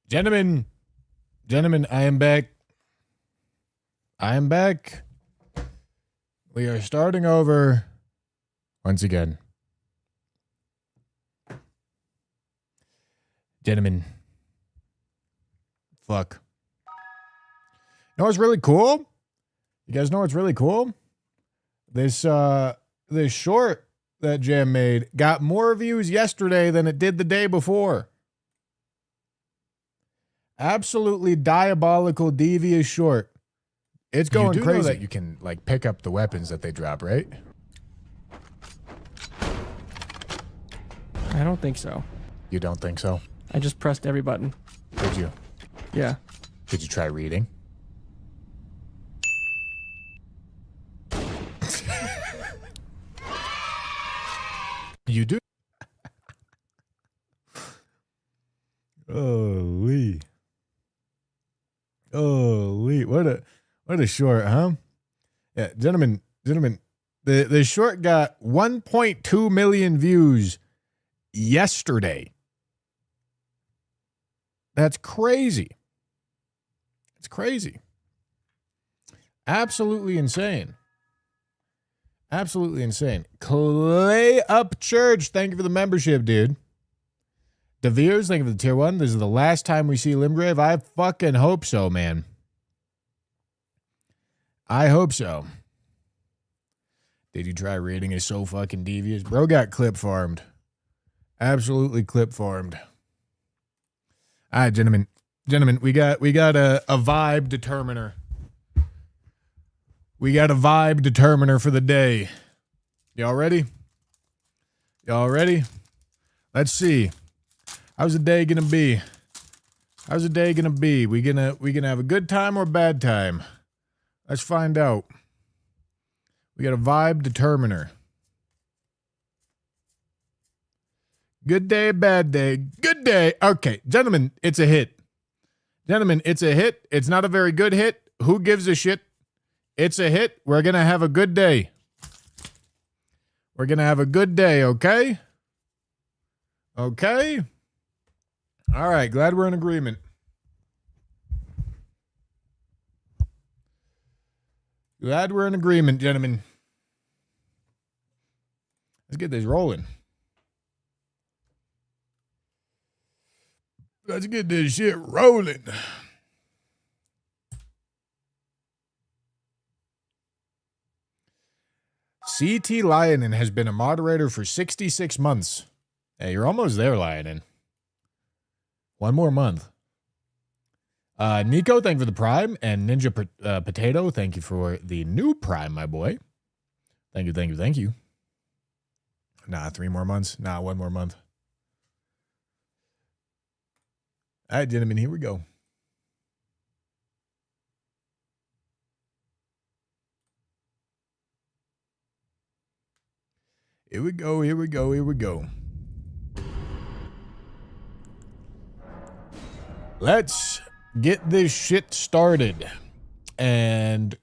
Gentlemen, I am back. I am back. We are starting over once again. Gentlemen, fuck. You know what's really cool? You guys know what's really cool? This short that Jam made got more views yesterday than it did the day before. Absolutely diabolical, devious short. It's going you do crazy. Know that you can like pick up the weapons that they drop, right? I don't think so. You don't think so? I just pressed every button. Did you? Yeah. Did you try reading? You do? Holy. Holy. What a short, huh? Yeah, gentlemen, the short got 1.2 million views yesterday. That's crazy. It's crazy. Absolutely insane. Absolutely insane. Clay Up Church, thank you for the membership, dude. DeVeers, thank you for the tier 1. This is the last time we see Limgrave. I fucking hope so, man. I hope so. Did you try reading? Is so fucking devious. Bro got clip farmed. Absolutely clip farmed. All right, gentlemen, we got a vibe determiner. We got a vibe determiner for the day. Y'all ready? Y'all ready? Let's see. How's the day gonna be? How's the day gonna be? We gonna have a good time or a bad time? Let's find out. We got a vibe determiner. Good day, bad day. Good day. Okay, gentlemen, it's a hit. Gentlemen, it's a hit. It's not a very good hit. Who gives a shit? It's a hit. We're going to have a good day. We're going to have a good day, okay? Okay? All right, glad we're in agreement. Glad we're in agreement, gentlemen. Let's get this rolling. Let's get this shit rolling. CT Lionin has been a moderator for 66 months. Hey, you're almost there, Lionin. One more month. Nico, thank you for the Prime. And Ninja Potato, thank you for the new Prime, my boy. Thank you. Nah, 3 more months. Nah, 1 more month. All right, gentlemen, here we go. Here we go. Let's get this shit started. And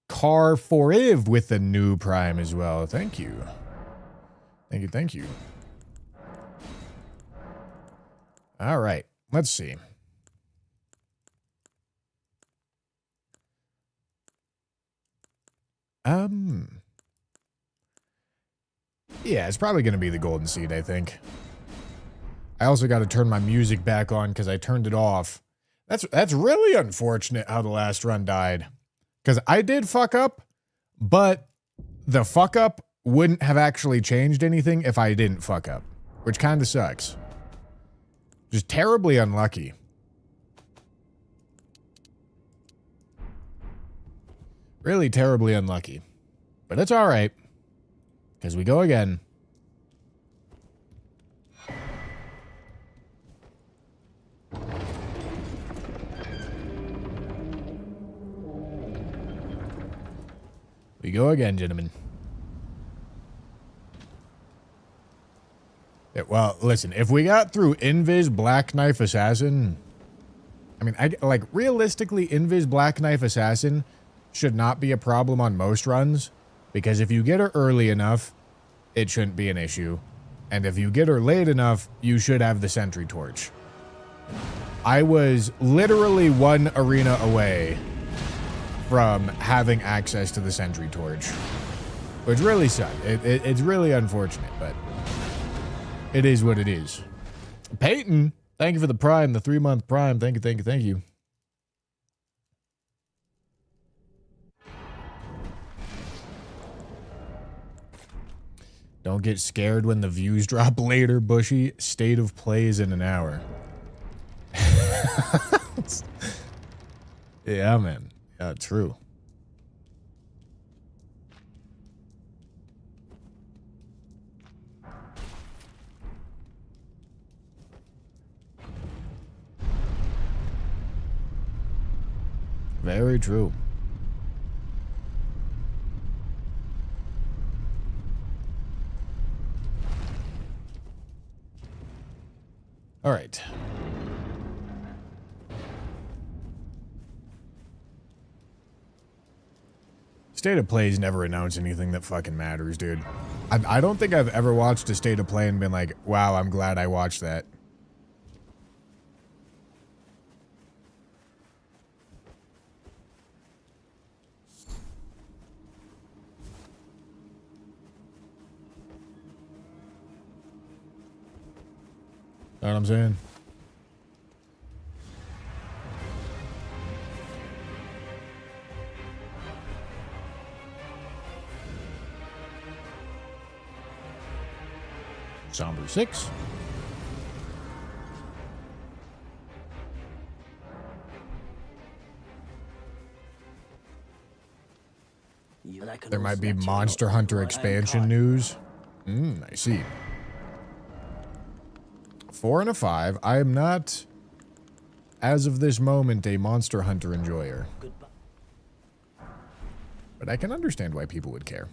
Car for Iv with the new Prime as well. Thank you. Thank you. All right, let's see. Yeah, it's probably going to be the Golden Seed, I think. I also got to turn my music back on because I turned it off. That's really unfortunate how the last run died. Because I did fuck up, but the fuck up wouldn't have actually changed anything if I didn't fuck up. Which kind of sucks. Just terribly unlucky. Really terribly unlucky. But it's alright. Because we go again. We go again, gentlemen. Yeah, well, listen, if we got through Invis Black Knife Assassin... I mean, realistically, Invis Black Knife Assassin should not be a problem on most runs. Because if you get her early enough, it shouldn't be an issue. And if you get her late enough, you should have the sentry torch. I was literally one arena away from having access to the sentry torch, which really sucked. It's really unfortunate, but it is what it is. Peyton, thank you for the Prime, the 3-month Prime. Thank you, thank you, thank you. Don't get scared when the views drop later, Bushy. State of play is in an hour. Yeah, man. Yeah, true. Very true. All right. State of Plays never announce anything that fucking matters, dude. I don't think I've ever watched a State of Play and been like, wow, I'm glad I watched that. Know what I'm saying? Somber 6. There might be Monster Hunter expansion news. I see. 4 and a 5. I am not, as of this moment, a Monster Hunter enjoyer. But I can understand why people would care.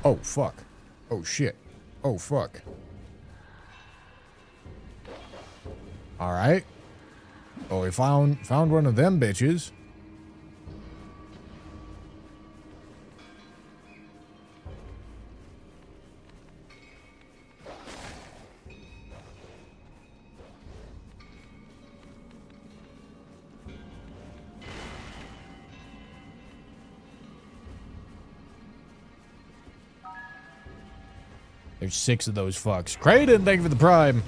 Oh, fuck. Oh, shit. Oh, fuck. Alright. Oh, we found one of them bitches. There's 6 of those fucks. Creighton, thank you for the Prime.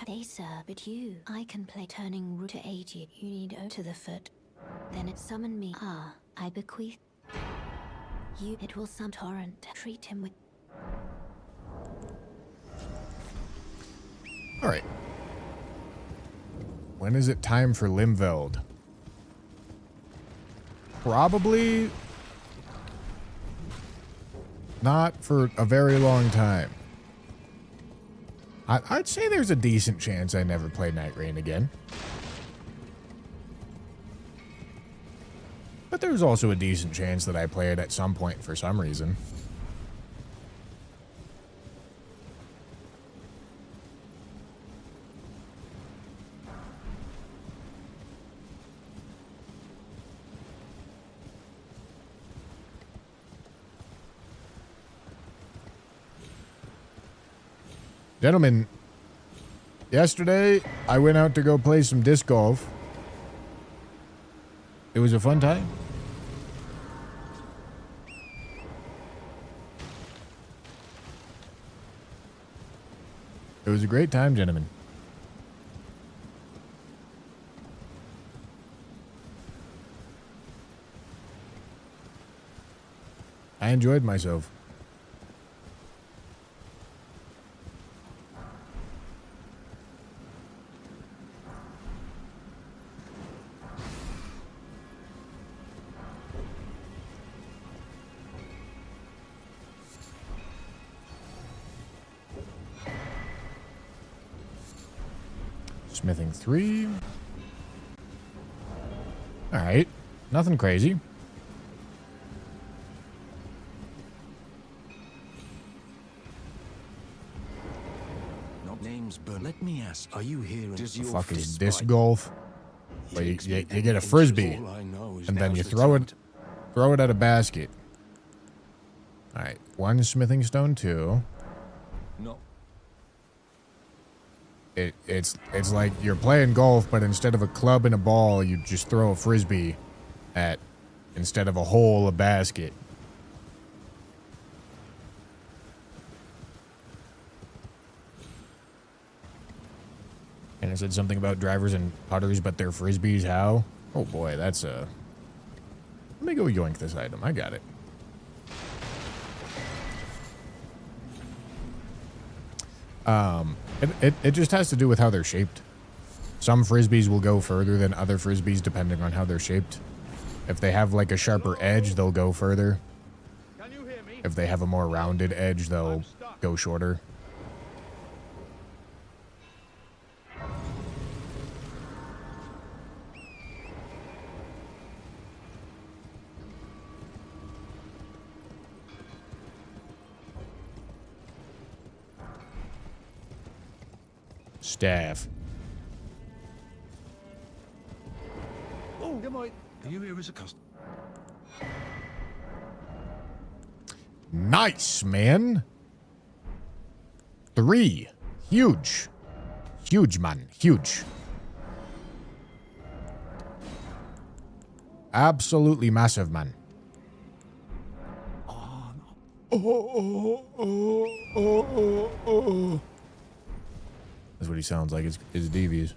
They sir, but you. I can play turning root to aid you. You need O to the foot. Then it summon me. Ah, I bequeath. You, it will some torrent. Treat him with. Alright. When is it time for Limveld? Probably not for a very long time. I'd say there's a decent chance I never play Night Rain again. But there's also a decent chance that I play it at some point for some reason. Gentlemen, yesterday I went out to go play some disc golf. It was a fun time. It was a great time, gentlemen. I enjoyed myself. Smithing 3. Alright. Nothing crazy. Not names, but let me ask, are you here? What the fuck is disc golf? Where you get a frisbee, and then you throw it at a basket. Alright. 1 smithing stone 2. No. It's like you're playing golf, but instead of a club and a ball, you just throw a frisbee at, instead of a hole, a basket. And it said something about drivers and putters, but they're frisbees. How? Oh boy, that's a... Let me go yoink this item. I got it. It just has to do with how they're shaped. Some frisbees will go further than other frisbees depending on how they're shaped. If they have like a sharper edge, they'll go further. If they have a more rounded edge, they'll go shorter. Staff. Oh, good morning. Are you here as a customer? Nice, man. 3. Huge. Huge, man. Huge. Absolutely massive, man. Oh, no. That's what he sounds like. It's devious.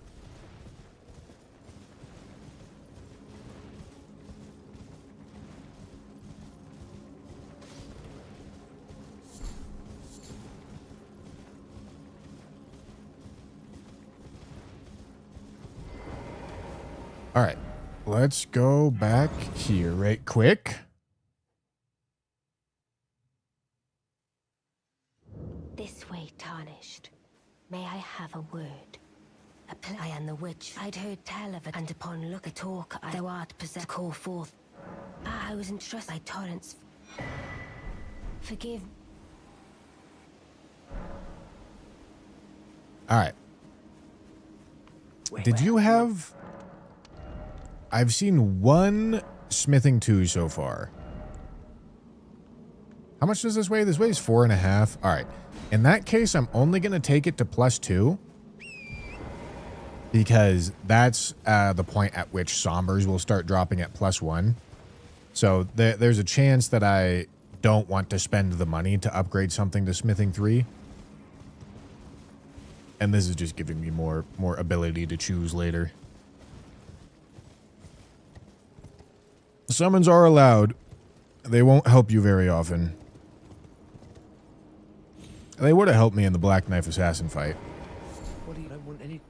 All right, let's go back here right quick. This way, tarnished. May I have a word? I am the witch. I'd heard tell of it, and upon look at talk, thou art possessed. Call forth. I was entrusted by torrents. Forgive. All right. Did you have... I've seen 1 smithing 2 so far. How much does this weigh? This weighs 4.5. All right. In that case, I'm only going to take it to +2. Because that's the point at which Sombers will start dropping at +1. So there's a chance that I don't want to spend the money to upgrade something to smithing 3. And this is just giving me more ability to choose later. Summons are allowed. They won't help you very often. They would have helped me in the Black Knife Assassin fight. What do you don't want any?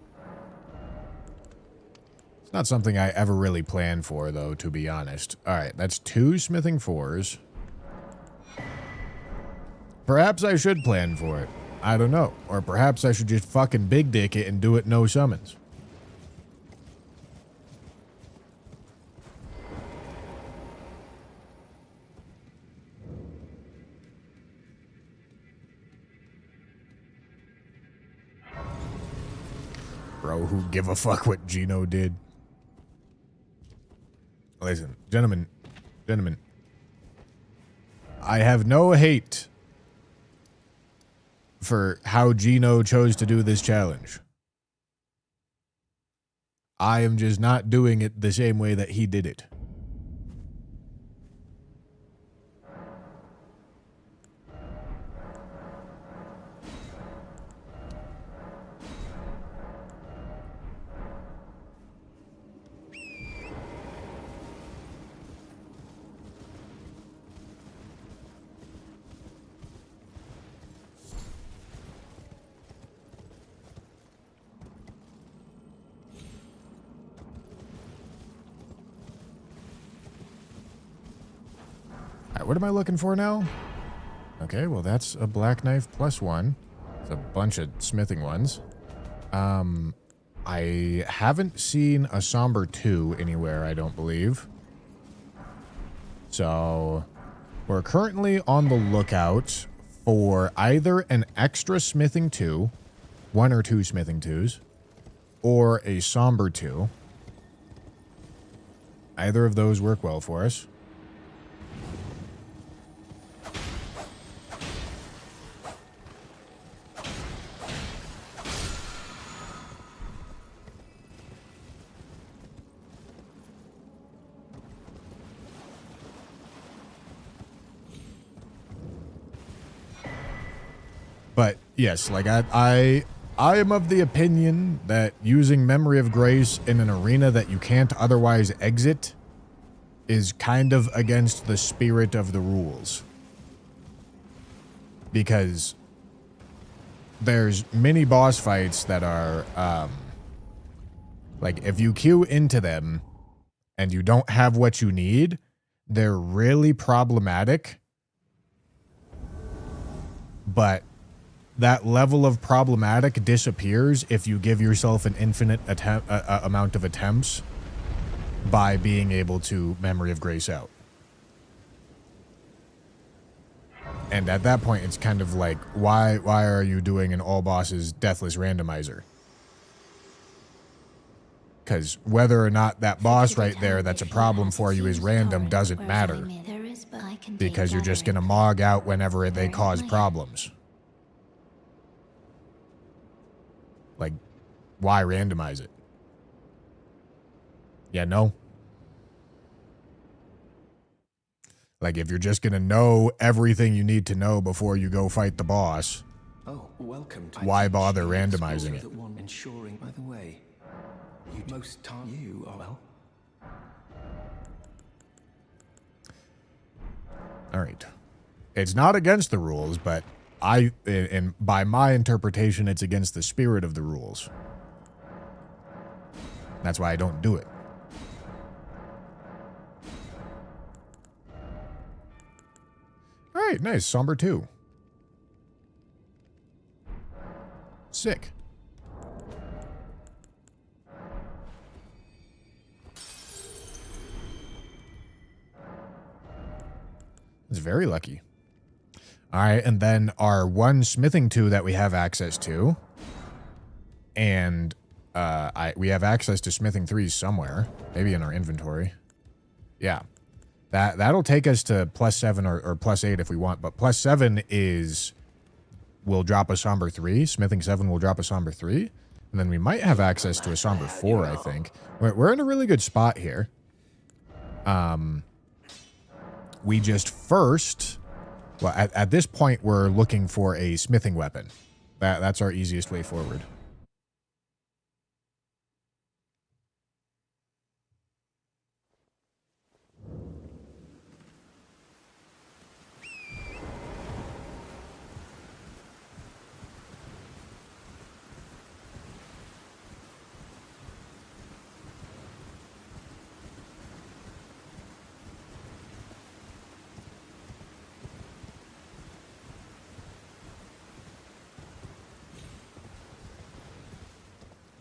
It's not something I ever really planned for, though, to be honest. Alright, that's 2 smithing 4s. Perhaps I should plan for it. I don't know. Or perhaps I should just fucking big dick it and do it no summons. Bro, who give a fuck what Gino did? Listen, gentlemen. I have no hate for how Gino chose to do this challenge. I am just not doing it the same way that he did it. What am I looking for now? Okay, well that's a black knife +1. It's a bunch of smithing ones. I haven't seen a Somber 2 anywhere, I don't believe. So, we're currently on the lookout for either an extra Smithing 2, 1 or 2 Smithing 2s, or a Somber 2. Either of those work well for us. But yes, like I am of the opinion that using Memory of Grace in an arena that you can't otherwise exit is kind of against the spirit of the rules. Because there's many boss fights that are, like, if you queue into them and you don't have what you need, they're really problematic. But that level of problematic disappears if you give yourself an infinite amount of attempts by being able to Memory of Grace out. And at that point, it's kind of like, why are you doing an all bosses deathless randomizer? Because whether or not that boss right there that's a problem for you is random doesn't matter. Because you're just going to mog out whenever they cause problems. Like, why randomize it? Yeah, no. Like, if you're just going to know everything you need to know before you go fight the boss, Welcome to why bother randomizing it? Ensuring, by the way, most time you are well. All right. It's not against the rules, but and by my interpretation, it's against the spirit of the rules. That's why I don't do it. All right, nice. Somber 2. Sick. It's very lucky. All right, and then our 1 Smithing 2 that we have access to. And we have access to Smithing 3s somewhere. Maybe in our inventory. Yeah. That'll take us to +7 or +8 if we want. But +7 will drop a Somber 3. Smithing 7 will drop a Somber 3. And then we might have access to a Somber 4, I think. We're in a really good spot here. We just first... Well, at this point, we're looking for a smithing weapon. That's our easiest way forward.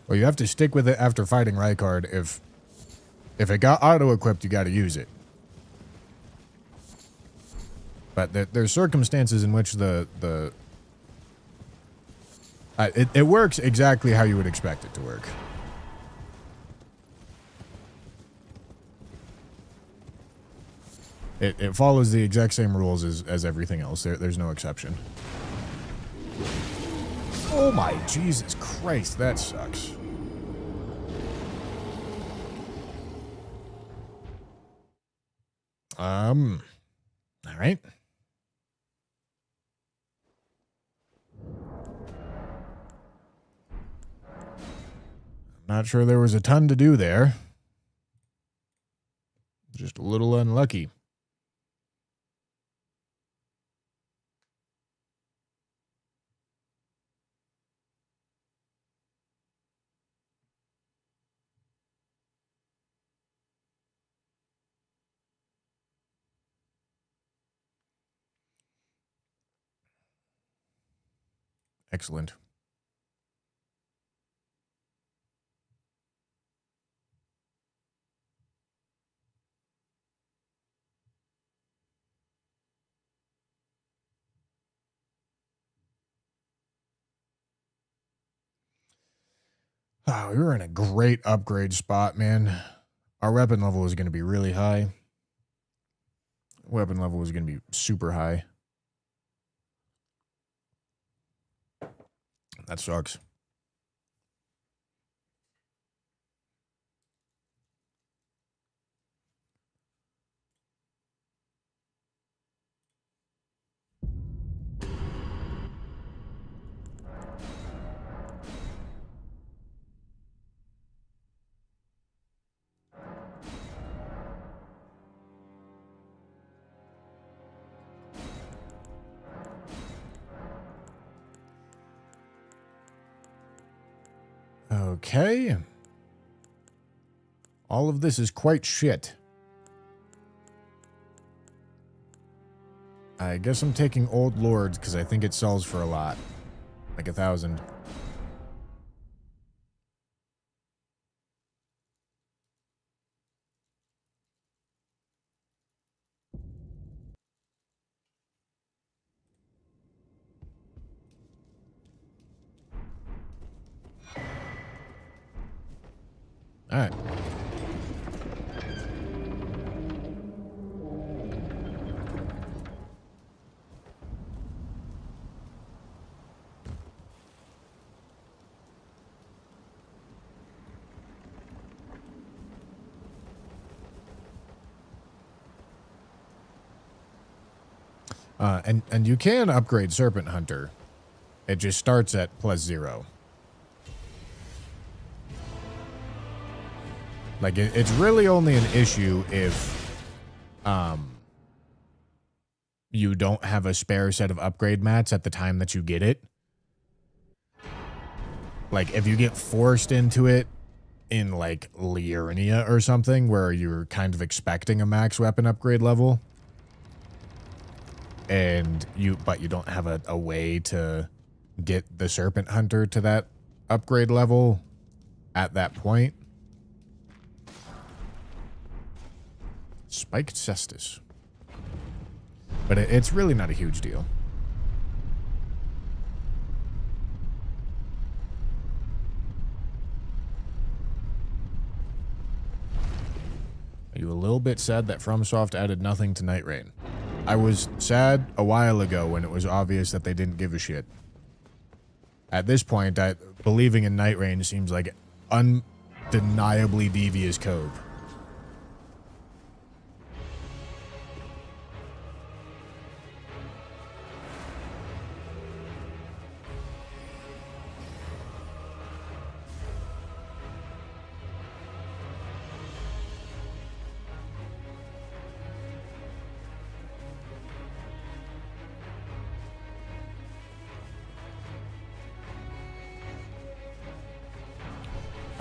Well, you have to stick with it after fighting Rykard. If it got auto-equipped, you got to use it. But there's circumstances in which it works exactly how you would expect it to work. It follows the exact same rules as everything else. There's no exception. Oh my Jesus Christ, that sucks. All right. Not sure there was a ton to do there. Just a little unlucky. Excellent. Oh, we were in a great upgrade spot, man. Our weapon level was going to be really high. Weapon level was going to be super high. That sucks. Okay. All of this is quite shit. I guess I'm taking Old Lords because I think it sells for a lot. Like 1,000. All right. And you can upgrade Serpent Hunter. It just starts at +0. Like, it's really only an issue if you don't have a spare set of upgrade mats at the time that you get it. Like, if you get forced into it in, like, Liurnia or something, where you're kind of expecting a max weapon upgrade level, but you don't have a way to get the Serpent Hunter to that upgrade level at that point. Spiked Cestus. But it's really not a huge deal. Are you a little bit sad that FromSoft added nothing to Night Rain? I was sad a while ago when it was obvious that they didn't give a shit. At this point, believing in Night Rain seems like undeniably devious code.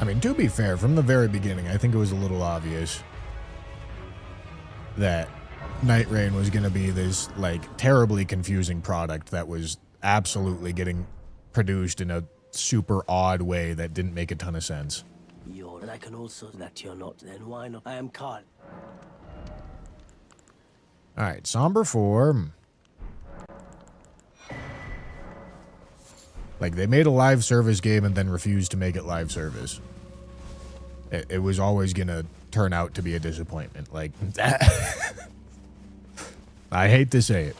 I mean, to be fair, from the very beginning, I think it was a little obvious that Night Rain was going to be this, like, terribly confusing product that was absolutely getting produced in a super odd way that didn't make a ton of sense. And I can also that you're not, then why not? I am Carl. Alright, Somber Form. Like, they made a live service game and then refused to make it live service. It was always gonna turn out to be a disappointment. Like, I hate to say it.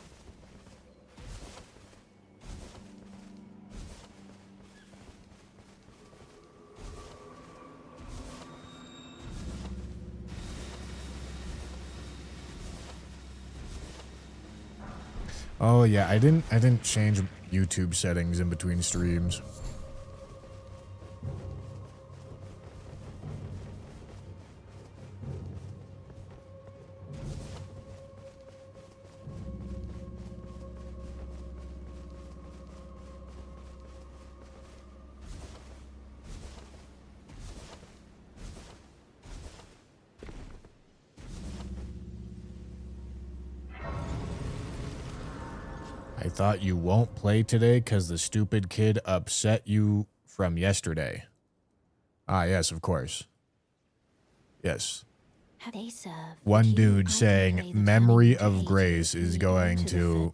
Oh yeah, I didn't change YouTube settings in between streams. I thought you won't play today because the stupid kid upset you from yesterday. Ah, yes, of course. Yes. Have they served One you? dude I can saying play the Memory turning of page Grace if is you going go to the to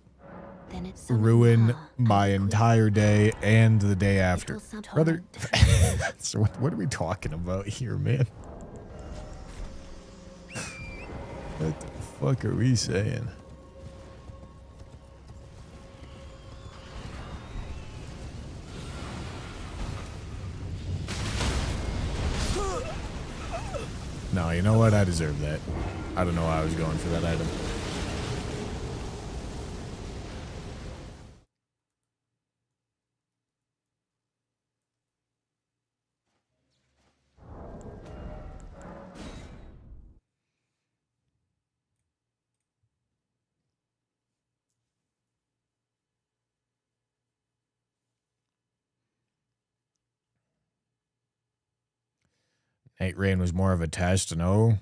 Then it's summoned. ruin Ah, my I bequeath. entire day and the day It after. will sound Brother, torrent. so what are we talking about here, man? What the fuck are we saying? No, you know what? I deserve that. I don't know why I was going for that item. Night Rain was more of a test, no?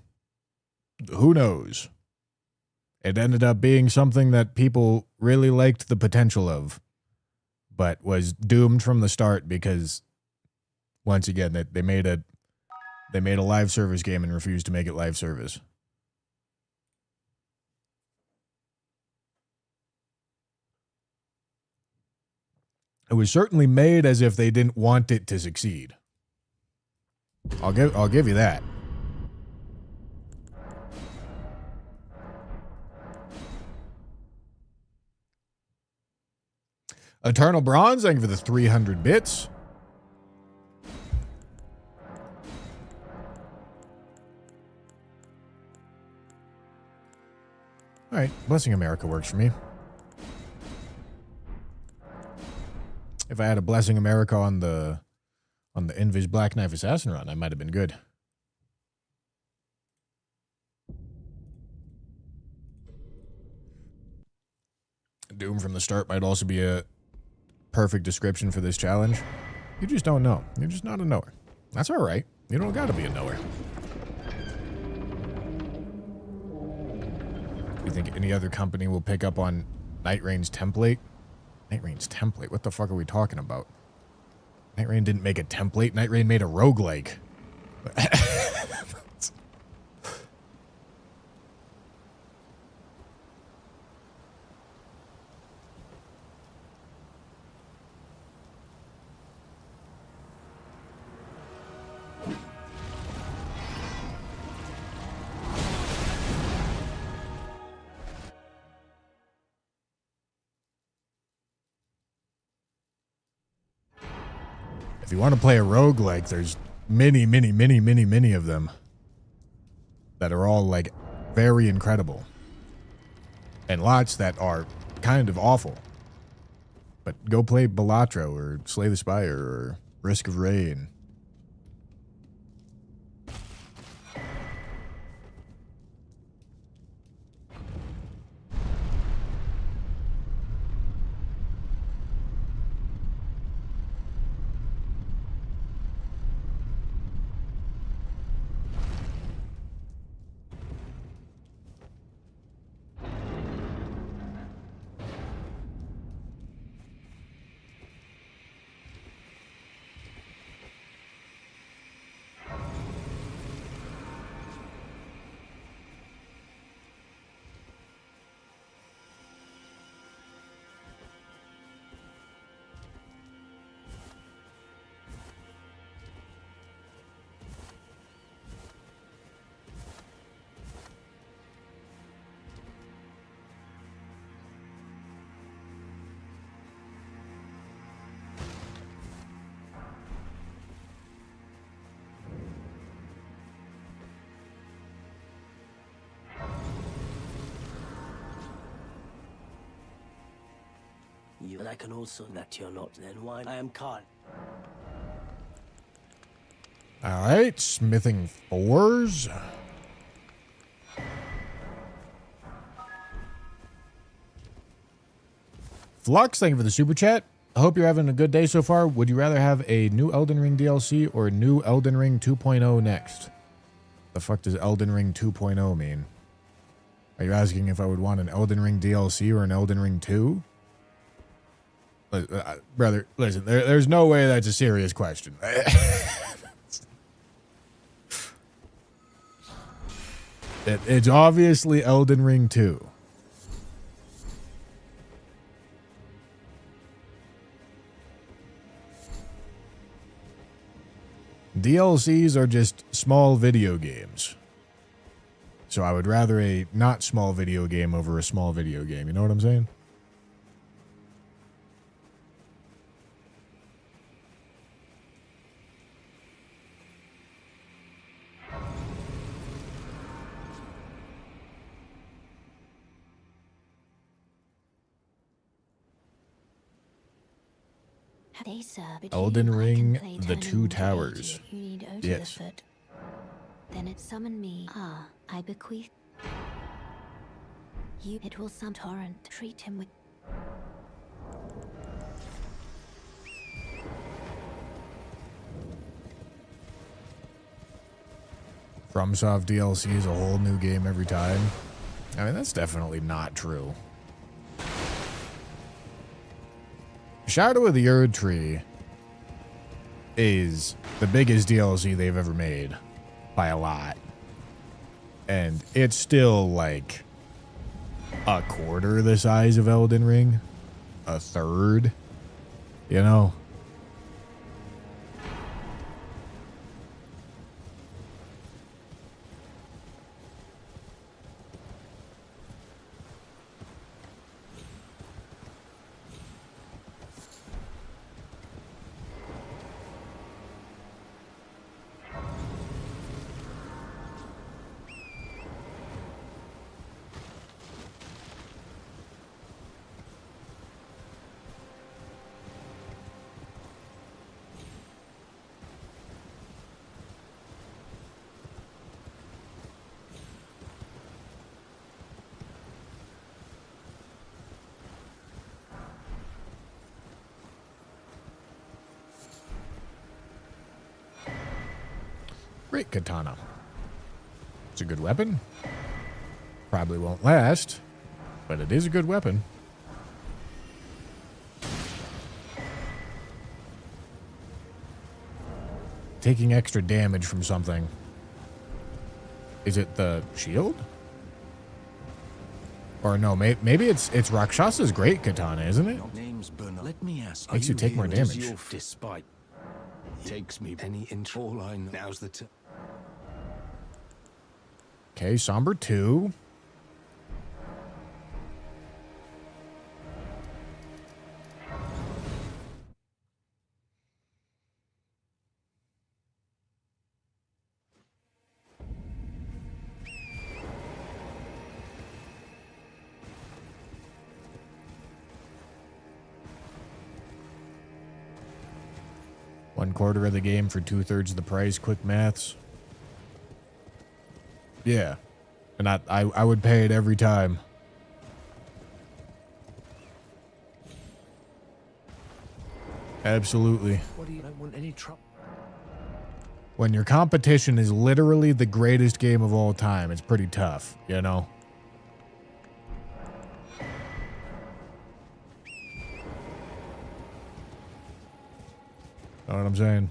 Who knows? It ended up being something that people really liked the potential of, but was doomed from the start because, once again, they made a live service game and refused to make it live service. It was certainly made as if they didn't want it to succeed. I'll give you that. Eternal Bronze, thank you for the 300 bits. All right, Blessing America works for me. If I had a Blessing America on the Invis Black Knife Assassin run, I might have been good. Doom from the start might also be a perfect description for this challenge. You just don't know. You're just not a knower. That's all right. You don't got to be a knower. You think any other company will pick up on Night Rain's template? Night Rain's template? What the fuck are we talking about? Night Rain didn't make a template. Night Rain made a roguelike. If you want to play a roguelike, there's many of them that are all like very incredible. And lots that are kind of awful. But go play Balatro or Slay the Spire or Risk of Rain. You and I can also that you're not. Then why? I am Khan. All right, smithing 4s. Flux, thank you for the super chat. I hope you're having a good day so far. Would you rather have a new Elden Ring DLC or a new Elden Ring 2.0 next? The fuck does Elden Ring 2.0 mean? Are you asking if I would want an Elden Ring DLC or an Elden Ring 2? Brother, listen, there's no way that's a serious question. It's obviously Elden Ring 2. DLCs are just small video games. So I would rather a not small video game over a small video game. You know what I'm saying? They serve it Elden you. I Ring, can play The turning Two root to Towers. 80. You need O to Yes. the foot. Then it summon me. Ah, I bequeath. You, it will some torrent. Treat him with. FromSoft DLC is a whole new game every time. I mean, that's definitely not true. Shadow of the Erd Tree is the biggest DLC they've ever made by a lot. And it's still like a quarter the size of Elden Ring, a third, you know? Great katana. It's a good weapon. Probably won't last, but it is a good weapon. Taking extra damage from something. Is it the shield? Or no, maybe it's Rakshasa's great katana, isn't it? Your name's Bernard. Let me ask. Makes you take more here? It is damage. your despite. Takes me any inch. All I know. Now's the time. Okay, Somber 2. One quarter of the game for 2/3 of the price. Quick maths. Yeah. And I would pay it every time. Absolutely. What do you? I don't want any trouble. When your competition is literally the greatest game of all time, it's pretty tough, you know? Know what I'm saying?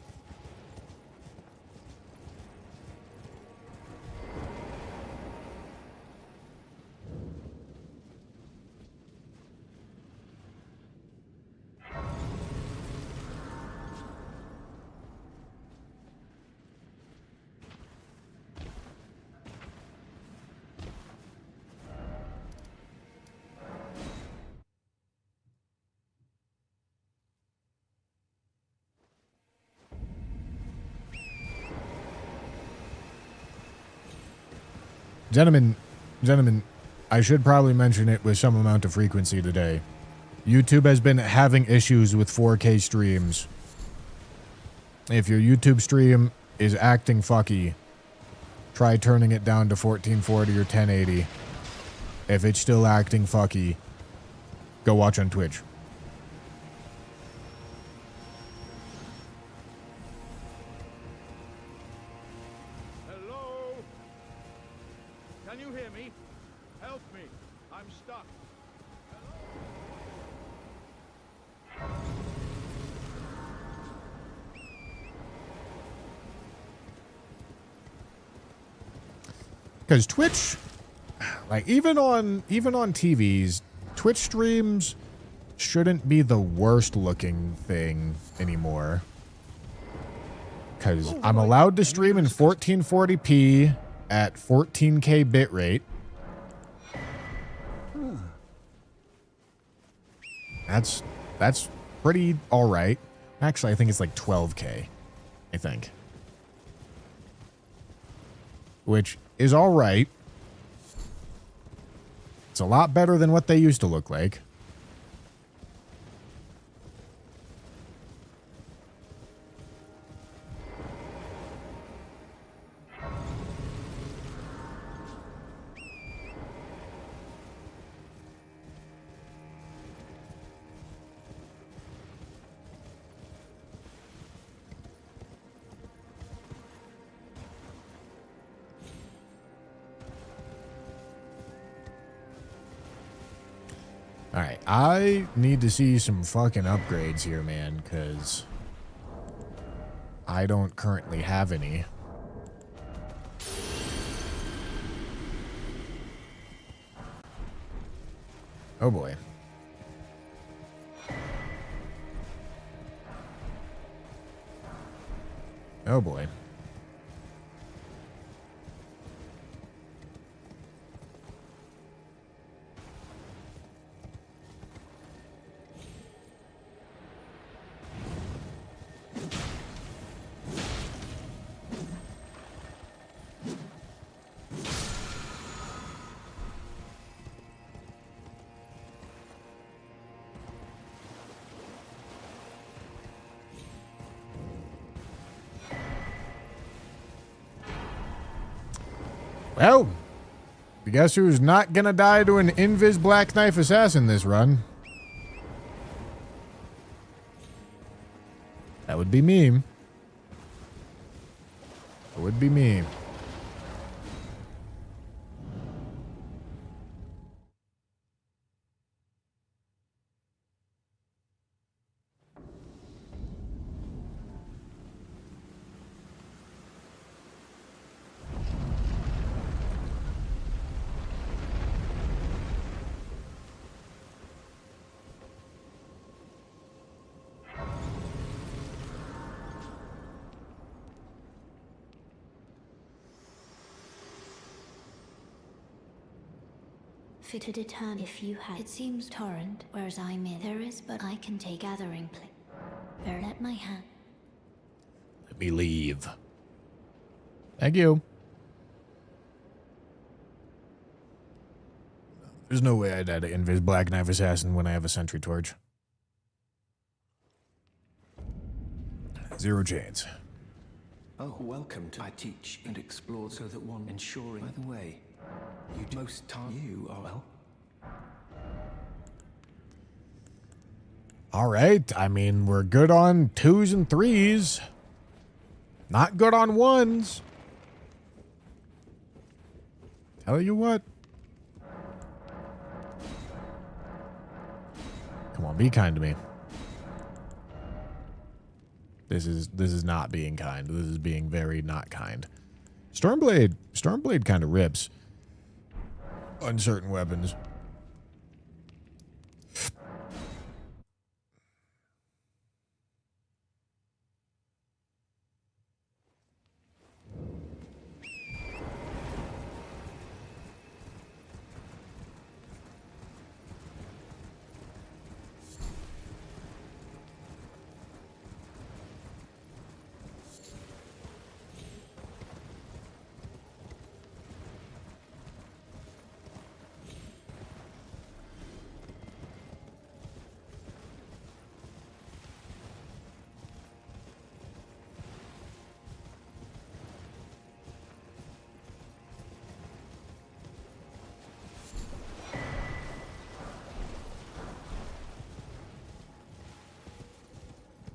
Gentlemen, I should probably mention it with some amount of frequency today. YouTube has been having issues with 4K streams. If your YouTube stream is acting fucky, try turning it down to 1440 or 1080. If it's still acting fucky, go watch on Twitch. Hello? Can you hear me? Help me. I'm stuck. Because Twitch, like even on TVs, Twitch streams shouldn't be the worst looking thing anymore. Because I'm allowed to stream in 1440p at 14K bitrate. That's pretty all right. Actually, I think it's like 12K. I think. Which is all right. It's a lot better than what they used to look like. Alright, I need to see some fucking upgrades here, man, because I don't currently have any. Oh boy. Oh boy. Well, guess who's not gonna die to an Invis Black Knife Assassin this run? That would be me. It would be me. Fitted a turn if you had. It seems torrent, whereas I'm in. There is, but I can take gathering play. Bear at my hand. Let me leave. Thank you. There's no way I'd add an Invis Black Knife Assassin when I have a Sentry Torch. Zero chance. Oh, welcome to I teach and explore so that one ensuring. By the way, you most time you are well. All right. I mean, we're good on 2s and 3s. Not good on 1s. Tell you what. Come on, be kind to me. This is not being kind. This is being very not kind. Stormblade kind of rips on certain weapons.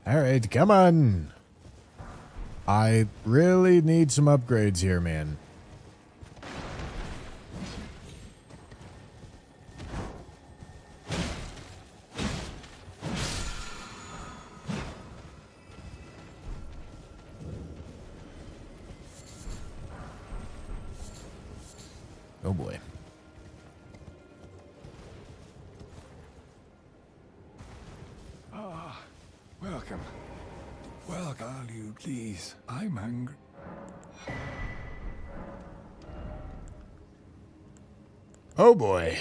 All right, come on. I really need some upgrades here, man. Oh boy. Welcome. Welcome. You Please, I'm angry. Oh boy.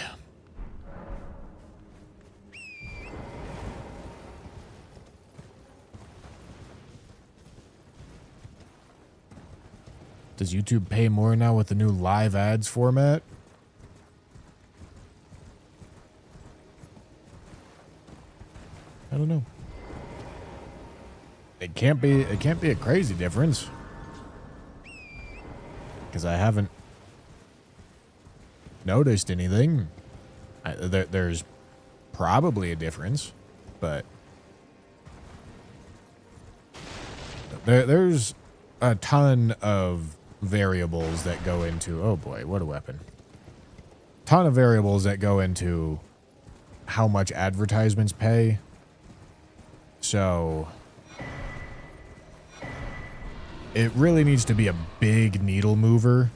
Does YouTube pay more now with the new live ads format? I don't know. It can't be a crazy difference. Because I haven't noticed anything. There's probably a difference, but there's a ton of variables that go into, oh boy, what a weapon. Ton of variables that go into how much advertisements pay. So it really needs to be a big needle mover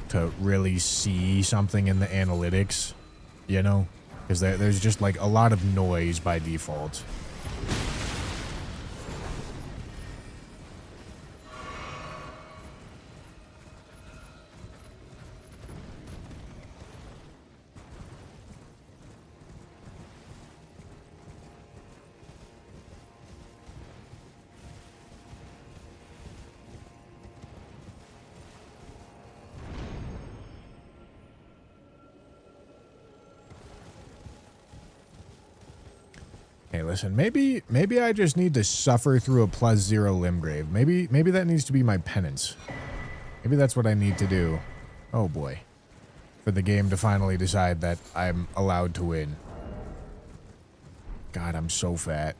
to really see something in the analytics, you know? Because there's just like a lot of noise by default. Hey, listen, maybe I just need to suffer through a +0 limb grave. Maybe that needs to be my penance. Maybe that's what I need to do. Oh boy. For the game to finally decide that I'm allowed to win. God, I'm so fat.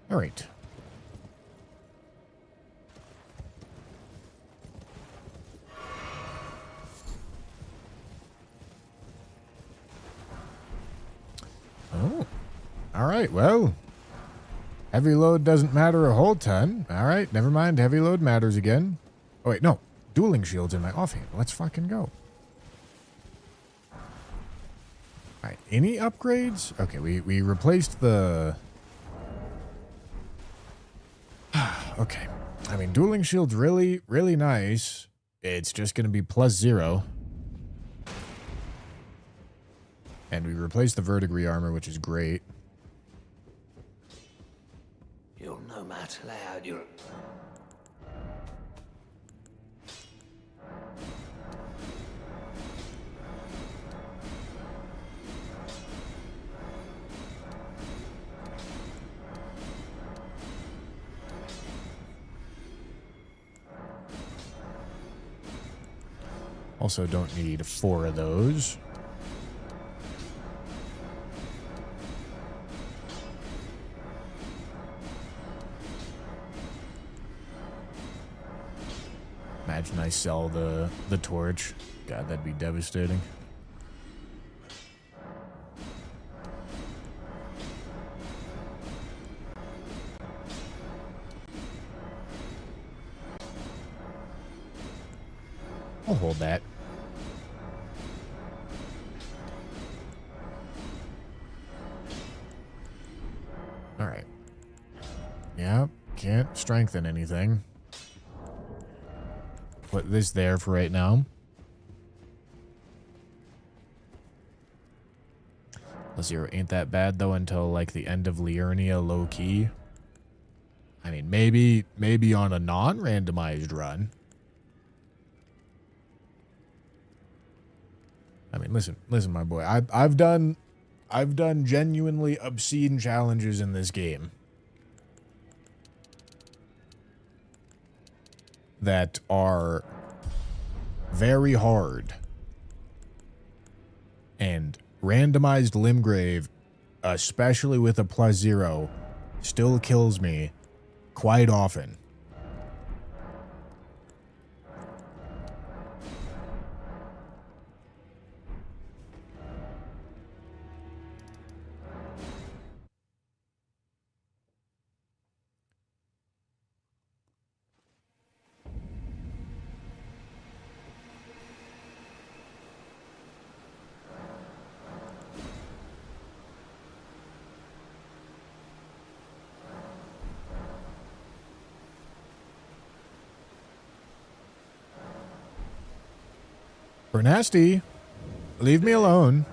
All right. Oh. All right, well. Heavy load doesn't matter a whole ton. All right, never mind. Heavy load matters again. Oh, wait, no. Dueling shields in my offhand. Let's fucking go. All right, any upgrades? Okay, we replaced the... Okay. I mean, dueling shield's really, really nice. It's just going to be +0. And we replaced the verdigris armor, which is great. You're no match, lad. You're... Also don't need 4 of those. Imagine I sell the torch. God, that'd be devastating. I'll hold that. All right. Yeah, can't strengthen anything. Put this there for right now. +0 ain't that bad though until like the end of Liurnia low key. I mean, maybe on a non-randomized run. I mean, listen, my boy. I've done genuinely obscene challenges in this game. that are very hard. And randomized Limgrave, especially with a +0, still kills me quite often. Nasty, leave me alone.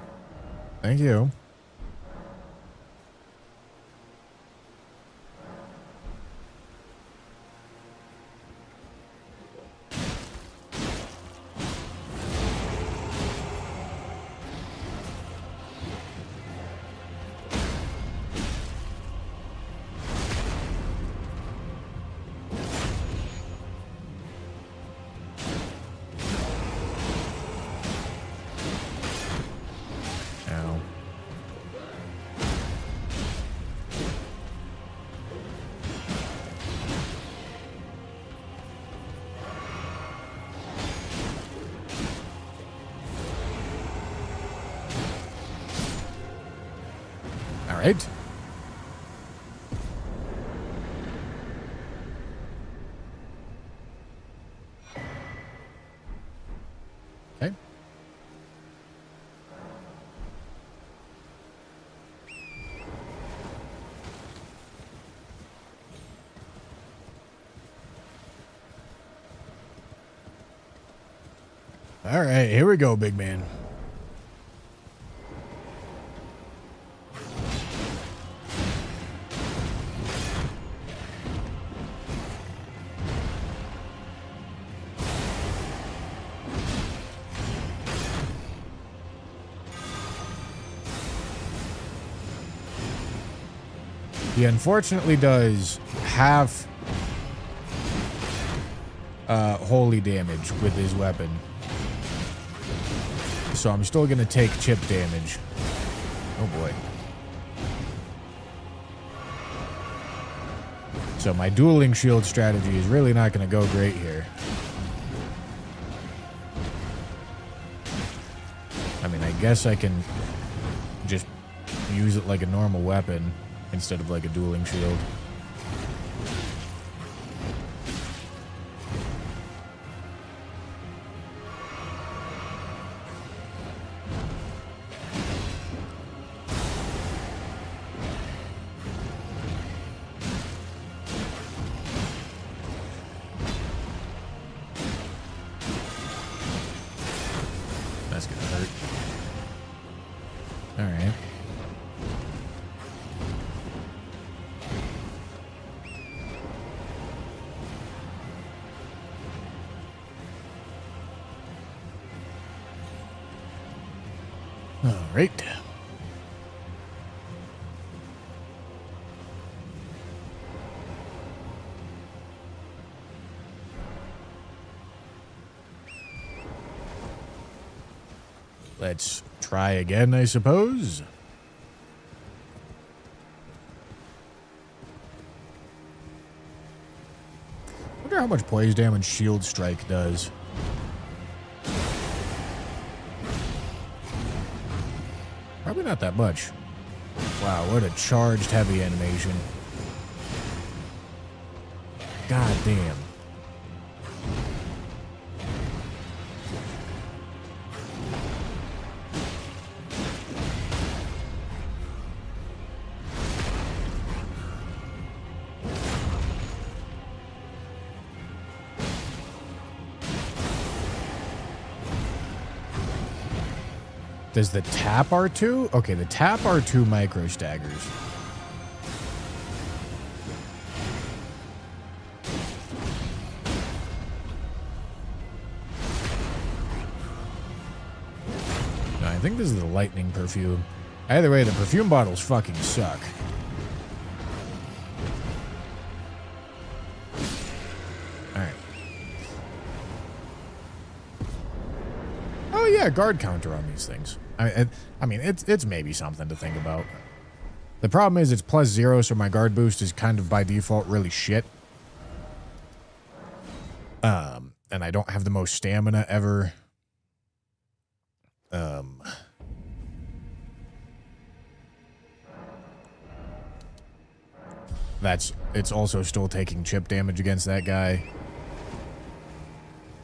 Thank you. Right. Okay. All right, here we go, big man. He unfortunately does half holy damage with his weapon. So I'm still going to take chip damage. Oh boy. So my dueling shield strategy is really not going to go great here. I mean, I guess I can just use it like a normal weapon instead of like a dueling shield. That's gonna hurt. All right. All right. Let's try again, I suppose. Wonder how much poise damage Shield Strike does. Probably not that much. Wow, what a charged heavy animation. God damn. Does the tap R2? Okay, the tap R2 micro staggers. No, I think this is the lightning perfume. Either way, the perfume bottles fucking suck. Alright. Oh yeah, guard counter on these things. I mean, it's maybe something to think about. The problem is it's +0, so my guard boost is kind of by default really shit. And I don't have the most stamina ever. It's also still taking chip damage against that guy.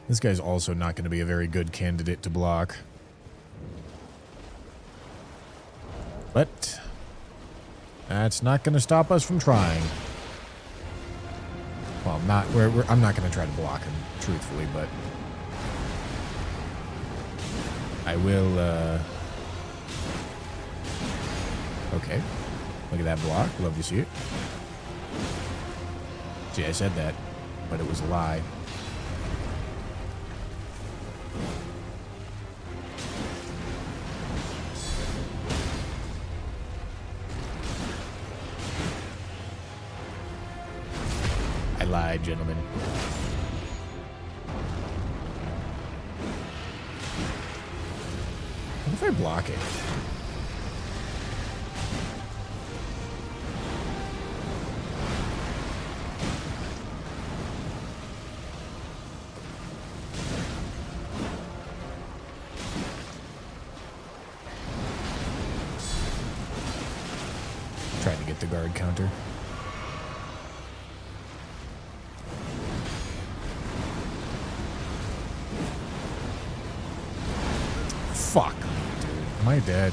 This guy's also not going to be a very good candidate to block. But that's not going to stop us from trying. Well, I'm not going to try to block him, truthfully, but I will, okay. Look at that block. Love to see it. See, I said that, but it was a lie. I lied, gentlemen. What if I block it? Trying to get the guard counter. Fuck, dude. Am I dead?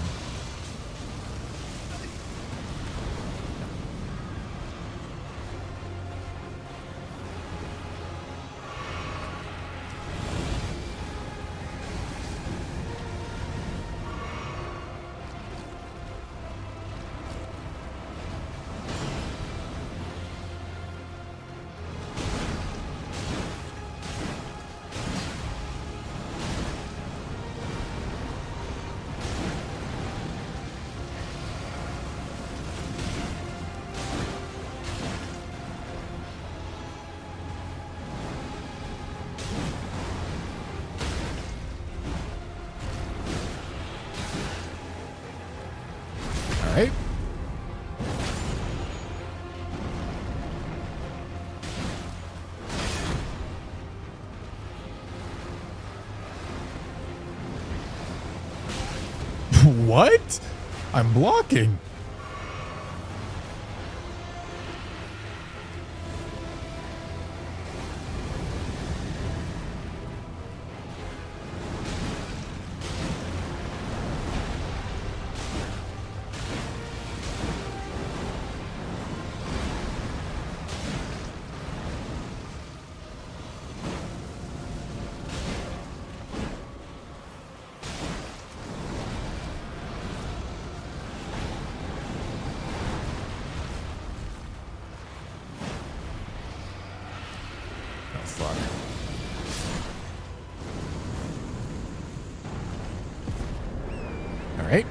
Alright. What? I'm blocking. Fuck. All right.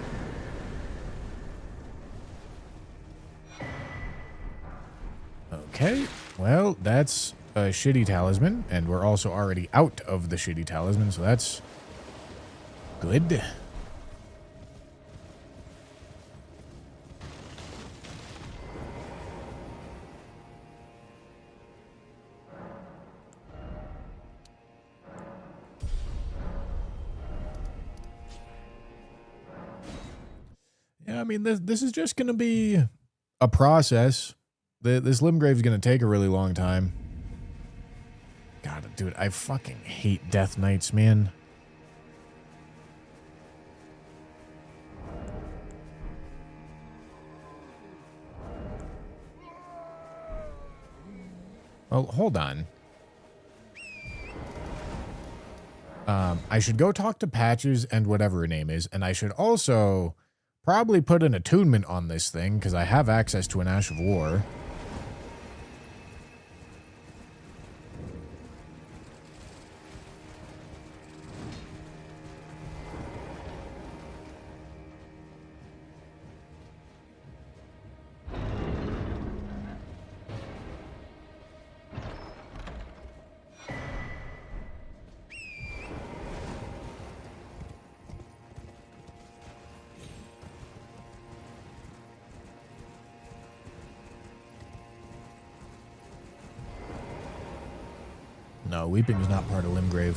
Okay. Well, that's a shitty talisman, and we're also already out of the shitty talisman, so that's good. Yeah, I mean, this is just going to be a process. This Limgrave is going to take a really long time. God, dude, I fucking hate Death Knights, man. Well, hold on. I should go talk to Patches and whatever her name is, and I should also probably put an attunement on this thing, because I have access to an Ash of War. No, weeping is not part of Limgrave.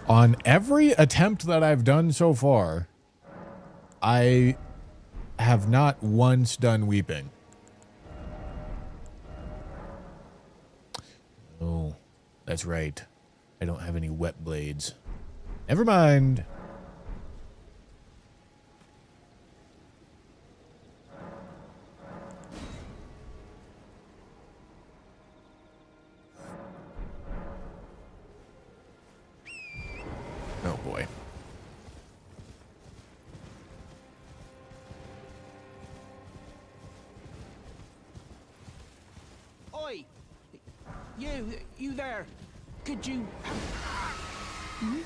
On every attempt that I've done so far, I have not once done weeping. Oh, that's right. I don't have any wet blades. Never mind. Oh boy. Oi! You there? Could you...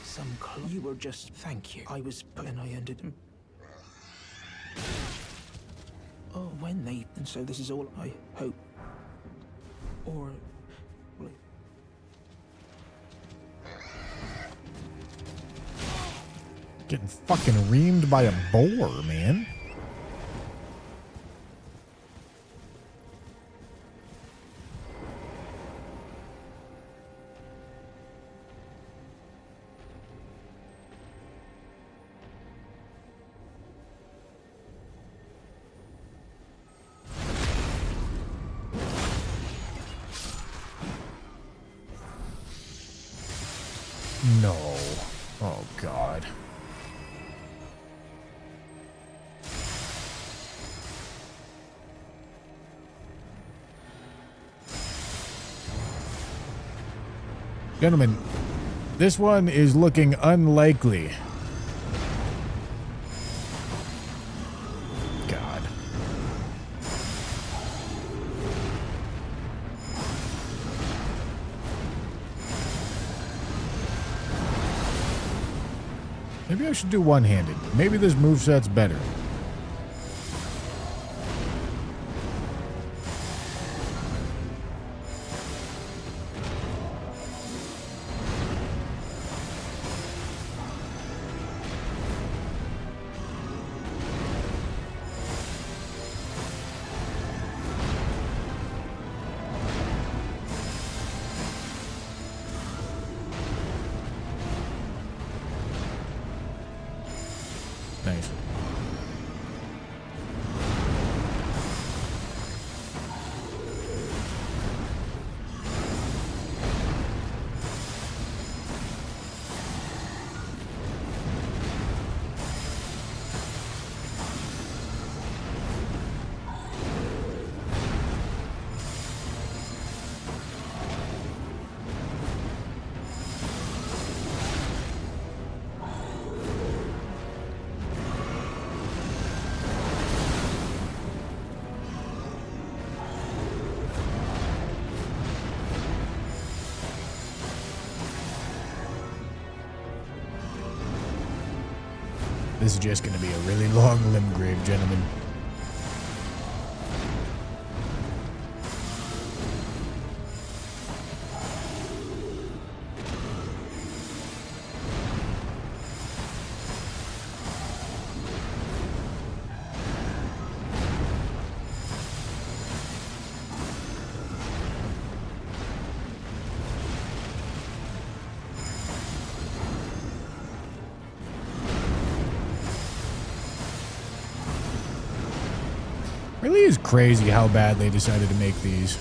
Some you were just... Thank you. I was... And I ended... Oh, when they... And so this is all I hope. Or... Well, Getting fucking reamed by a boar, man. No. Oh, God. Gentlemen, this one is looking unlikely. God. Maybe I should do one-handed. Maybe this moveset's better. Nice. This is just going to be a really long Limgrave, gentlemen. Really is crazy how bad they decided to make these.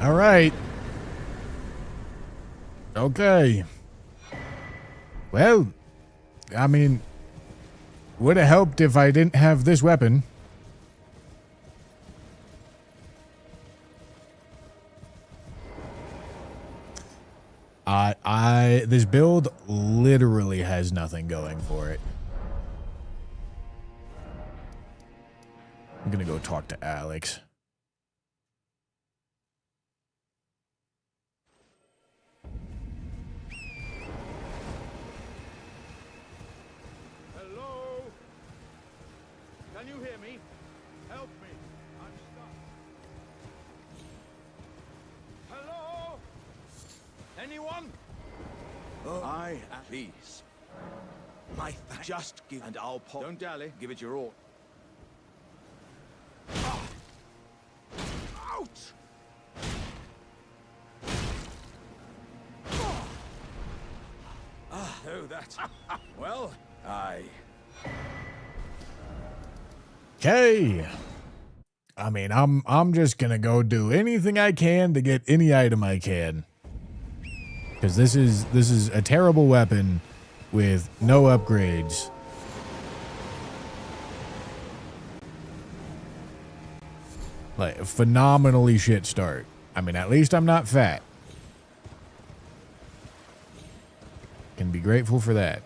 All right. Okay. Well, I mean, would have helped if I didn't have this weapon. This build literally has nothing going for it. I'm gonna go talk to Alex. Hello? Can you hear me? Help me. I'm stuck. Hello? Anyone? I am please. My just give and I'll pop. Don't dally. Give it your all. Ouch! Oh, that. Well, I. Okay. I mean, I'm just gonna go do anything I can to get any item I can. Because this is a terrible weapon with no upgrades. Like, a phenomenally shit start. I mean, at least I'm not fat. Can be grateful for that.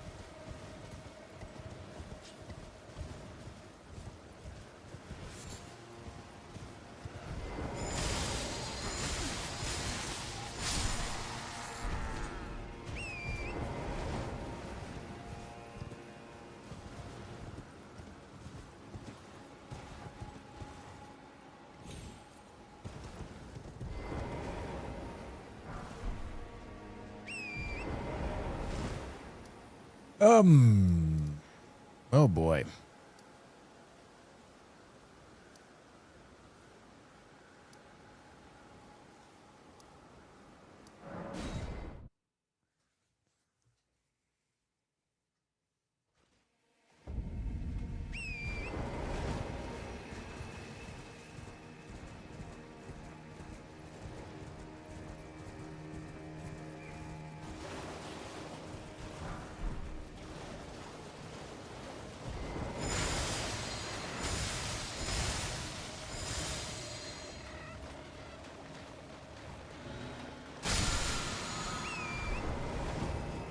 Oh boy.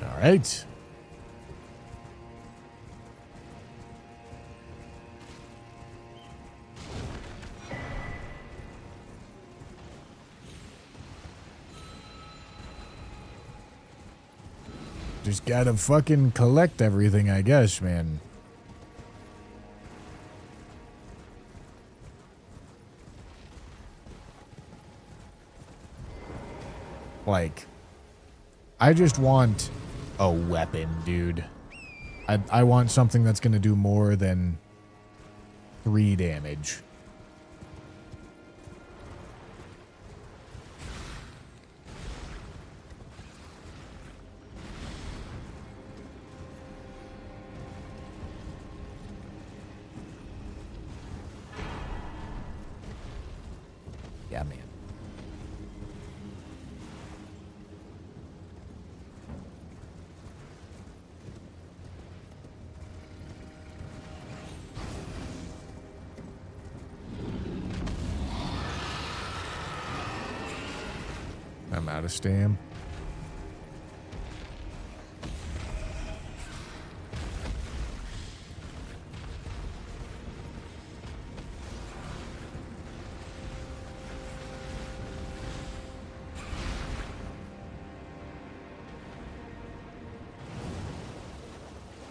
All right. Just gotta fucking collect everything, I guess, man. Like, I just want a weapon, dude. I want something that's gonna do more than 3 damage. Yeah, man. I'm out of stam.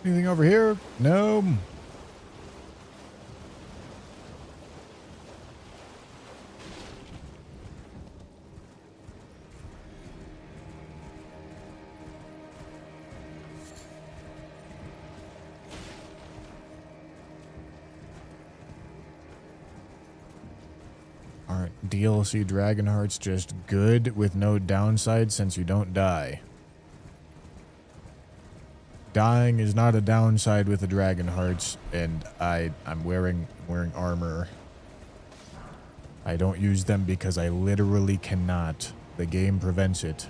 Anything over here? No. Aren't DLC Dragonheart's just good with no downside since you don't die? Dying is not a downside with the Dragonhearts, and I'm wearing armor. I don't use them because I literally cannot. The game prevents it.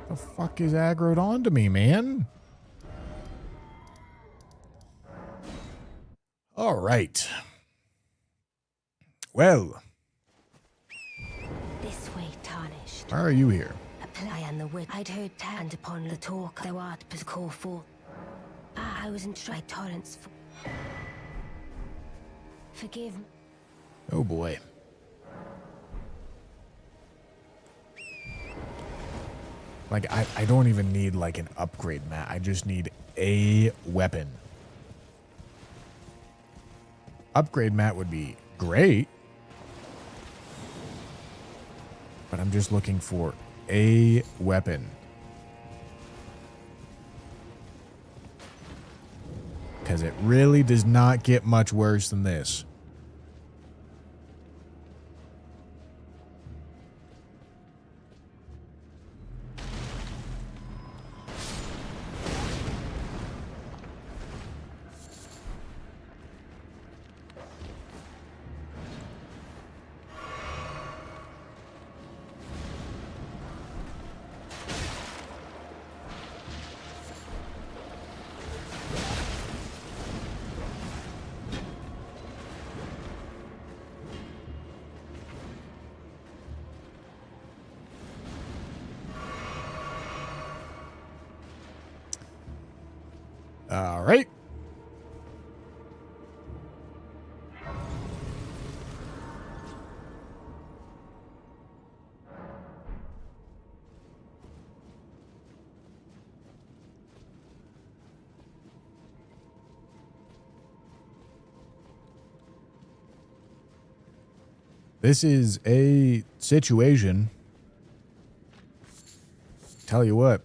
The fuck is aggroed onto me, man? All right. Well, This way, tarnished. why are you here? Apply and the wit. I'd heard and upon the talk thou art but call forth. I was in try torrents. Forgive. Oh boy. Like, I don't even need, like, an upgrade mat. I just need a weapon. Upgrade mat would be great. But I'm just looking for a weapon. Because it really does not get much worse than this. All right. This is a situation. Tell you what.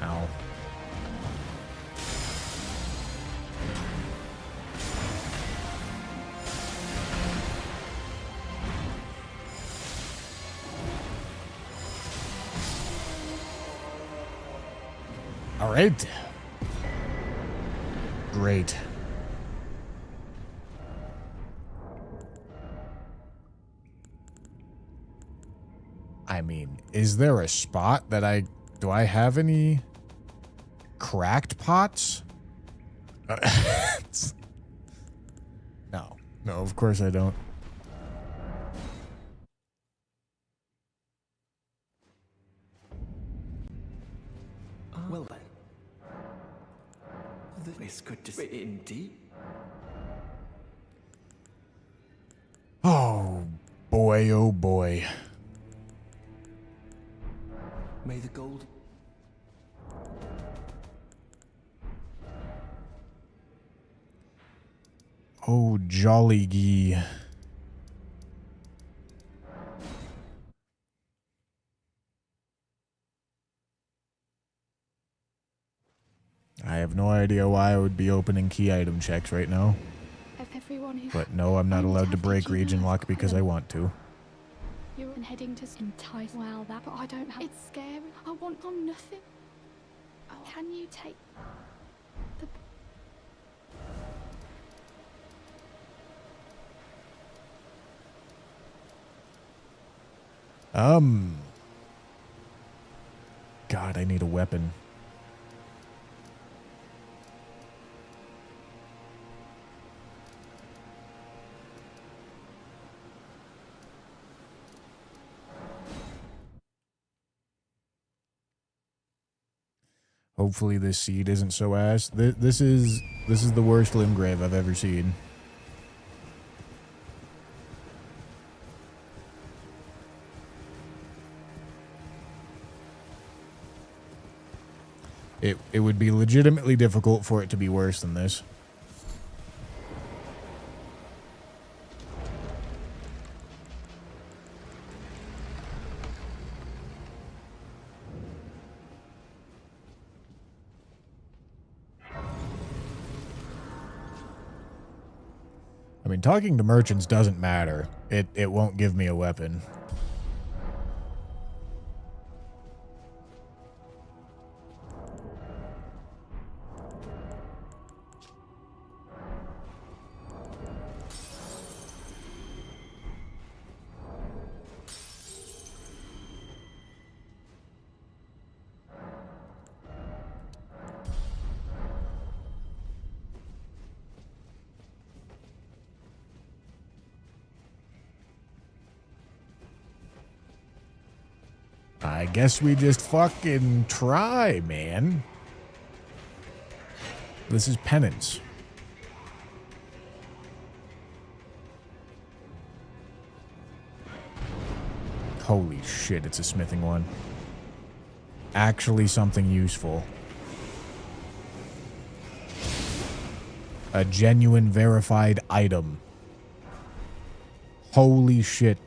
Ow. All right. Great. I mean, is there a spot that do I have any cracked pots? No, of course I don't. Well then. This good to see indeed. Oh boy, oh boy. May the gold. Oh jolly gee. have no idea why I would be opening key item checks right now. Of everyone who... But no, I'm not allowed to break region lock because I want to. You're heading to entice. Well, that, but I don't have... It's scary. I want on nothing. Oh, can you take the... God, I need a weapon. Hopefully this seed isn't so ass. This is the worst limb grave I've ever seen. It would be legitimately difficult for it to be worse than this. I mean, talking to merchants doesn't matter. It won't give me a weapon. I guess we just fucking try, man. This is penance. Holy shit, it's a smithing one. Actually something useful. A genuine verified item. Holy shit.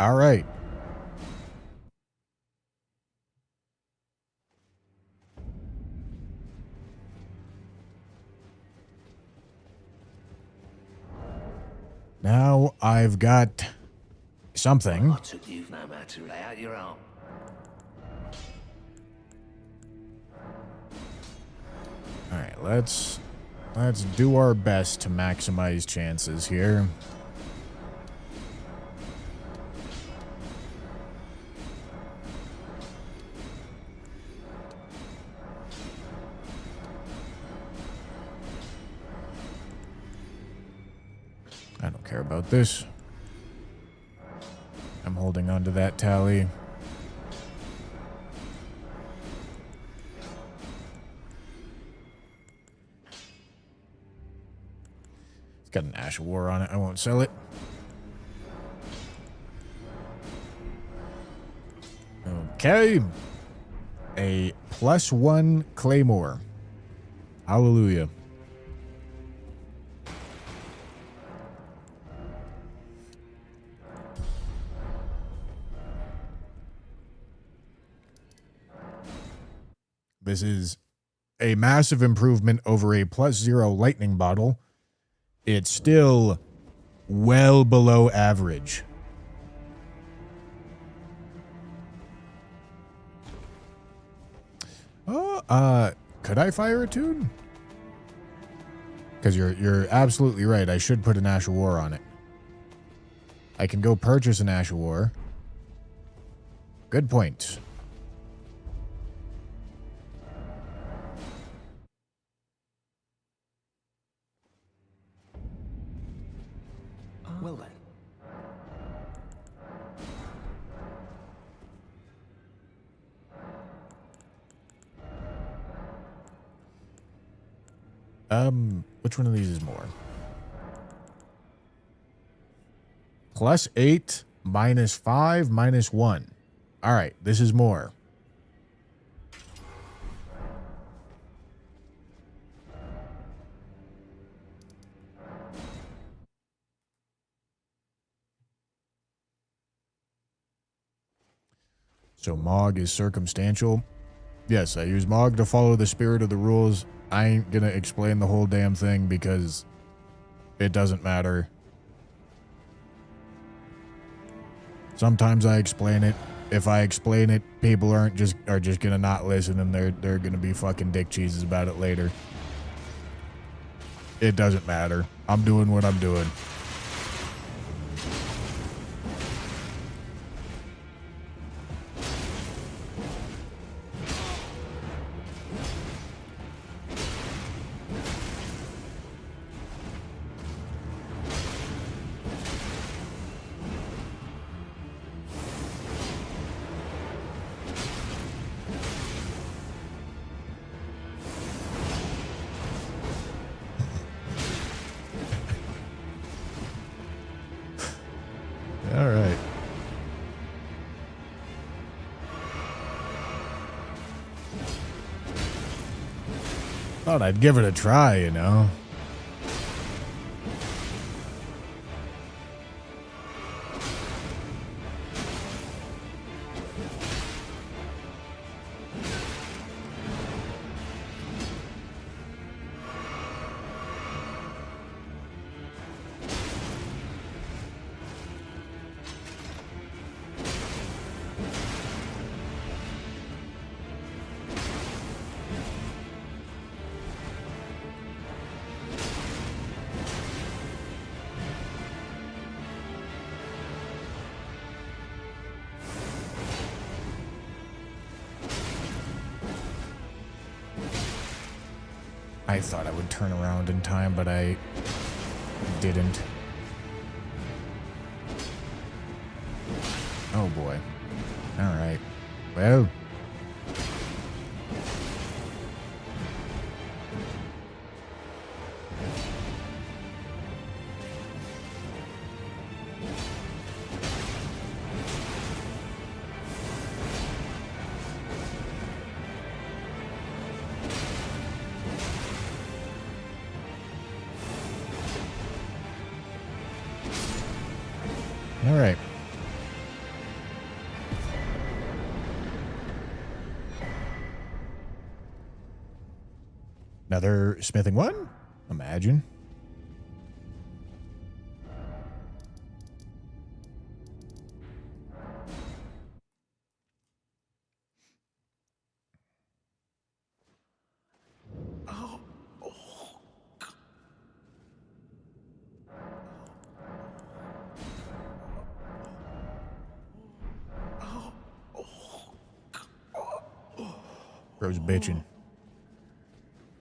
All right. Now I've got something. I took you no matter lay out your arm. All right, let's do our best to maximize chances here. I don't care about this. I'm holding on to that tally. It's got an Ash of War on it. I won't sell it. Okay. A +1 Claymore. Hallelujah. This is a massive improvement over a +0 lightning bottle. It's still well below average. Oh, could I fire a tune? Because you're absolutely right. I should put an Ash of War on it. I can go purchase an Ash of War. Good point. Well then. Which one of these is more? +8, -5, -1. All right, this is more. So Mog is circumstantial. Yes, I use Mog to follow the spirit of the rules. I ain't gonna explain the whole damn thing because it doesn't matter. Sometimes I explain it. If I explain it, people are just gonna not listen, and they're gonna be fucking dick cheeses about it later. It doesn't matter. I'm doing what I'm doing. All right. Thought I'd give it a try, you know. I thought I would turn around in time, but I didn't. Oh boy. All right. Well. All right. Another smithing one? Imagine. Bro's bitching.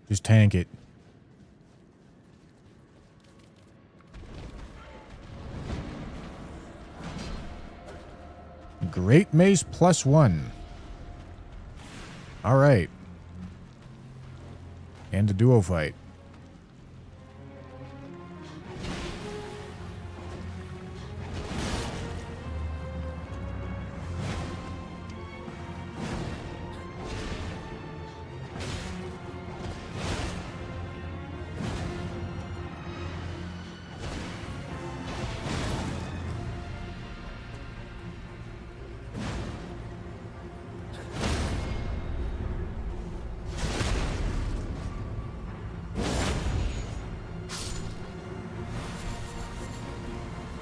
Just tank it. Great Mace +1. All right. And a duo fight.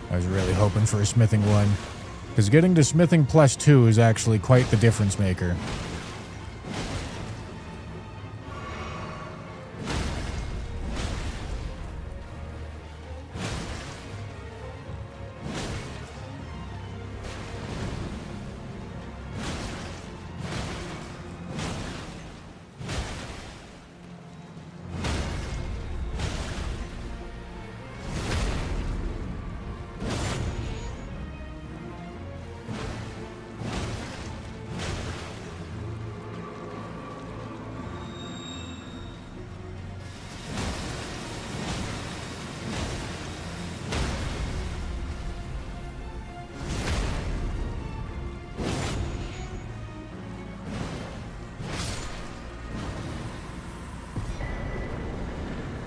I was really hoping for a smithing one, because getting to smithing +2 is actually quite the difference maker.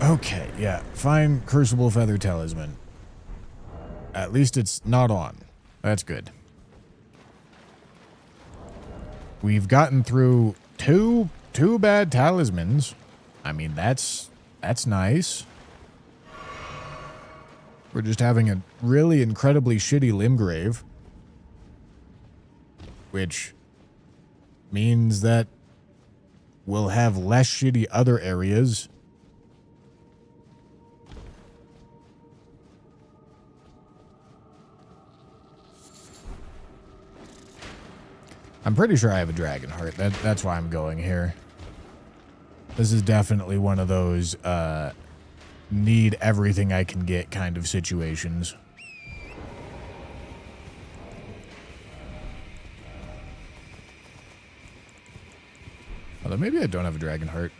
Okay, yeah. Fine Crucible Feather Talisman. At least it's not on. That's good. we've gotten through two bad talismans. I mean, that's nice. We're just having a really incredibly shitty Limgrave, which means that we'll have less shitty other areas. I'm pretty sure I have a dragon heart. That's why I'm going here. This is definitely one of those need everything I can get kind of situations. Although maybe I don't have a dragon heart.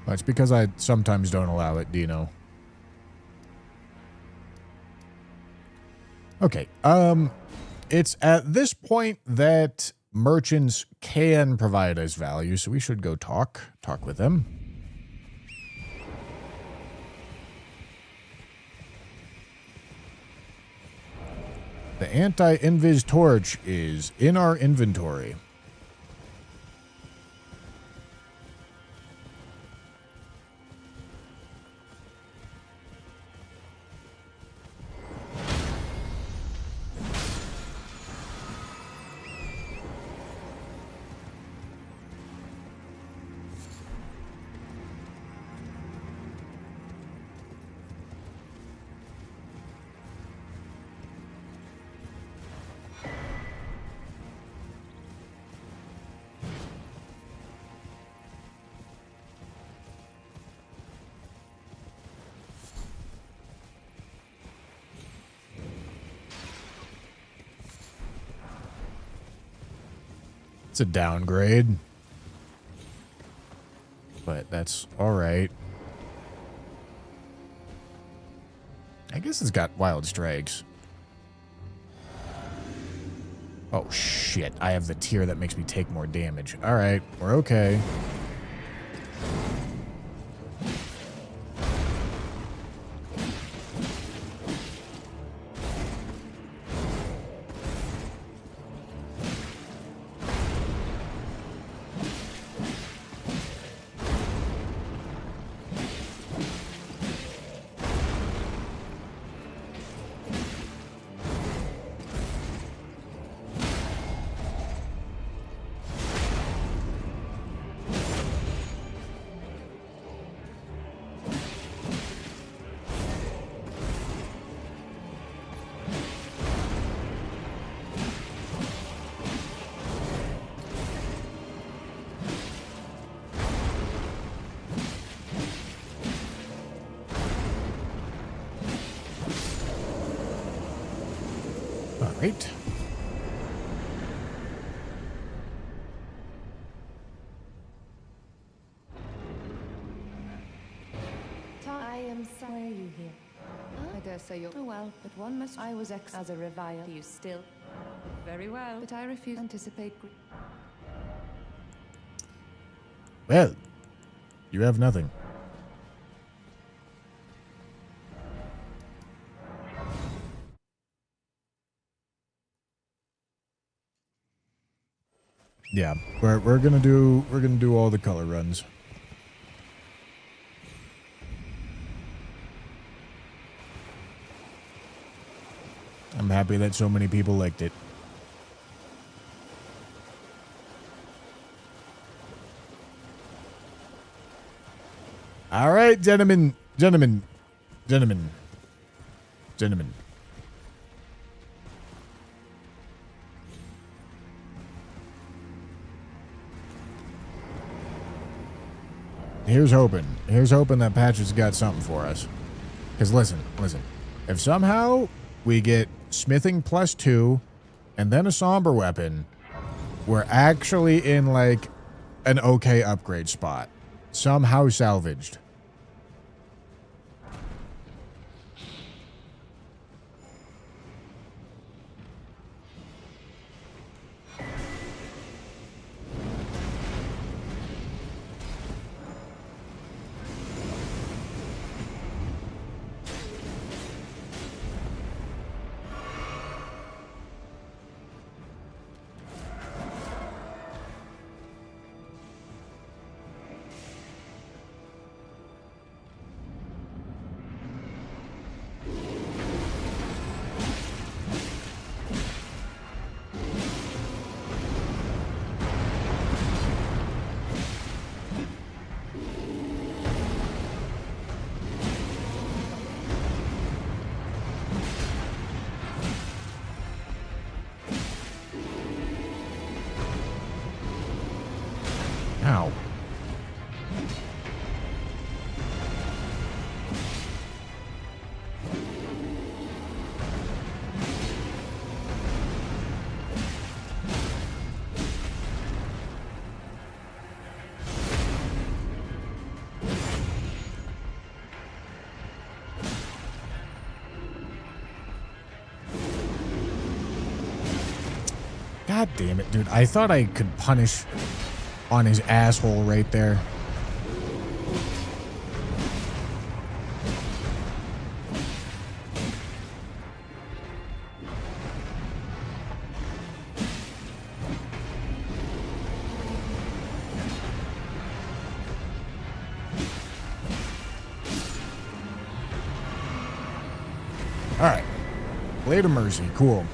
Well, it's because I sometimes don't allow it, Dino. Okay, it's at this point that merchants can provide us value, so we should go talk with them. The anti-invis torch is in our inventory. It's a downgrade, but that's all right. I guess it's got wild strikes. Oh shit, I have the tier that makes me take more damage. All right, we're okay. Right. I am sorry you here. I dare say you're well, but one must. I was as a revile. You still very well, but I refuse to anticipate. Well, you have nothing. Yeah, we're gonna do all the color runs. I'm happy that so many people liked it. All right, gentlemen. Here's hoping that Patch's got something for us. Because listen. If somehow we get smithing +2 and then a somber weapon, we're actually in like an okay upgrade spot. Somehow salvaged. Ow. God damn it, dude. I thought I could punish on his asshole right there. Alright. Blade of Mercy. Cool.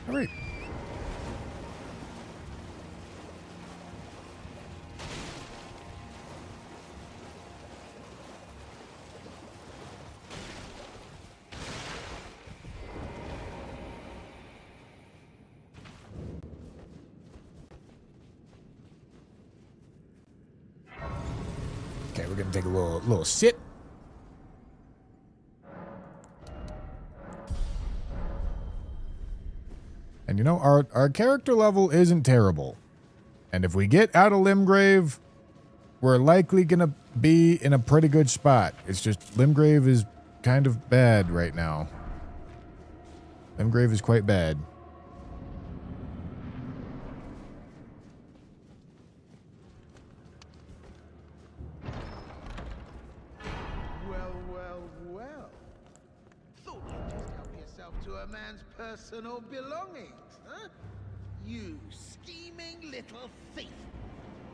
All right. Okay, we're gonna take a little sit. And you know, our character level isn't terrible. And if we get out of Limgrave, we're likely gonna be in a pretty good spot. It's just Limgrave is kind of bad right now. Limgrave is quite bad. Well. Thought you'd just help yourself to a man's personal belongings, huh? You scheming little thief.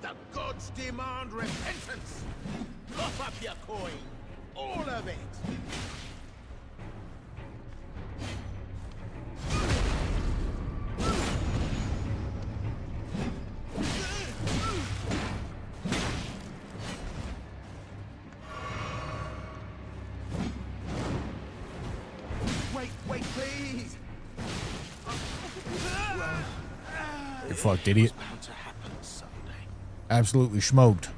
The gods demand repentance! Cough up your coin! All of it! Wait, please! You fucked, idiot. Bound to happen someday. Absolutely smoked.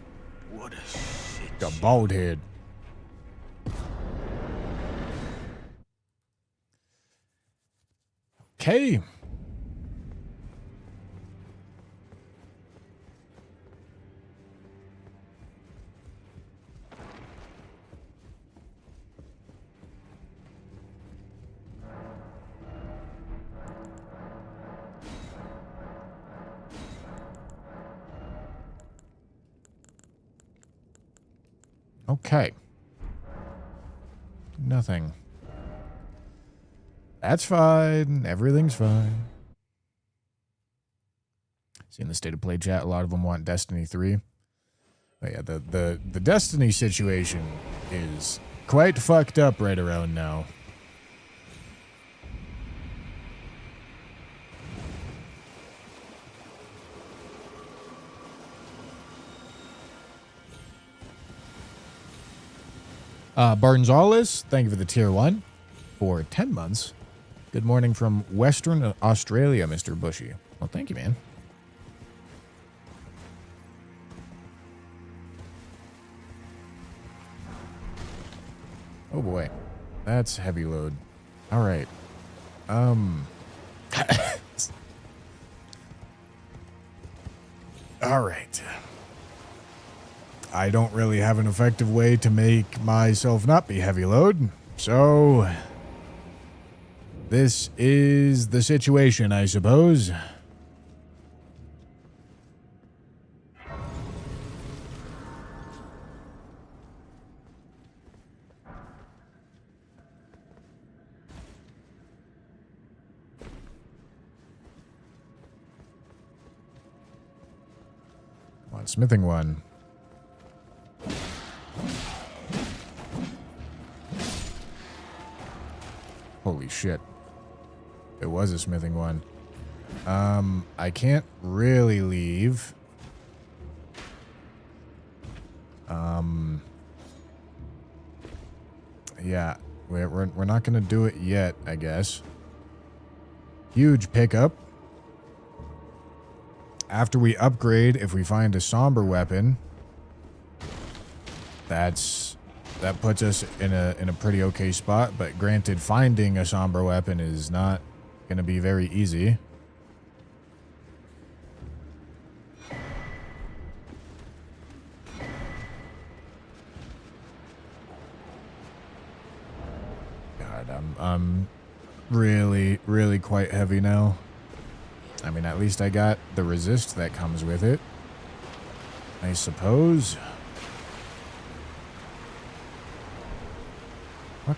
What a shit. The bald head. Okay. Okay. Nothing. That's fine. Everything's fine. Seeing the state of play chat, a lot of them want Destiny 3. But yeah, the Destiny situation is quite fucked up right around now. Barnzalis, thank you for the tier 1 for 10 months. Good morning from Western Australia, Mr. Bushy. Well, thank you, man. Oh boy, that's heavy load. All right. All right. I don't really have an effective way to make myself not be heavy load, so This is the situation, I suppose. Come on, smithing one. Holy shit. It was a smithing one. I can't really leave. Yeah, we're not gonna do it yet, I guess. Huge pickup. After we upgrade, if we find a somber weapon, that puts us in a pretty okay spot. But granted, finding a somber weapon is not gonna be very easy. God, I'm really quite heavy now. I mean, at least I got the resist that comes with it, I suppose. What?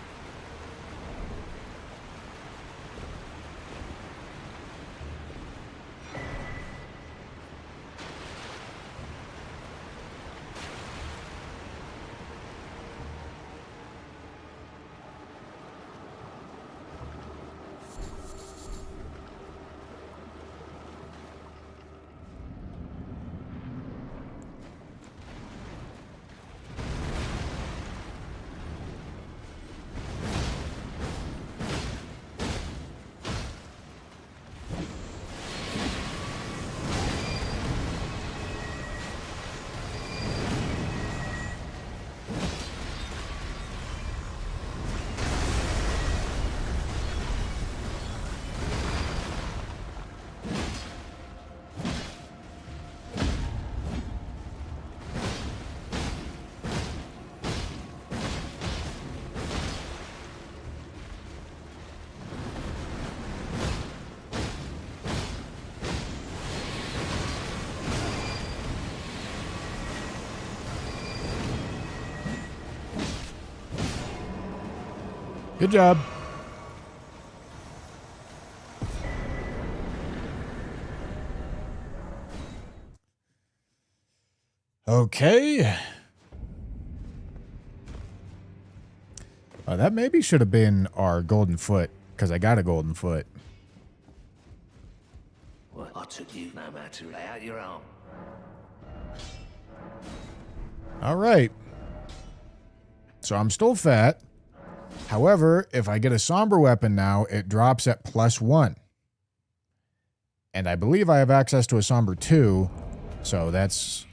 Good job. Okay. That maybe should have been our golden foot, because I got a golden foot. Well, I took you no matter. Lay out your arm. All right. So I'm still fat. However, if I get a somber weapon now, it drops at +1. And I believe I have access to a somber 2, so that's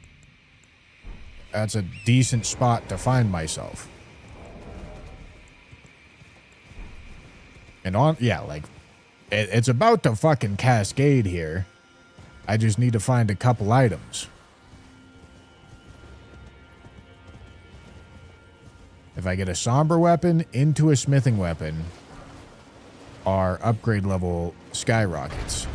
a decent spot to find myself. And like, it's about to fucking cascade here. I just need to find a couple items. If I get a somber weapon into a smithing weapon, our upgrade level skyrockets.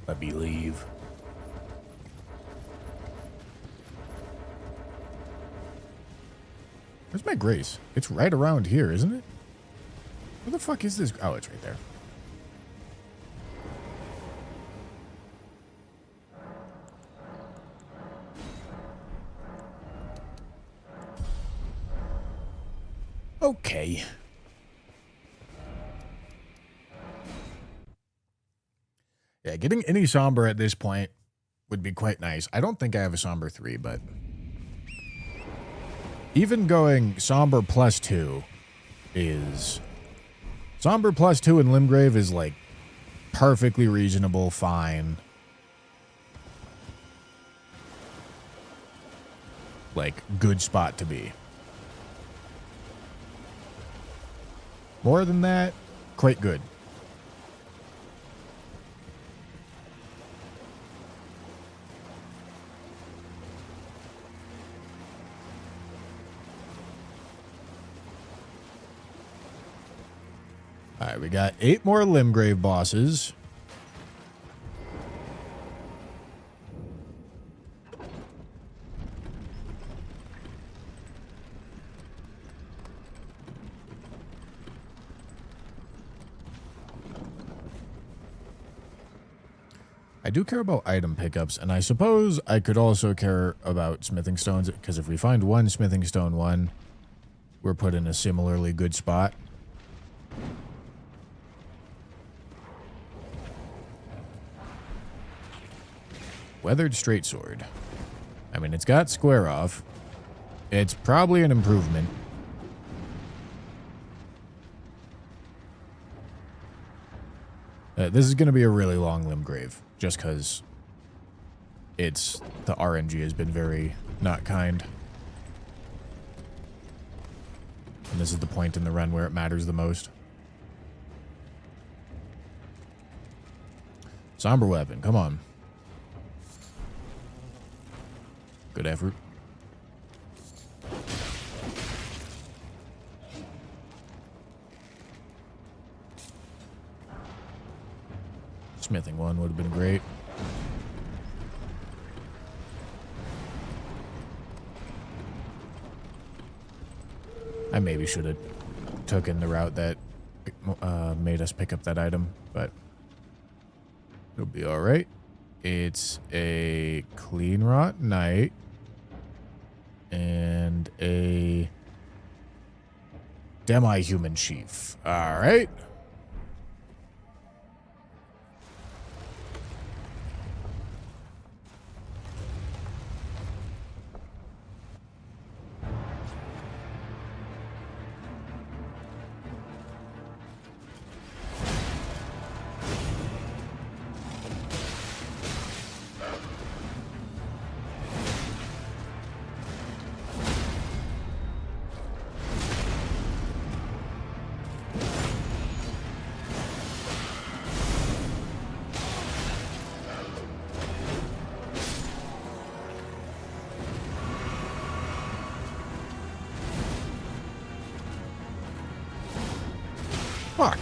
Let me leave. Where's my grace? It's right around here, isn't it? Where the fuck is this? Oh, it's right there. Okay. Yeah, getting any somber at this point would be quite nice. I don't think I have a somber 3, but even going somber +2 is... Somber +2 in Limgrave is, like, perfectly reasonable, fine. Like, good spot to be. More than that, quite good. Alright, we got 8 more Limgrave bosses. I do care about item pickups, and I suppose I could also care about smithing stones, because if we find one smithing stone 1, we're put in a similarly good spot. Weathered straight sword. I mean, it's got square off. It's probably an improvement. This is going to be a really long Limgrave, just because the RNG has been very not kind. And this is the point in the run where it matters the most. Somber weapon, come on. Good effort. Smithing 1 would have been great. I maybe should have taken the route that made us pick up that item, but it'll be alright. It's a clean rot knight and a demi-human chief. Alright. Fuck.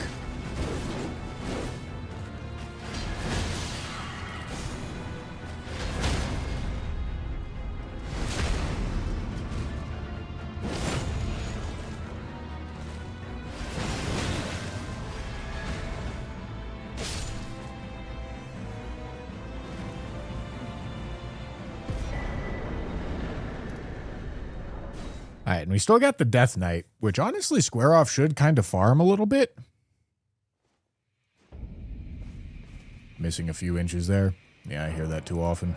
Alright, and we still got the Death Knight, which honestly Square Off should kind of farm a little bit. Missing a few inches there. Yeah, I hear that too often.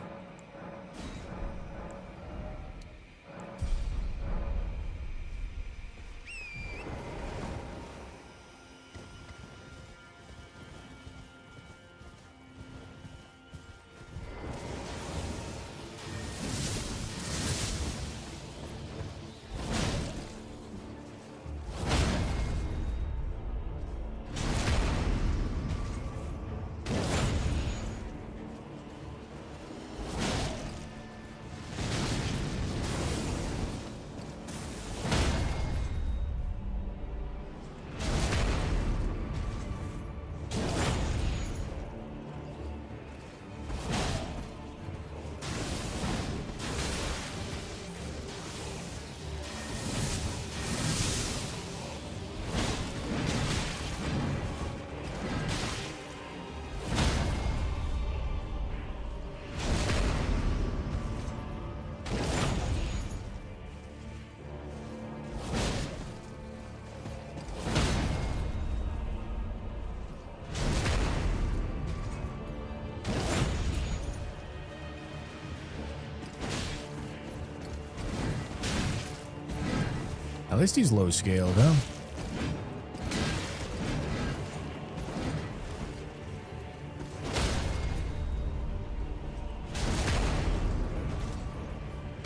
At least he's low scaled, huh?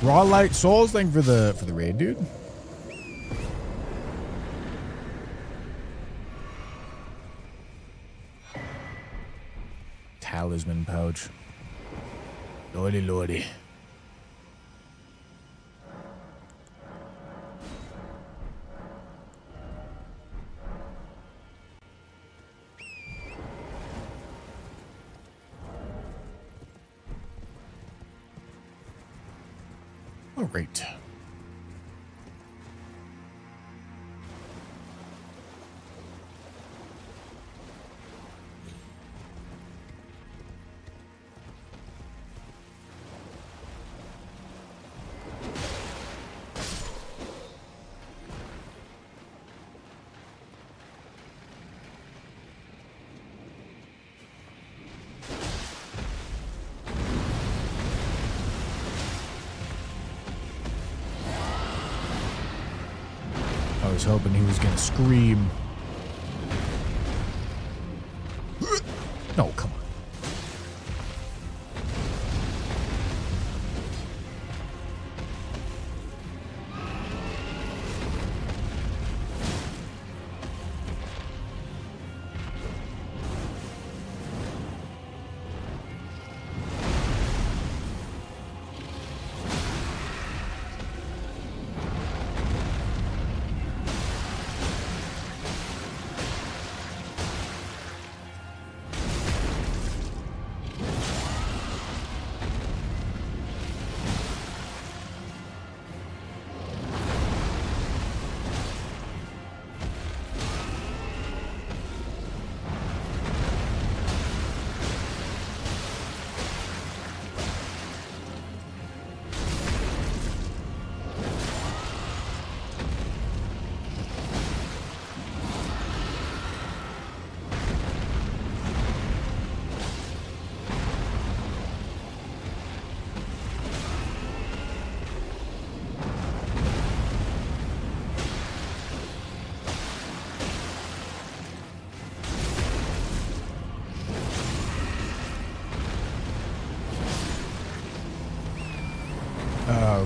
Raw Light Souls, thank you for the raid, dude. Talisman pouch. Lordy, lordy. All right. I was hoping he was gonna scream. No, come on.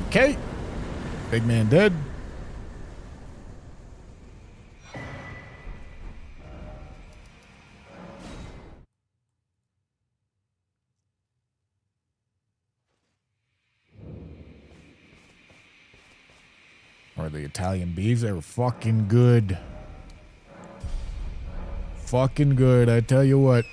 Okay. Big man dead. Or the Italian beefs, they were fucking good. Fucking good, I tell you what.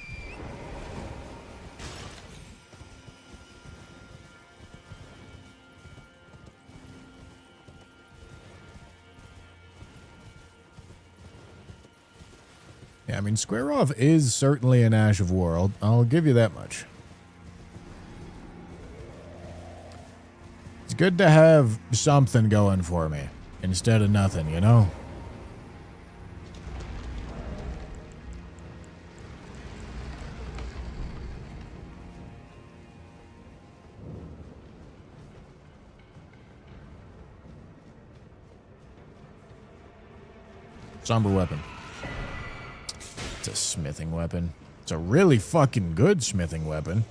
Yeah, I mean, Square Off is certainly an Ash of War. I'll give you that much. It's good to have something going for me instead of nothing, you know? Somber weapon. It's a smithing weapon. It's a really fucking good smithing weapon.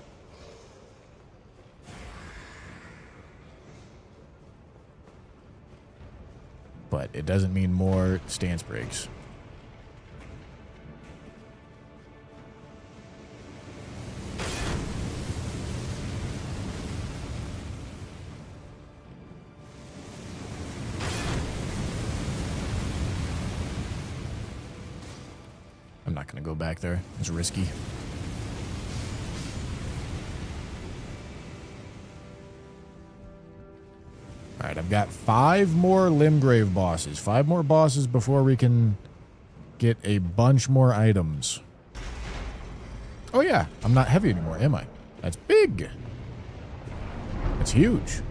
But it doesn't mean more stance breaks. I'm not going to go back there. It's risky. Alright, I've got 5 more Limgrave bosses. 5 more bosses before we can get a bunch more items. Oh yeah, I'm not heavy anymore, am I? That's big. That's huge.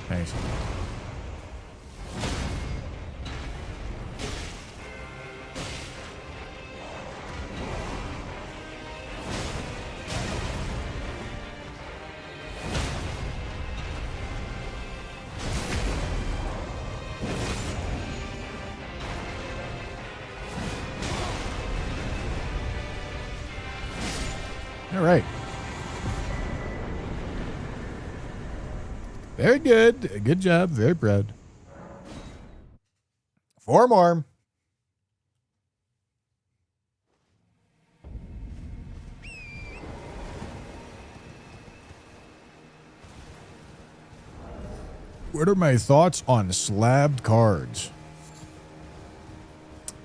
Nice. All right. Very good. Good job. Very proud. 4 more. What are my thoughts on slabbed cards?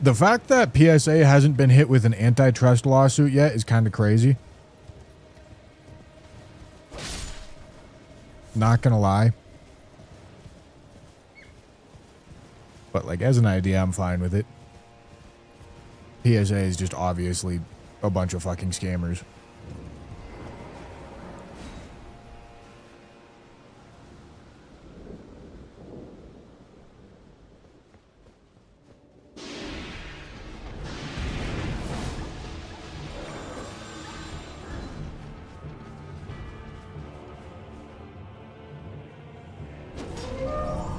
The fact that PSA hasn't been hit with an antitrust lawsuit yet is kind of crazy. Not gonna lie. But like as an idea, I'm fine with it. PSA is just obviously a bunch of fucking scammers.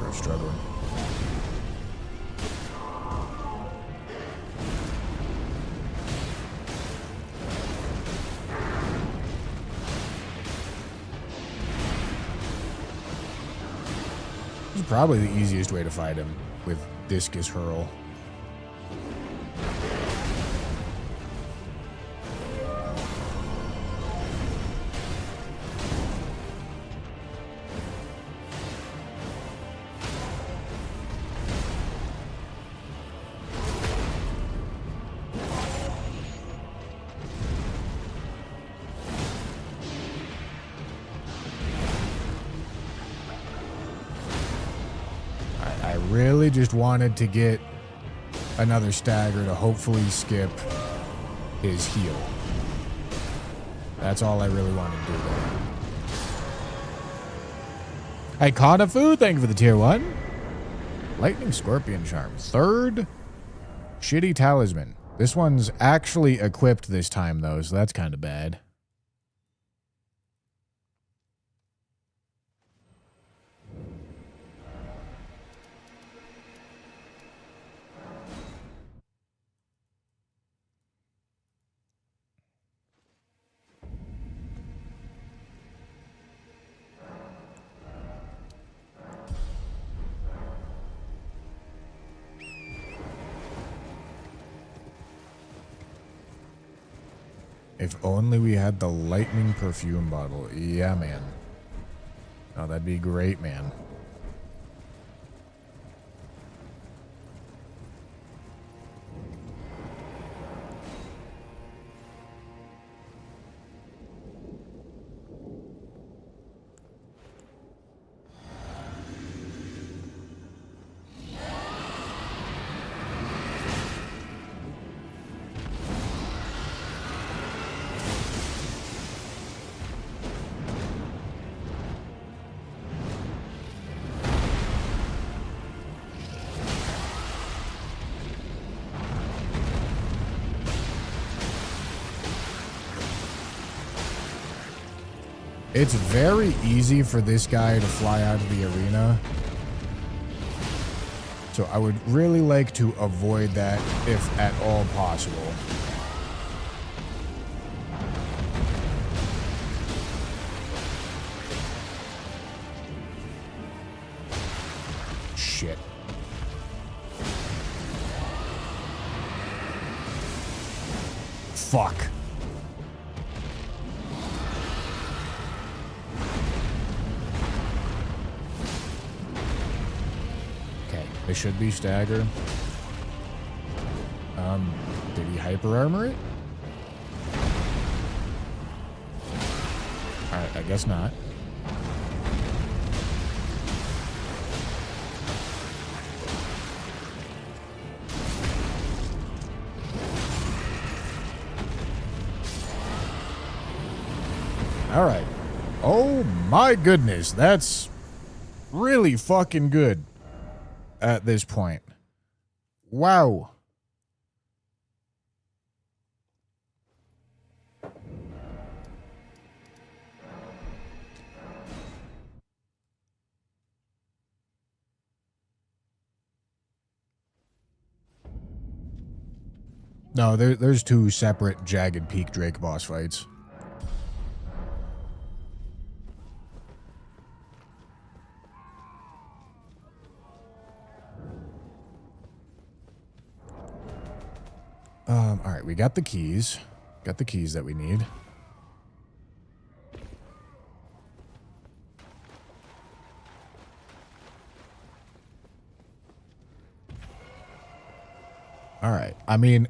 We're struggling. This is probably the easiest way to fight him with Discus Hurl. I really just wanted to get another stagger to hopefully skip his heal. That's all I really wanted to do there. Hey, Kanafu, thank you for the tier 1. Lightning Scorpion Charm. 3rd. Shitty Talisman. This one's actually equipped this time, though, so that's kind of bad. If only we had the lightning perfume bottle. Yeah, man. Oh, that'd be great, man. It's very easy for this guy to fly out of the arena. So I would really like to avoid that if at all possible. Shit. Fuck. It should be stagger. Did he hyper armor it? Alright, I guess not. Alright. Oh my goodness, that's really fucking good at this point. Wow. No, there's two separate Jagged Peak Drake boss fights. Alright, we got the keys. Got the keys that we need. Alright, I mean,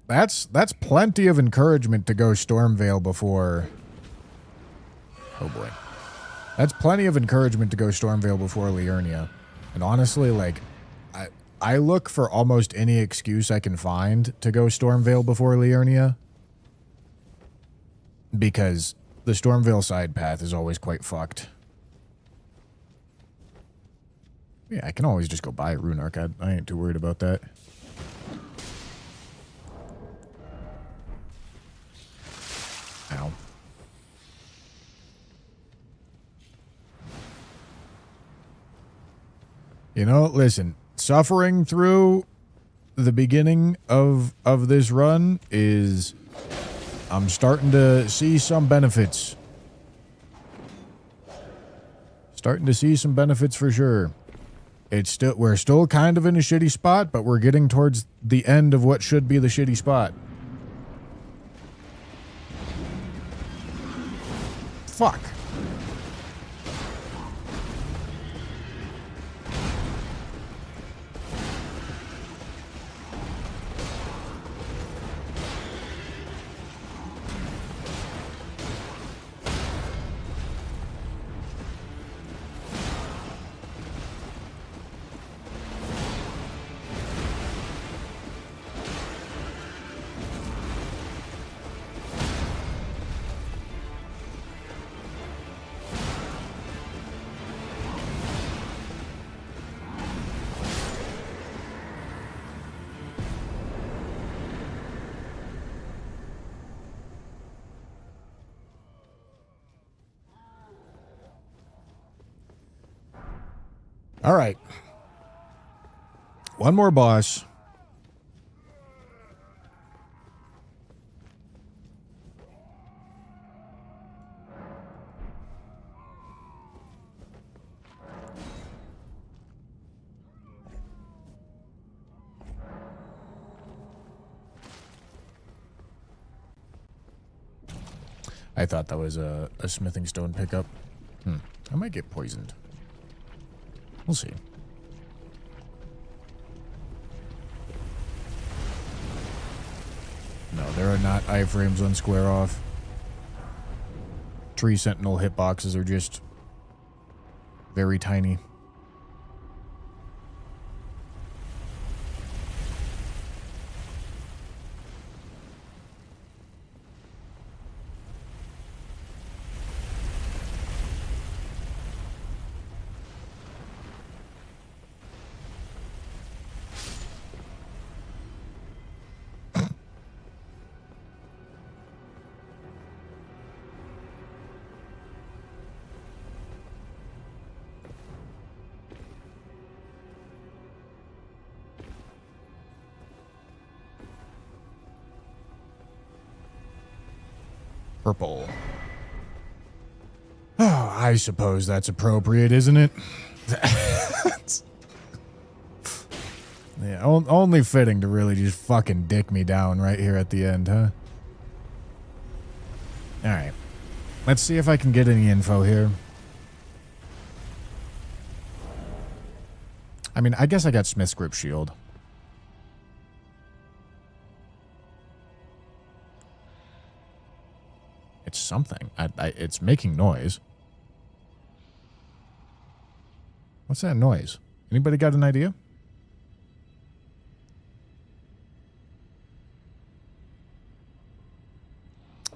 that's plenty of encouragement to go Stormveil before... Oh boy. That's plenty of encouragement to go Stormveil before Liurnia. And honestly, like, I look for almost any excuse I can find to go Stormveil before Liurnia. Because the Stormveil side path is always quite fucked. Yeah, I can always just go buy a Rune Arc. I ain't too worried about that. Ow. You know, listen, suffering through the beginning of this run is... I'm starting to see some benefits. Starting to see some benefits for sure. We're still kind of in a shitty spot, but we're getting towards the end of what should be the shitty spot. Fuck. All right. One more boss. I thought that was a smithing stone pickup. I might get poisoned. We'll see. No, there are not iframes on square off. Tree Sentinel hitboxes are just very tiny. Purple. Oh, I suppose that's appropriate, isn't it? Yeah, only fitting to really just fucking dick me down right here at the end, huh? Alright. Let's see if I can get any info here. I mean, I guess I got Smith's Grip Shield. It's something. It's making noise. What's that noise? Anybody got an idea?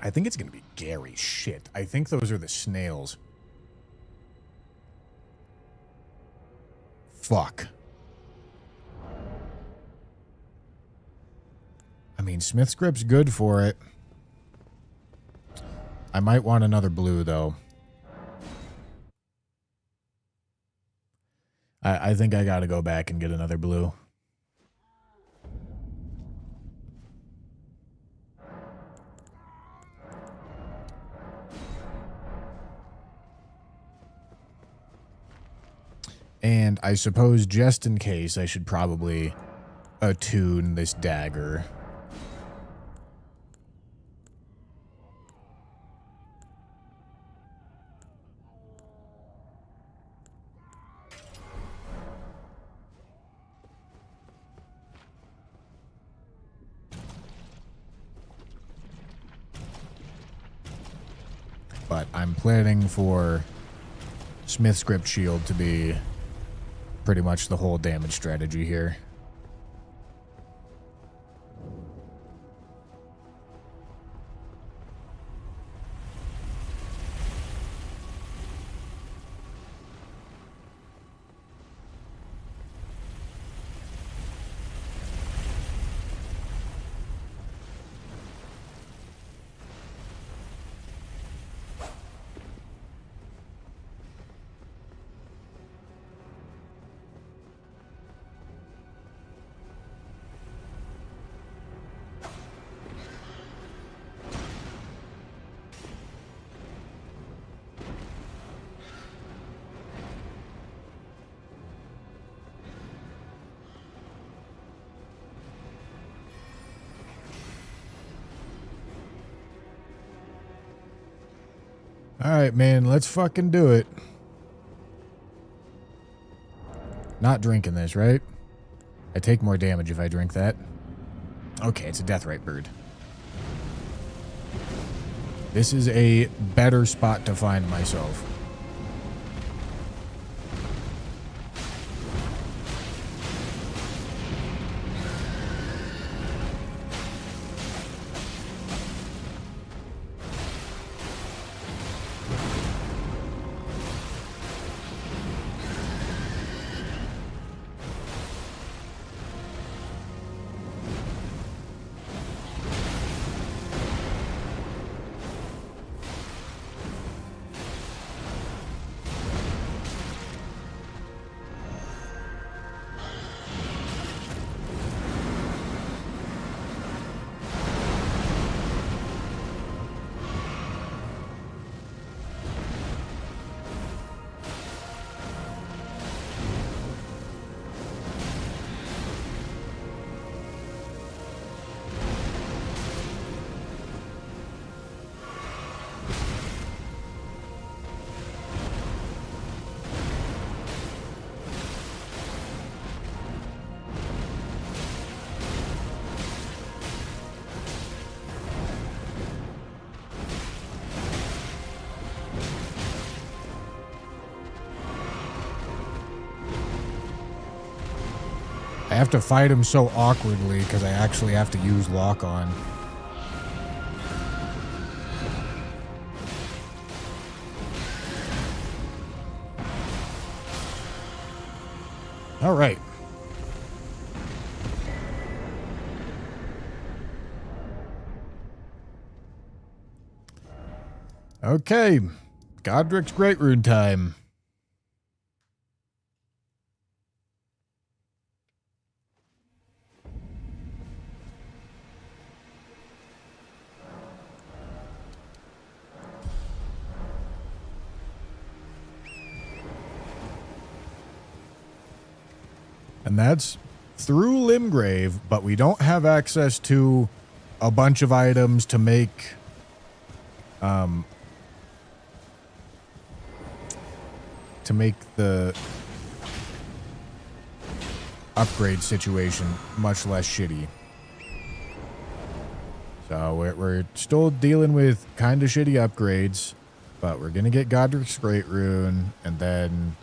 I think it's going to be Gary. Shit. I think those are the snails. Fuck. I mean, Smith's Grip's good for it. I might want another blue, though. I think I gotta go back and get another blue. And I suppose just in case, I should probably attune this dagger. But I'm planning for Smith's Grip Shield to be pretty much the whole damage strategy here. Alright, man, let's fucking do it. Not drinking this, right? I take more damage if I drink that. Okay, it's a Deathrite bird. This is a better spot to find myself. I have to fight him so awkwardly because I actually have to use lock on. All right. Okay. Godric's Great Rune time. And that's through Limgrave, but we don't have access to a bunch of items to make the upgrade situation much less shitty. So we're still dealing with kind of shitty upgrades, but we're gonna get Godric's Great Rune, and then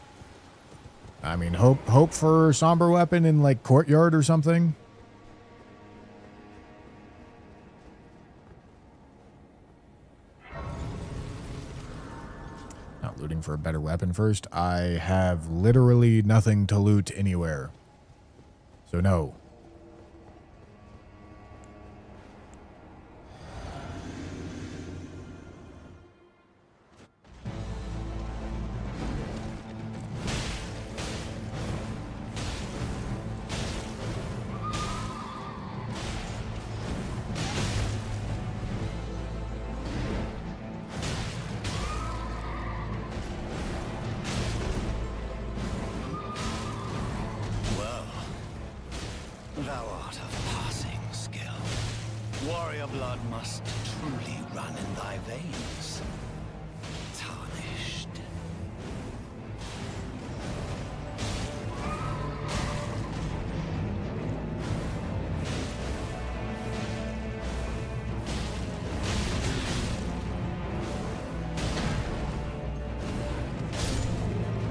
I mean, hope for Somber Weapon in, like, Courtyard or something. Not looting looting for a better weapon first. I have literally nothing to loot anywhere. So no. Thou art of passing skill. Warrior blood must truly run in thy veins. Tarnished.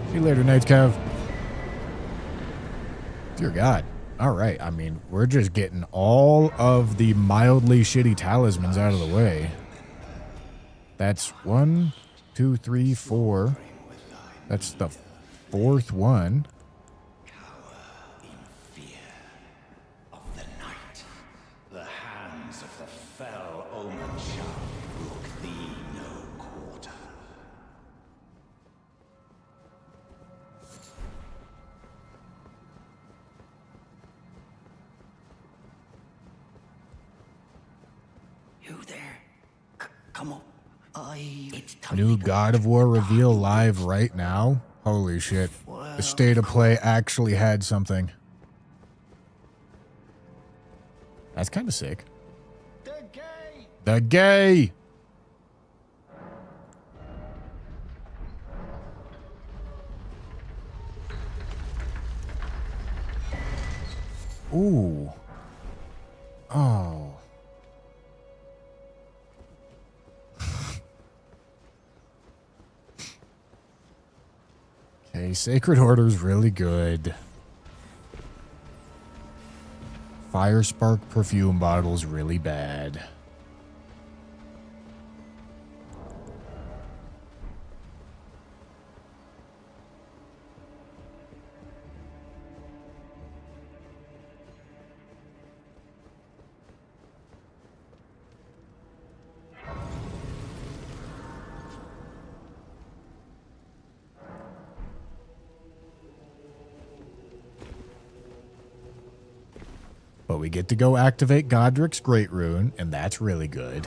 See you later, Knights Cav. Dear God. All right. I mean, we're just getting all of the mildly shitty talismans out of the way. That's 1, 2, 3, 4. That's the 4th one. Of the night, the hands of the fell omen shall brook thee no quarter. You there? Come on. It's time. New God of War reveal live right now. Holy shit. The state of play actually had something. That's kind of sick. The gay! Ooh. Oh. Okay, Sacred Order's really good. Fire Spark perfume bottle's really bad. But we get to go activate Godric's Great Rune, and that's really good.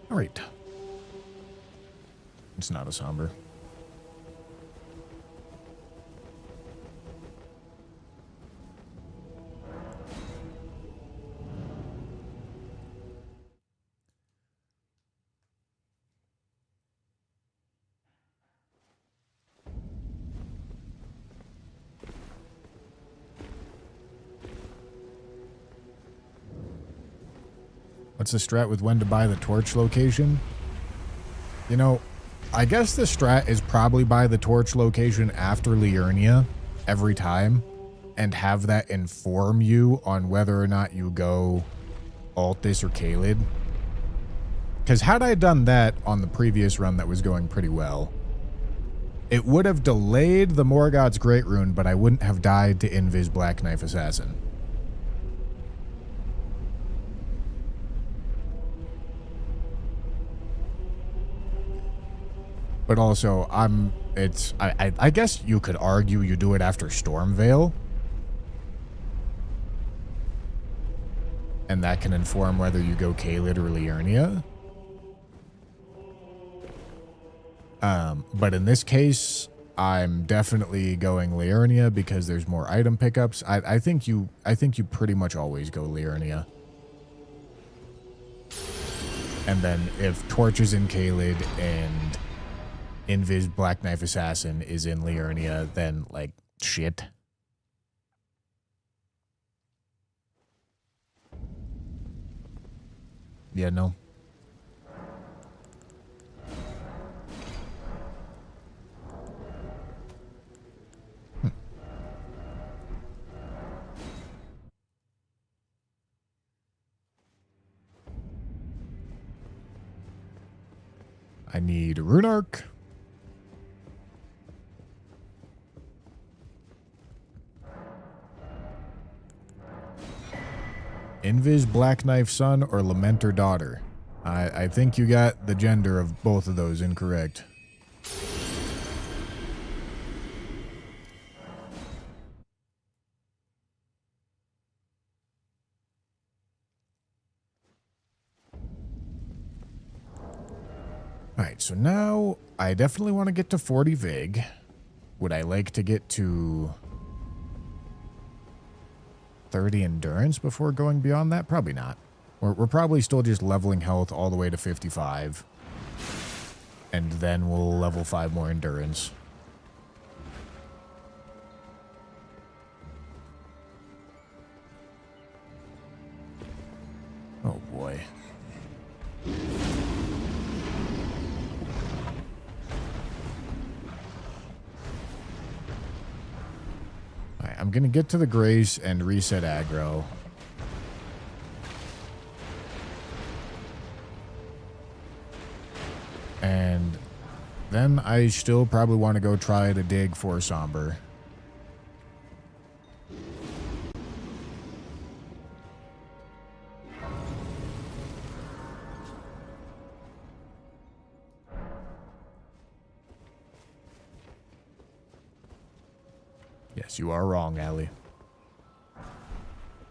All right. It's not a somber. What's the strat with when to buy the torch location? You know, I guess the strat is probably buy the torch location after Liurnia every time and have that inform you on whether or not you go Altis or Caelid. Because had I done that on the previous run that was going pretty well, it would have delayed the Morgoth's Great Rune, but I wouldn't have died to Invis Black Knife Assassin. But also, I guess you could argue you do it after Stormveil. And that can inform whether you go Caelid or Liurnia. But in this case, I'm definitely going Liurnia because there's more item pickups. I think you pretty much always go Liurnia. And then if Torch is in Caelid and Invis Black Knife Assassin is in Liurnia, then like shit. Yeah, no. I need a Rune Arc. Invis Black Knife Son or Lamenter Daughter. I think you got the gender of both of those incorrect. Alright, so now I definitely want to get to 40 Vig. Would I like to get to 30 Endurance before going beyond that? Probably not. We're probably still just leveling health all the way to 55. And then we'll level 5 more Endurance. Oh boy. Alright, I'm gonna get to the Grace and reset aggro. And then I still probably want to go try to dig for Somber. Yes, you are wrong, Allie.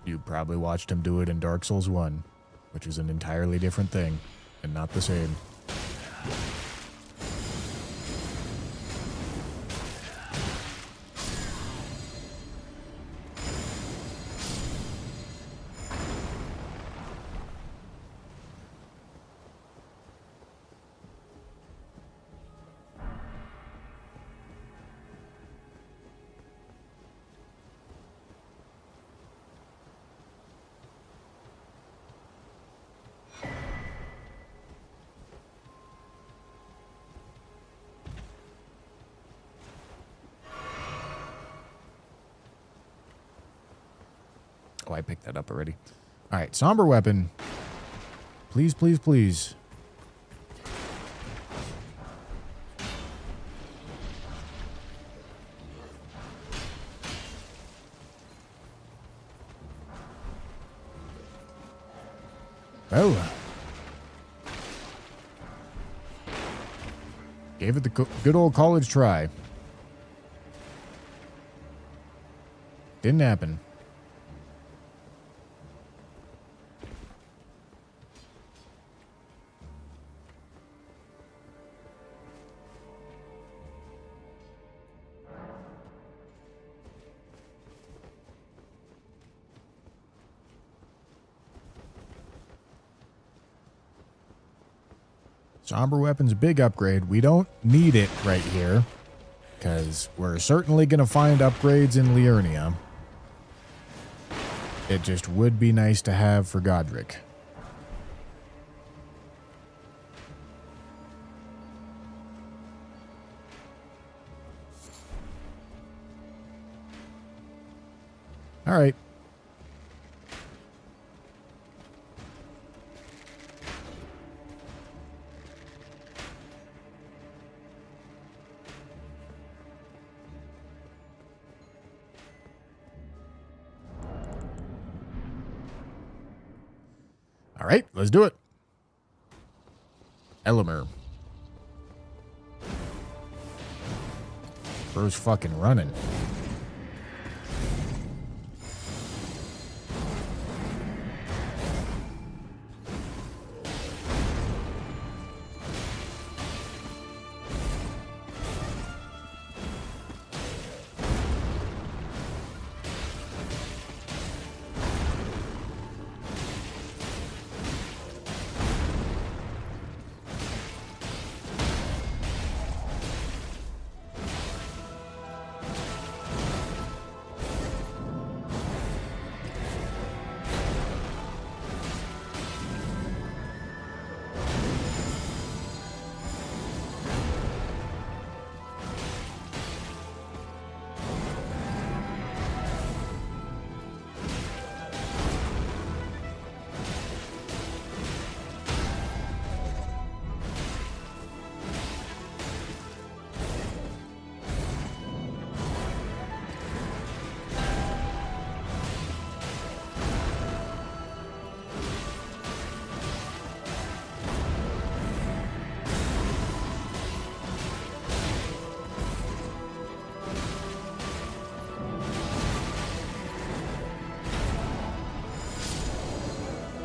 You probably watched him do it in Dark Souls 1, which is an entirely different thing and not the same. Oh, I picked that up already. All right, Somber Weapon. Please, please, please. Oh. Gave it the good old college try. Didn't happen. Somber Weapon's big upgrade. We don't need it right here, because we're certainly going to find upgrades in Liurnia. It just would be nice to have for Godric. All right. All right, let's do it. Elimer. Bro's fucking running.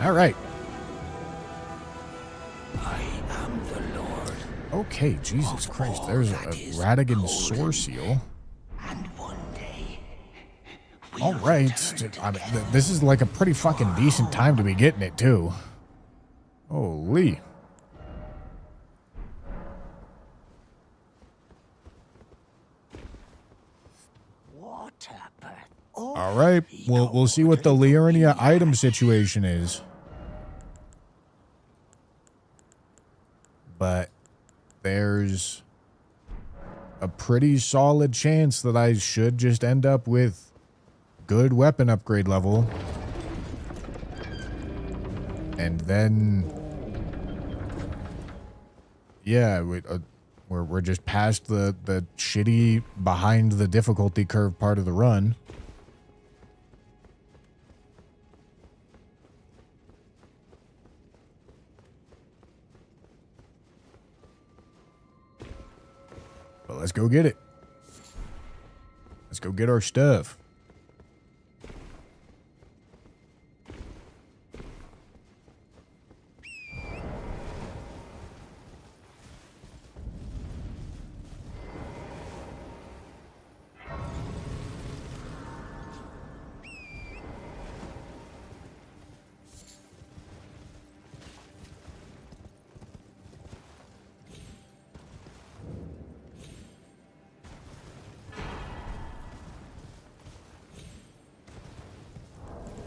All right. I am the Lord. Okay, Jesus Christ. There's a Radigan Sore Seal. And one day, All right. I mean, this is like a pretty fucking decent time to be getting it, too. Holy. what happened? All right. We'll see what the Liurnia item situation is. But there's a pretty solid chance that I should just end up with good weapon upgrade level. And then, yeah, we're just past the shitty behind the difficulty curve part of the run. But let's go get it. Let's go get our stuff.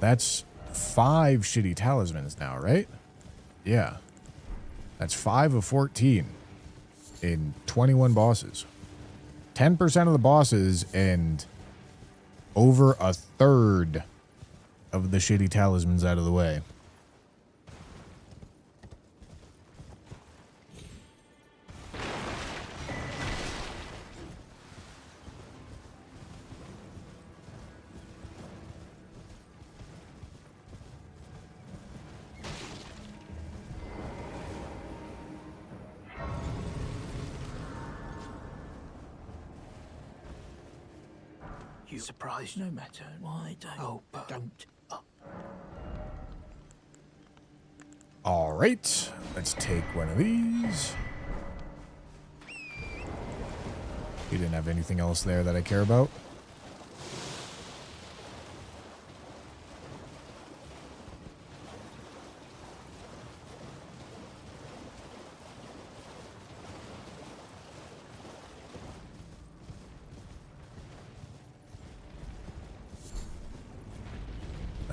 That's 5 shitty talismans now, right? Yeah. That's 5 of 14 in 21 bosses. 10% of the bosses and over a third of the shitty talismans out of the way. You surprised no matter why don't. All right, let's take one of these. You didn't have anything else there that I care about?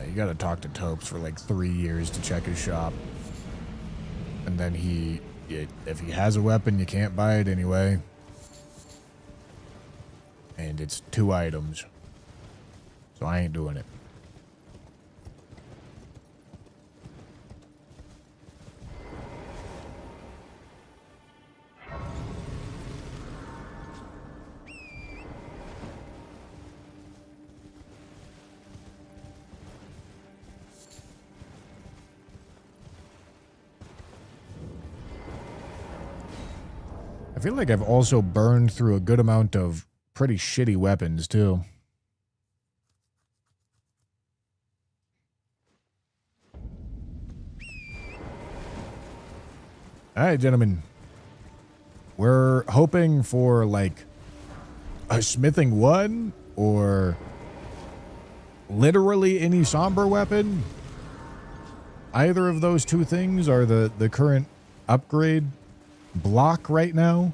You gotta talk to Topes for like 3 years to check his shop. And then if he has a weapon, you can't buy it anyway. And it's 2 items. So I ain't doing it. I feel like I've also burned through a good amount of pretty shitty weapons, too. All right, gentlemen. We're hoping for, like, a smithing 1 or literally any somber weapon. Either of those 2 things are the current upgrade block right now.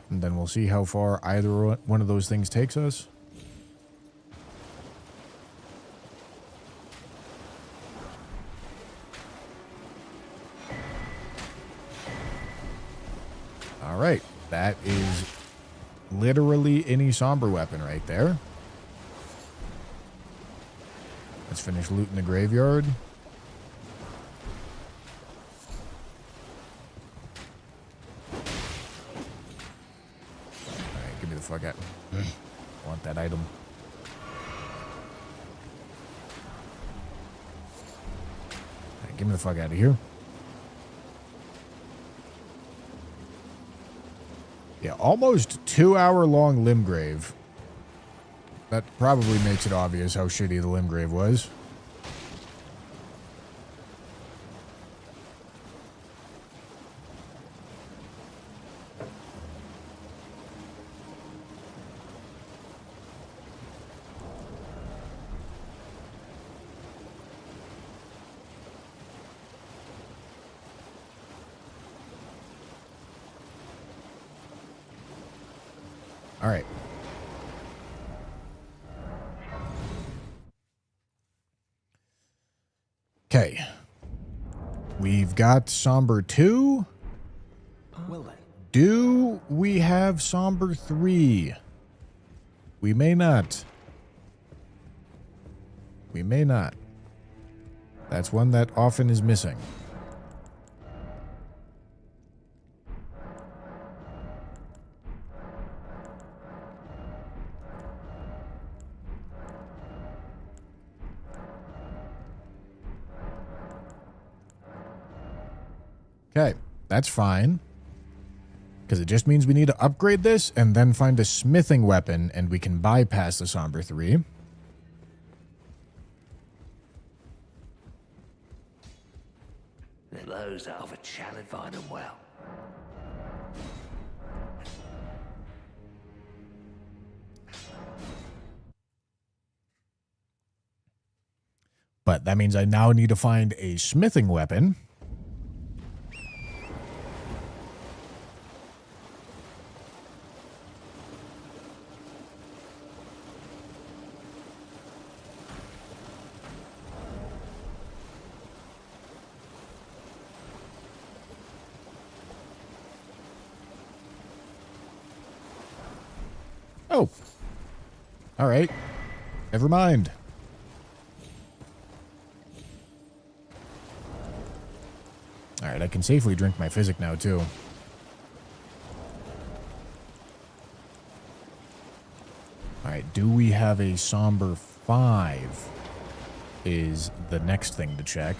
And then we'll see how far either one of those things takes us. All right, that is literally any somber weapon right there. Let's finish looting the graveyard. Get me the fuck out. I want that item. Right, get me the fuck out of here. Yeah, almost 2-hour long Limgrave. that probably makes it obvious how shitty the Limgrave was. All right. Okay. We've got Somber 2. Well then. Do we have Somber 3? We may not. We may not. That's one that often is missing. Okay, that's fine. Because it just means we need to upgrade this and then find a smithing weapon, and we can bypass the Somber 3. Those of a challenge find them well. But that means I now need to find a smithing weapon. Oh. All right. Never mind. All right, I can safely drink my physic now, too. All right, do we have a Somber 5 is the next thing to check.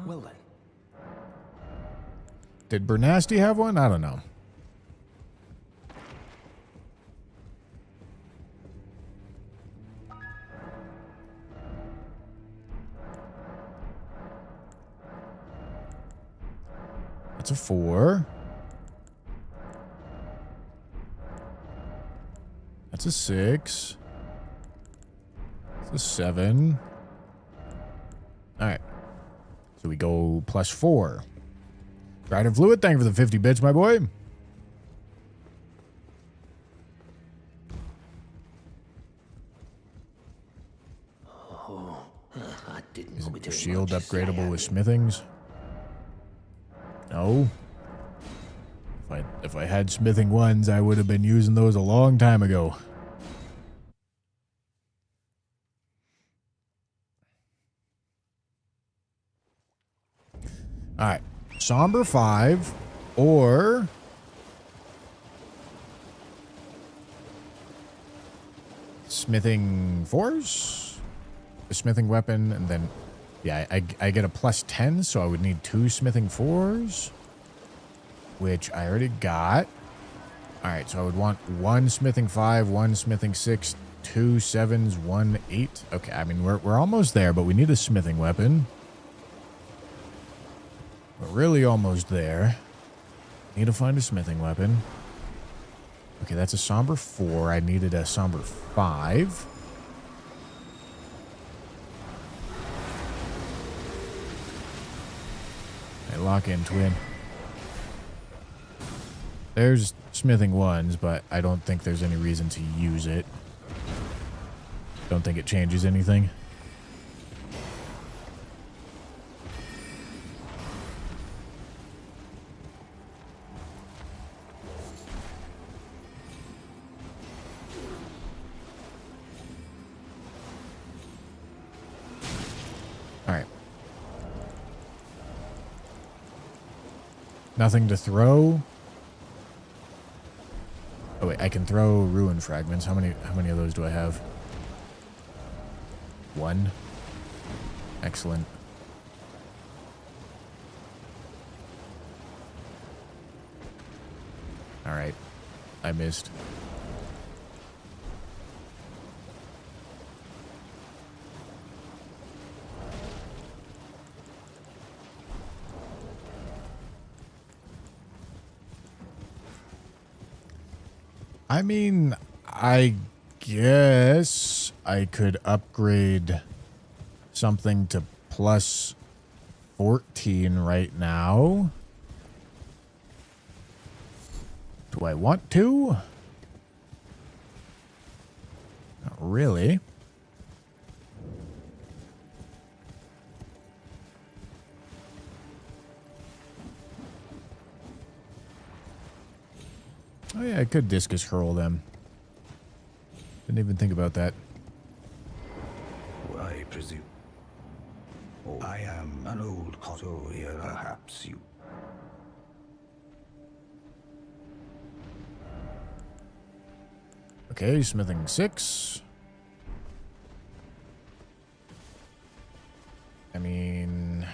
Well then. Did Bernasty have one? I don't know. That's a 4. That's a 6. That's a 7. All right. So we go +4. Trident Fluid, thank you for the 50 bits, my boy. Oh, I didn't Isn't know the we shield much to upgradable say, with smithings? No. If I had smithing ones, I would have been using those a long time ago. All right. Somber 5 or smithing 4s? A smithing weapon, and then, yeah, I get a +10, so I would need 2 smithing 4s, which I already got. All right, so I would want 1 smithing 5, 1 smithing 6, 2 7s, 1 8. Okay, I mean, we're almost there, but we need a smithing weapon. We're really almost there. Need to find a smithing weapon. Okay, that's a Somber 4. I needed a Somber 5. Okay, lock in, twin. There's smithing 1s, but I don't think there's any reason to use it. Don't think it changes anything. Alright. Nothing to throw. Oh wait, I can throw ruin fragments. How many of those do I have? 1. Excellent. All right. I missed. I mean, I guess I could upgrade something to plus 14 right now. Do I want to? Not really. Oh yeah, I could discus hurl them. Didn't even think about that. I presume. Oh, I am an old cotto here, perhaps you. Okay, smithing 6. I mean,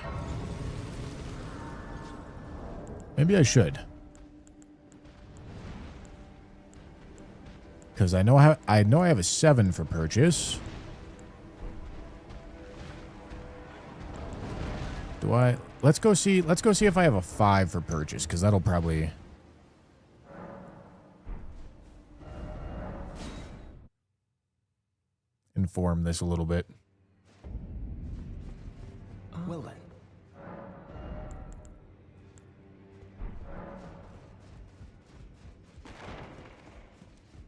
maybe I should. Because I know I have a 7 for purchase. Do I? Let's go see if I have a 5 for purchase, because that'll probably inform this a little bit. Well then.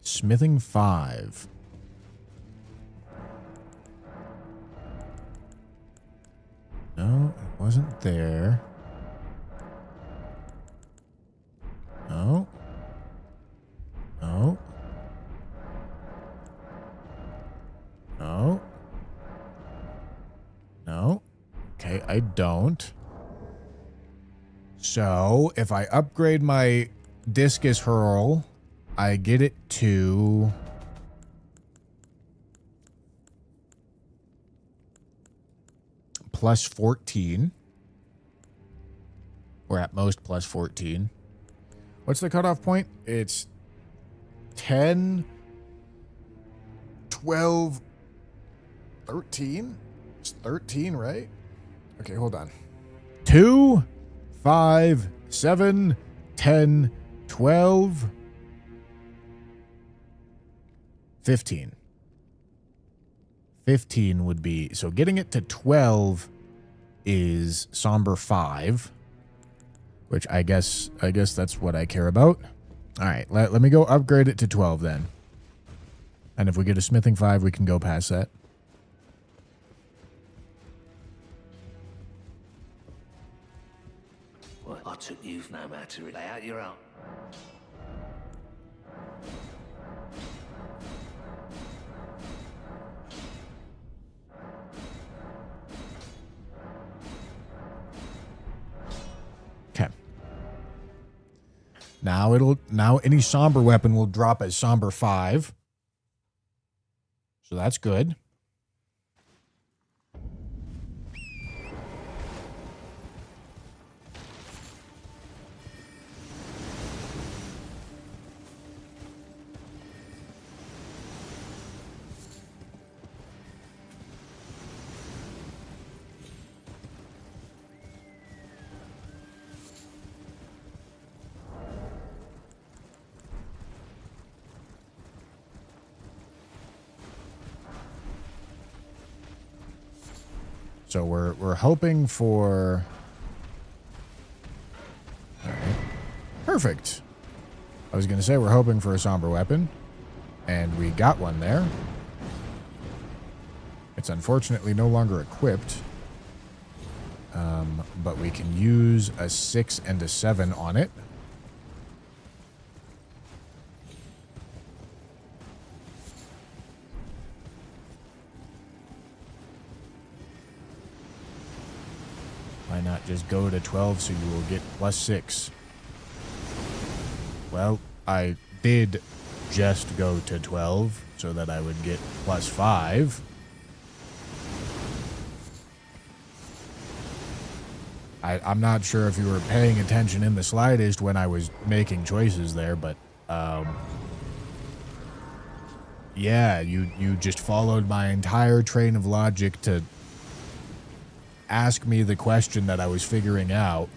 Smithing 5. No, it wasn't there. No. No. No. No. Okay, I don't. So, if I upgrade my discus hurl, I get it to plus 14. Or at most plus 14. What's the cutoff point? It's 10, 12, 13? It's 13, right? Okay, hold on. 2, 5, 7, 10, 12, 15. 15 would be... So getting it to 12 is somber 5. Which I guess that's what I care about. All right, let me go upgrade it to 12 then. And if we get a smithing 5, we can go past that. Well, I took you no matter. Lay out your own. Okay. Now any somber weapon will drop as somber 5. So that's good. So we're hoping for... All right. Perfect. I was going to say we're hoping for a somber weapon. And we got one there. It's unfortunately no longer equipped. But we can use a 6 and a 7 on it. Why not just go to 12 so you will get plus 6? Well, I did just go to 12 so that I would get plus 5. I'm not sure if you were paying attention in the slightest when I was making choices there, but yeah, you just followed my entire train of logic to ask me the question that I was figuring out.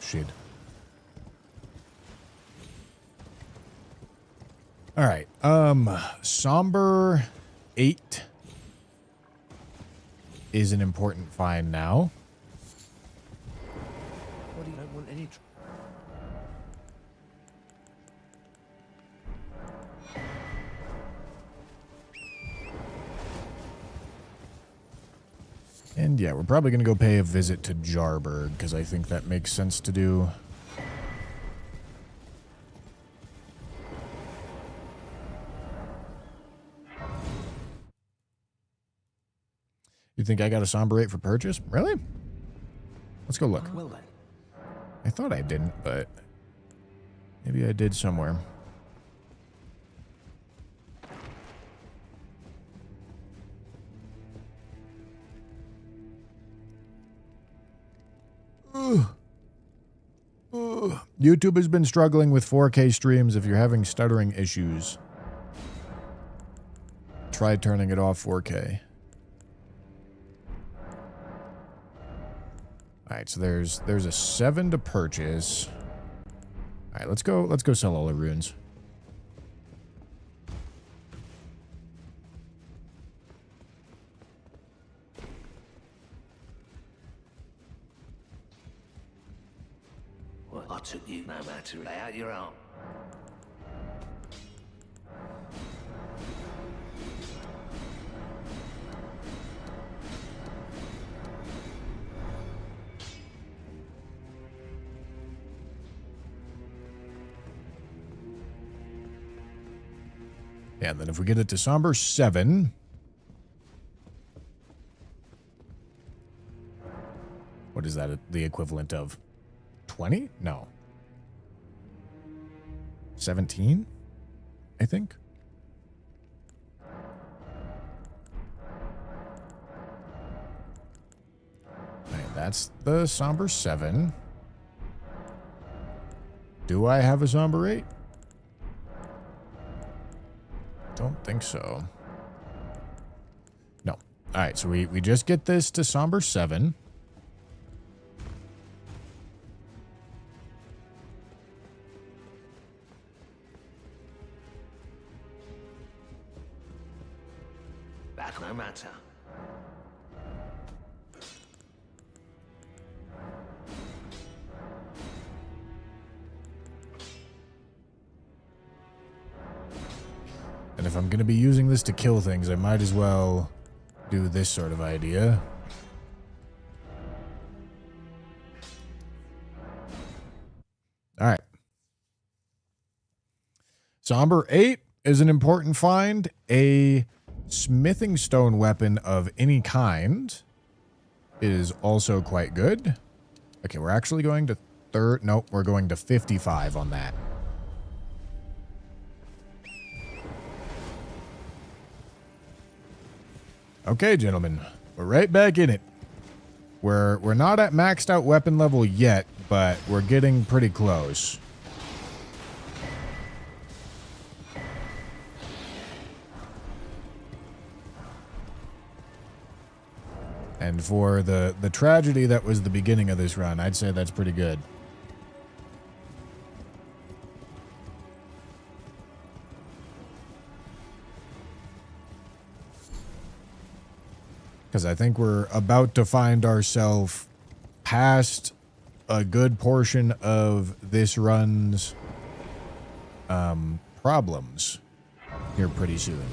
Shit. All right. Somber 8 is an important find now. What do you don't want any? And yeah, we're probably going to go pay a visit to Jarberg, because I think that makes sense to do. You think I got a Somber 8 for purchase? Really? Let's go look. Well then. I thought I didn't, but maybe I did somewhere. YouTube has been struggling with 4K streams. If you're having stuttering issues, try turning it off 4K. All right, so there's a 7 to purchase. All right, let's go sell all the runes. Well, I took you no matter. Lay out your arm. Yeah, and then if we get it to Somber 7... What is that the equivalent of? 20? No. 17? I think. Right, that's the Somber 7. Do I have a Somber 8? Don't think so. No. Alright, so we just get this to Somber 7. Back no matter. And if I'm going to be using this to kill things, I might as well do this sort of idea. All right. Somber 8 is an important find. A smithing stone weapon of any kind is also quite good. Okay, we're actually going to nope, we're going to 55 on that. Okay, gentlemen, we're right back in it. We're not at maxed out weapon level yet, but we're getting pretty close. And for the tragedy that was the beginning of this run, I'd say that's pretty good. Because I think we're about to find ourselves past a good portion of this run's problems here pretty soon.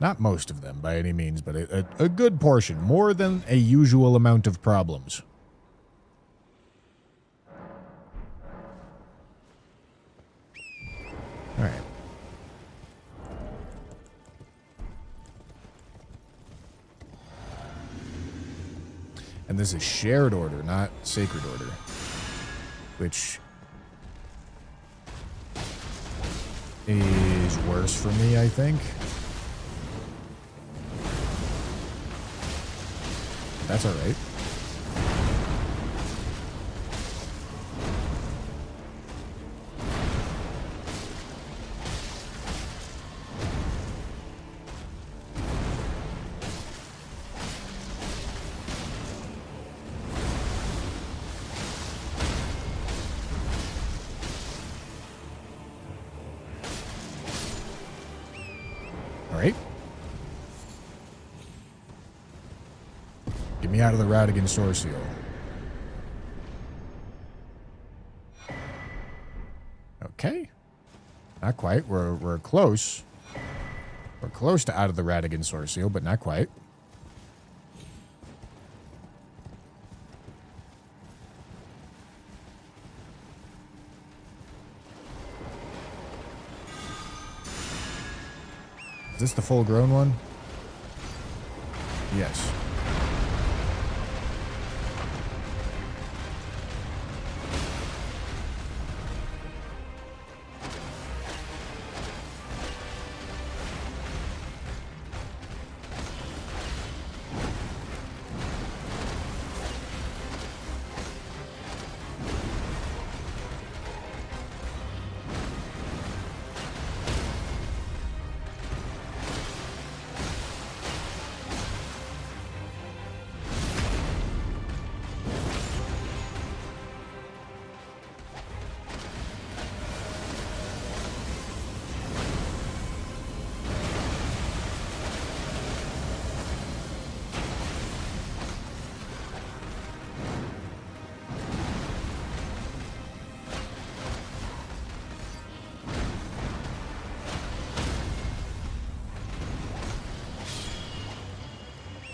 Not most of them by any means, but a good portion. More than a usual amount of problems. All right. And this is shared order, not sacred order. Which is worse for me, I think. That's alright. Alright. Get me out of the Radigan Sword Seal. Okay. Not quite. We're close. We're close to out of the Radigan Sword Seal, but not quite. Is this the full-grown one? Yes.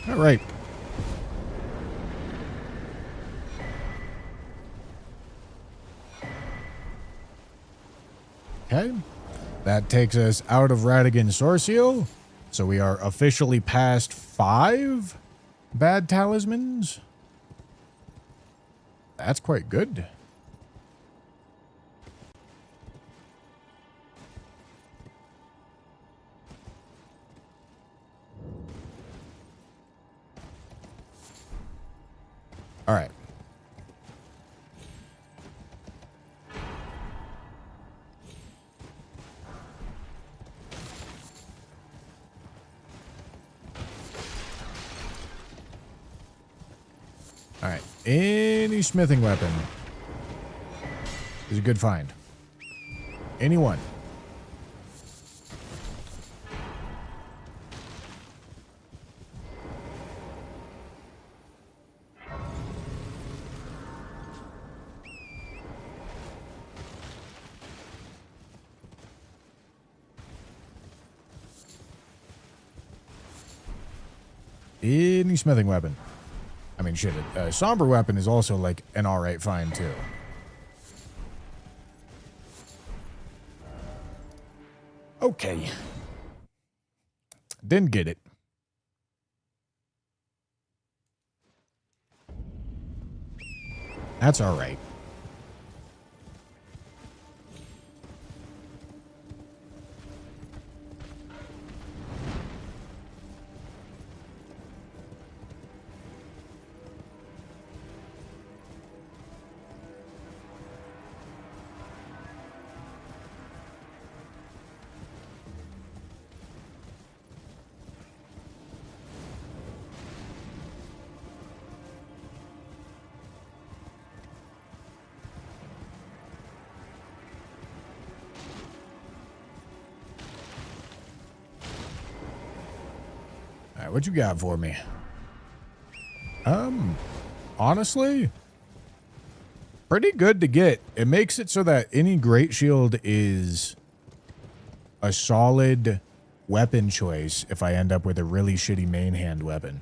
All right. Okay. That takes us out of Radigan Sword Seal. So we are officially past 5 bad talismans. That's quite good. All right. All right. Any smithing weapon is a good find. Anyone. Any smithing weapon. I mean, shit, a somber weapon is also, like, an alright find, too. Okay. Didn't get it. That's alright. Alright, what you got for me? Honestly, pretty good to get. It makes it so that any Great Shield is a solid weapon choice if I end up with a really shitty main hand weapon.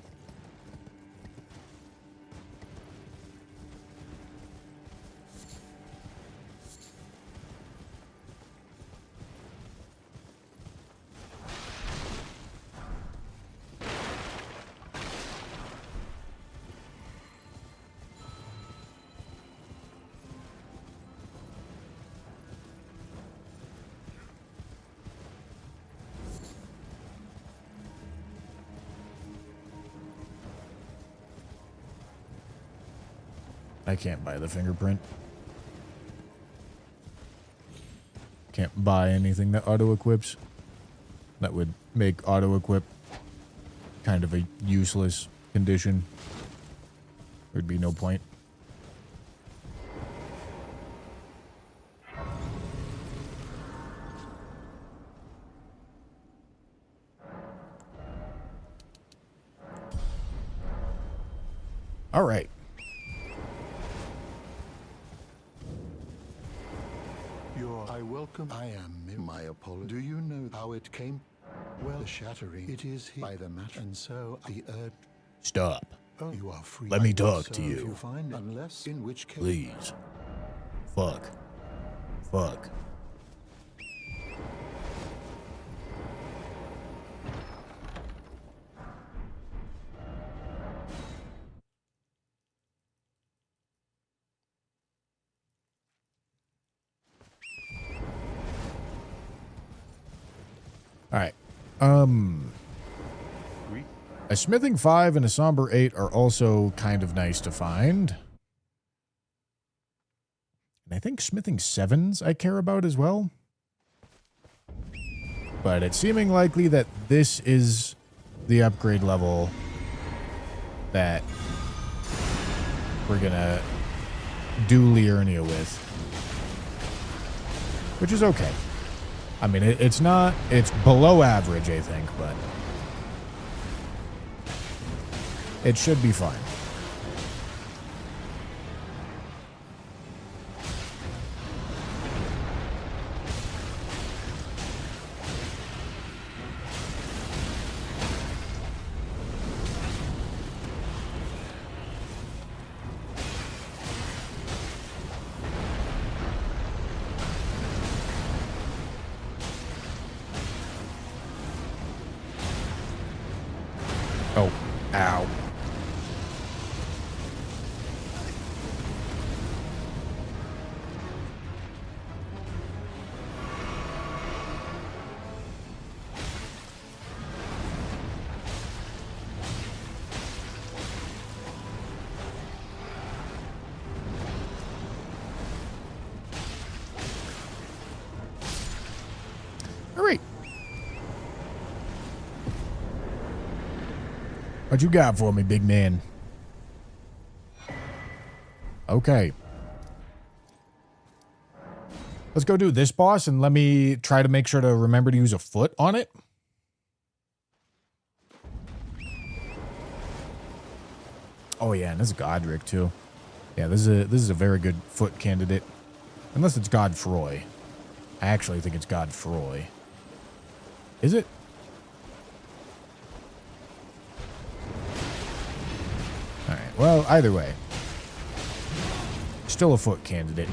I can't buy the fingerprint. Can't buy anything that auto-equips. That would make auto-equip kind of a useless condition. There'd be no point. All right. I welcome. I am in my apology. Do you know how it came? Well, the shattering. It is here by the match, and so the earth. Stop. Oh, you are free. Let me I will talk to serve you. Fine, unless in which case. Please. Fuck. Fuck. All right. A smithing 5 and a somber 8 are also kind of nice to find. And I think smithing 7s I care about as well. But it's seeming likely that this is the upgrade level that we're gonna do Liurnia with. Which is okay. I mean, it's not, it's below average, I think, but it should be fine. Oh, ow. All right. What you got for me, big man? Okay. Let's go do this boss, and let me try to make sure to remember to use a foot on it. Oh yeah, and this is Godric too. Yeah, this is a very good foot candidate. Unless it's Godfroy. I actually think it's Godfroy. Is it? Alright, well, either way. Still a foot candidate.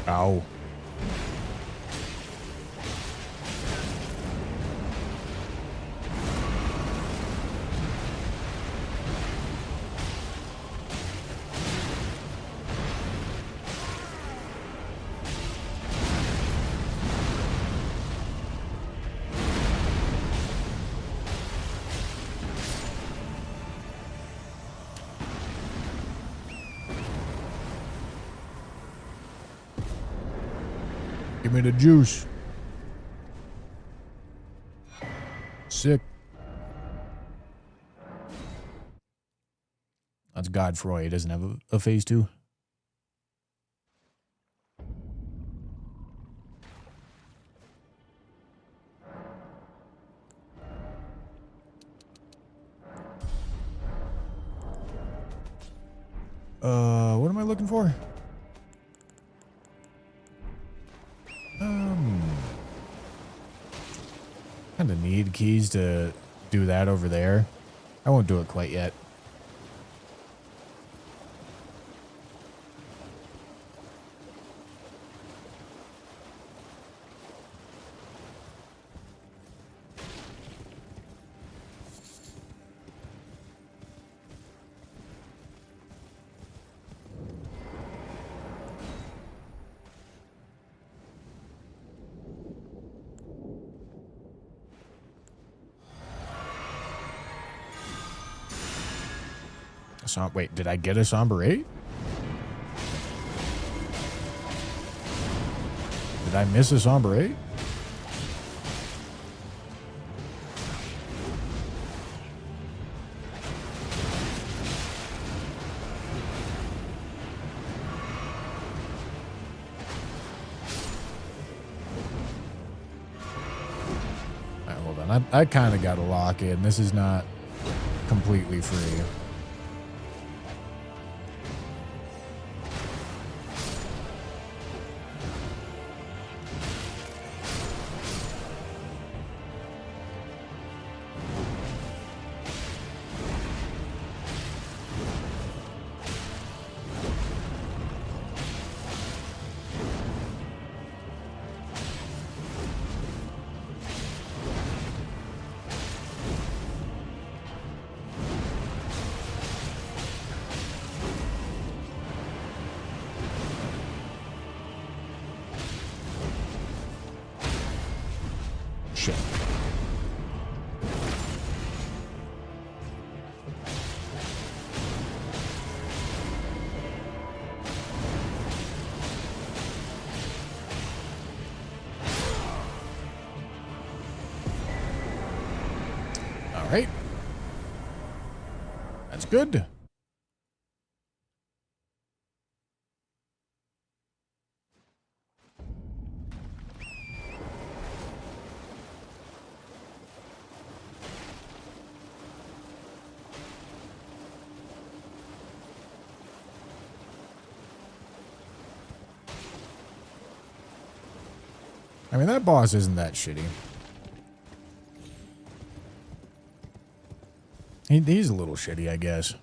Ow. Give me the juice. Sick. That's Godfroy. He doesn't have a phase 2. What am I looking for? Kind of need keys to do that over there. I won't do it quite yet. Wait, did I get a Somber 8? Did I miss a Somber 8? Alright, hold on. I kind of got to lock in. This is not completely free. Shit. All right. That's good. I mean, that boss isn't that shitty. He's a little shitty, I guess.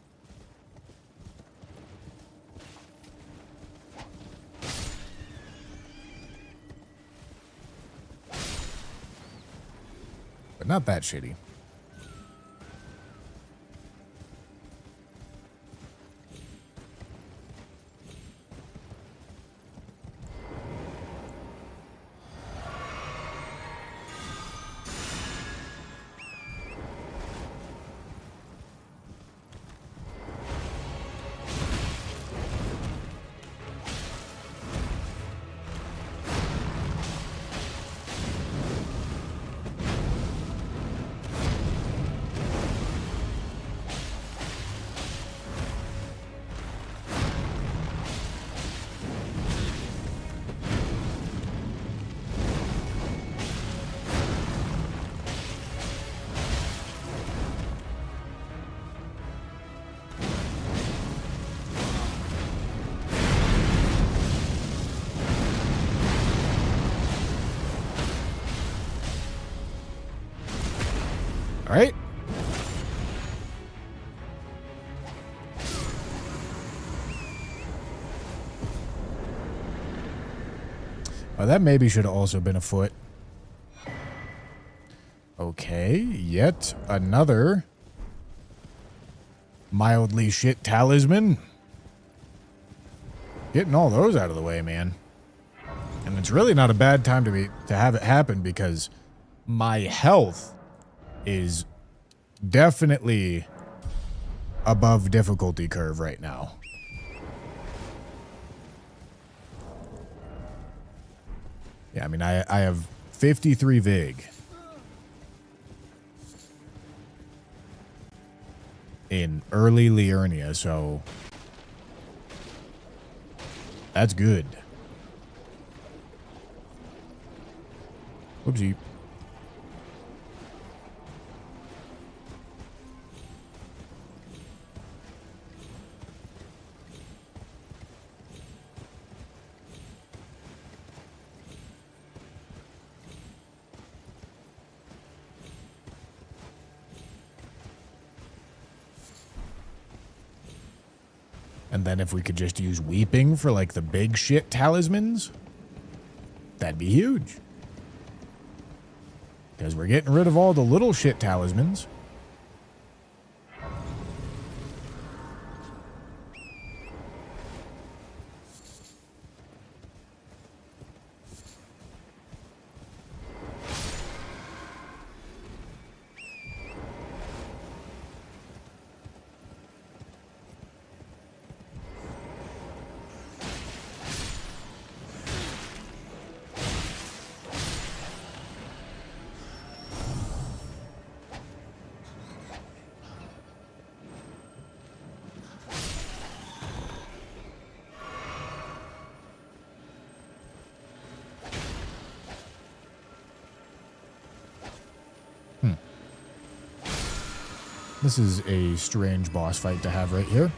But not that shitty. All right. Oh, that maybe should have also been a foot. Okay, yet another mildly shit talisman. Getting all those out of the way, man. And it's really not a bad time to have it happen because my health is definitely above difficulty curve right now. Yeah, I mean, I have 53 Vig. in early Liurnia, so that's good. Whoopsie. And then if we could just use weeping for like the big shit talismans, that'd be huge. Because we're getting rid of all the little shit talismans. This is a strange boss fight to have right here.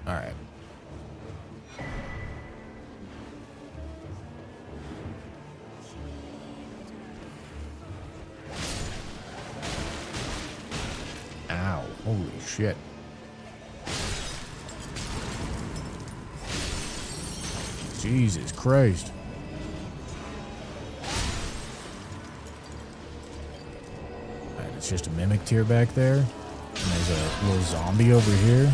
All right. Ow, holy shit. Jesus Christ. Alright, it's just a mimic tier back there. And there's a little zombie over here.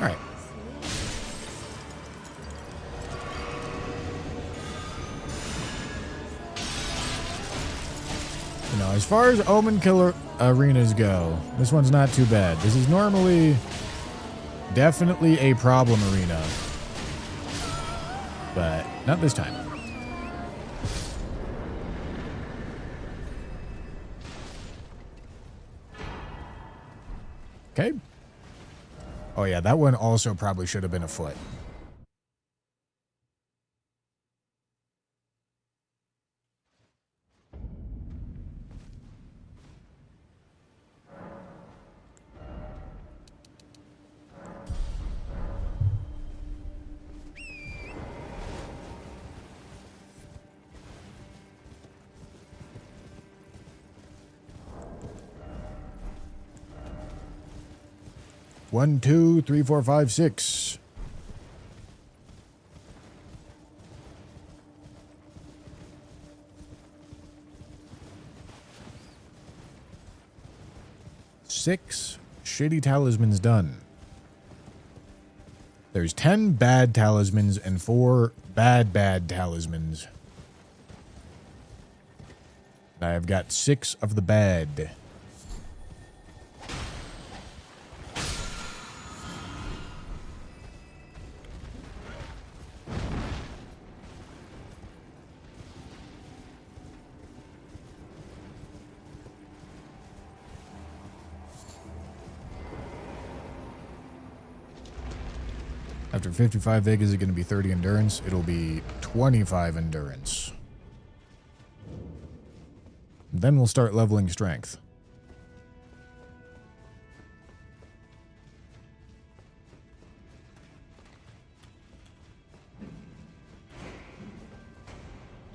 Alright. You know, as far as Omen Killer arenas go, this one's not too bad. This is normally definitely a problem arena. But not this time. Okay. Oh yeah, that one also probably should have been a foot. One, two, three, four, five, six. Six shitty talismans done. There's 10 bad talismans and 4 bad talismans. And I've got 6 of the bad. After 55 Vegas is going to be 30 endurance. It'll be 25 endurance. Then we'll start leveling strength.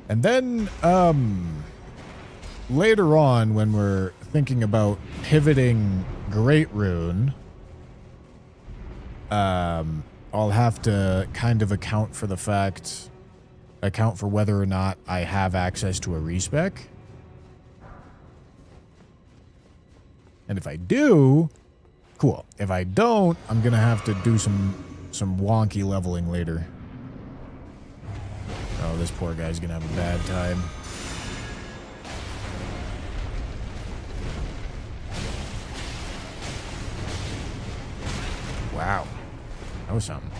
And then, later on, when we're thinking about pivoting Great Rune, I'll have to kind of account for whether or not I have access to a respec. And if I do, cool. If I don't, I'm going to have to do some wonky leveling later. Oh, this poor guy's going to have a bad time. Wow. That was something.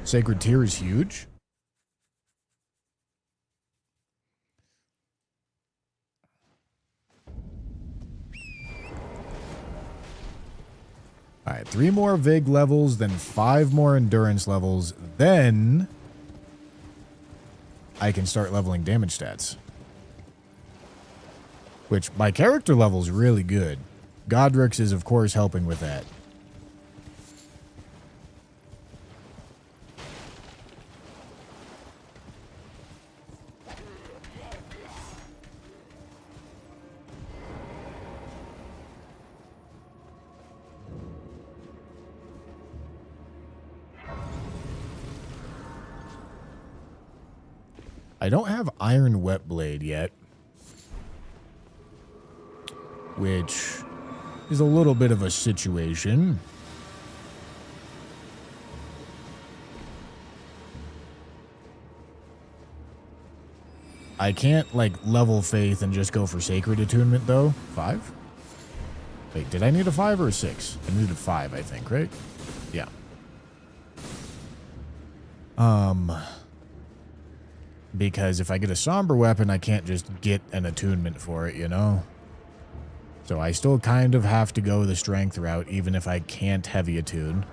Sacred Tear is huge. All right, 3 more Vig levels, then 5 more Endurance levels, then I can start leveling damage stats. Which, my character level is really good. Godric's is, of course, helping with that. I don't have Iron Wet Blade yet, which is a little bit of a situation. I can't, like, level Faith and just go for Sacred Attunement, though. 5? Wait, did I need a 5 or a 6? I needed a 5, I think, right? Yeah. Because if I get a Somber Weapon, I can't just get an attunement for it, you know? So I still kind of have to go the Strength route, even if I can't Heavy Attune.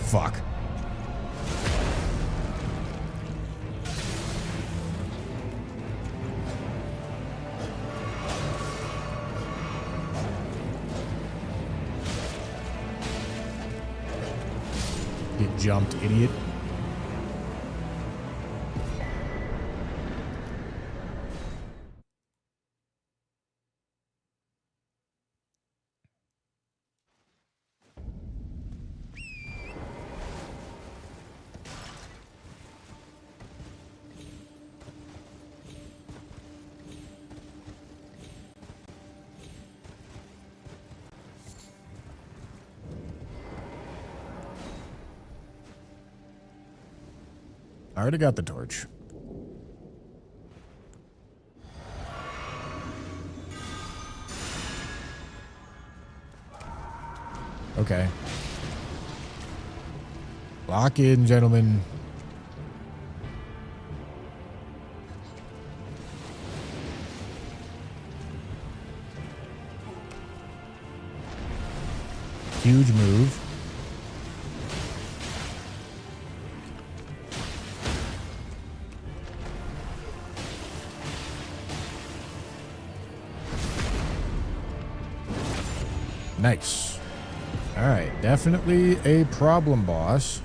Fuck. Get jumped, idiot. I already got the torch. Okay. Lock in, gentlemen. Huge move. Nice. All right, definitely a problem boss.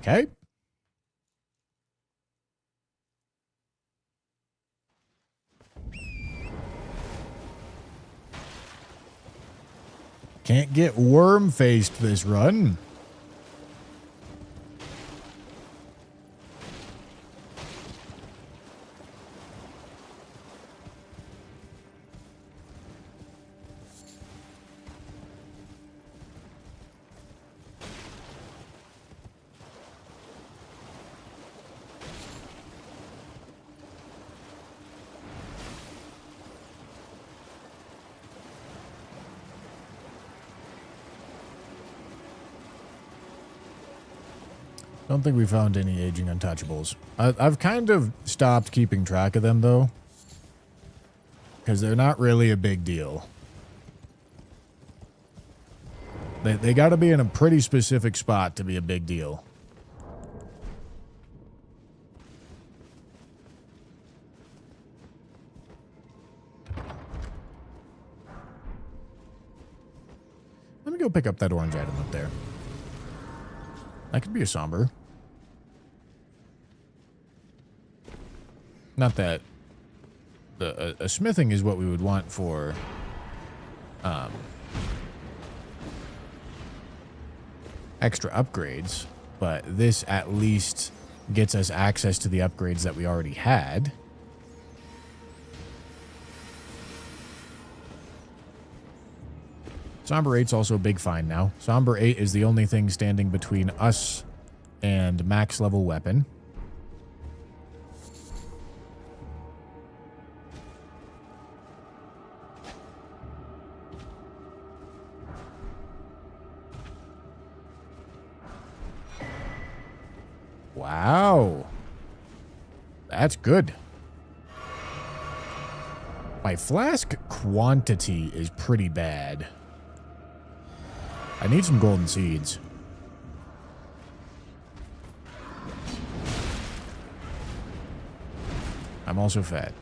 Okay. Can't get worm-faced this run. Don't think we found any aging untouchables. I've kind of stopped keeping track of them, though. because they're not really a big deal. They got to be in a pretty specific spot to be a big deal. Let me go pick up that orange item up there. That could be a somber. Not that a smithing is what we would want for extra upgrades, but this at least gets us access to the upgrades that we already had. Somber 8's also a big find now. Somber 8 is the only thing standing between us and max level weapon. Wow. That's good. My flask quantity is pretty bad. I need some golden seeds. I'm also fat.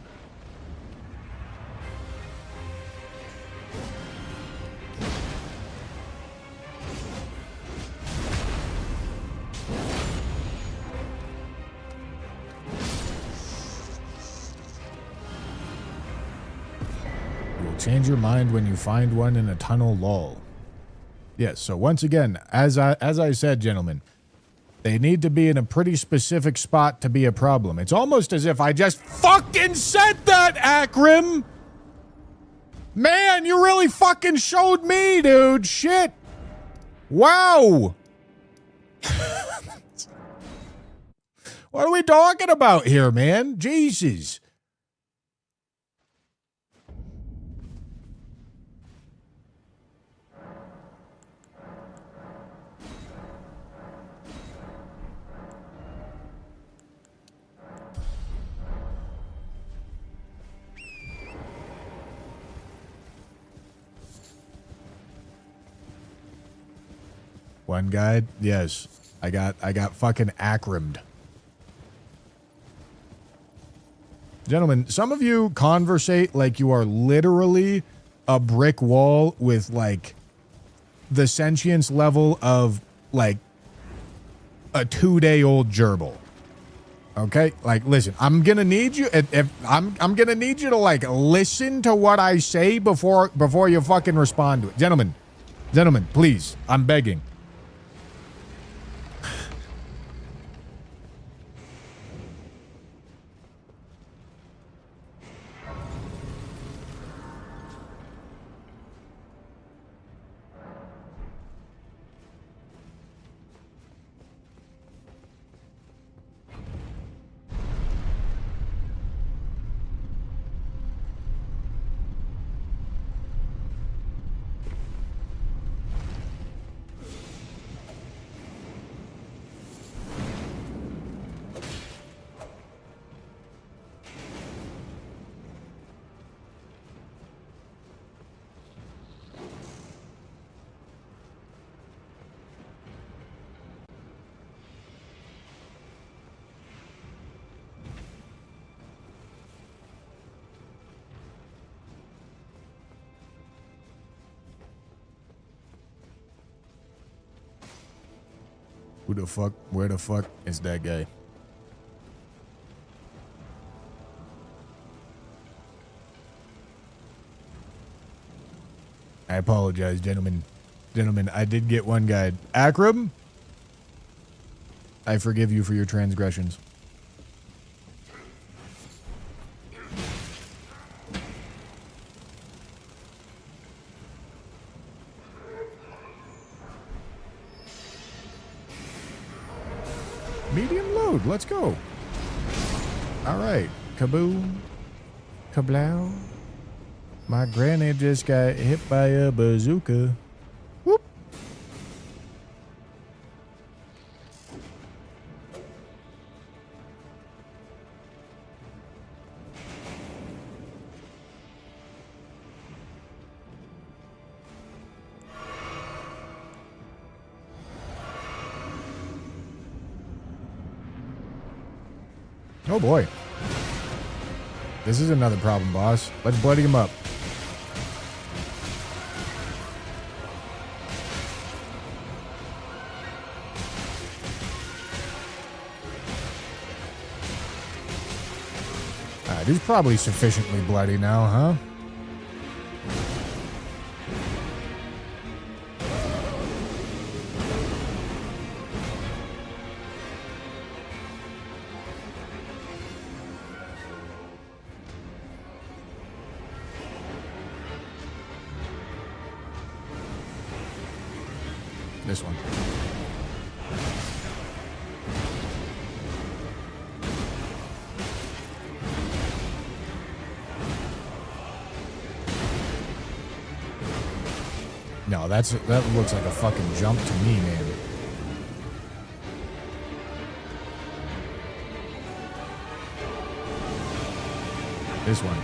Change your mind when you find one in a tunnel lull. Yes, so once again, as I said, gentlemen, they need to be in a pretty specific spot to be a problem. It's almost as if I just fucking said that, Akram! Man, you really fucking showed me, dude. Shit. Wow. What are we talking about here, man? Jesus. One guide? Yes. I got fucking Akram'd. Gentlemen, some of you conversate like you are literally a brick wall with like the sentience level of like a 2-day-old gerbil. Okay? Like, listen, I'm gonna need you I'm gonna need you to like listen to what I say before you fucking respond to it. Gentlemen, please, I'm begging. Where the fuck is that guy? I apologize, gentlemen. Gentlemen, I did get one guide. Akram? I forgive you for your transgressions. Medium load, let's go. All right, kaboom, kablow. My granny just got hit by a bazooka. Whoop. Oh boy. This is another problem, boss. Let's bloody him up. Alright, he's probably sufficiently bloody now, huh? This one. No, that looks like a fucking jump to me, man. This one.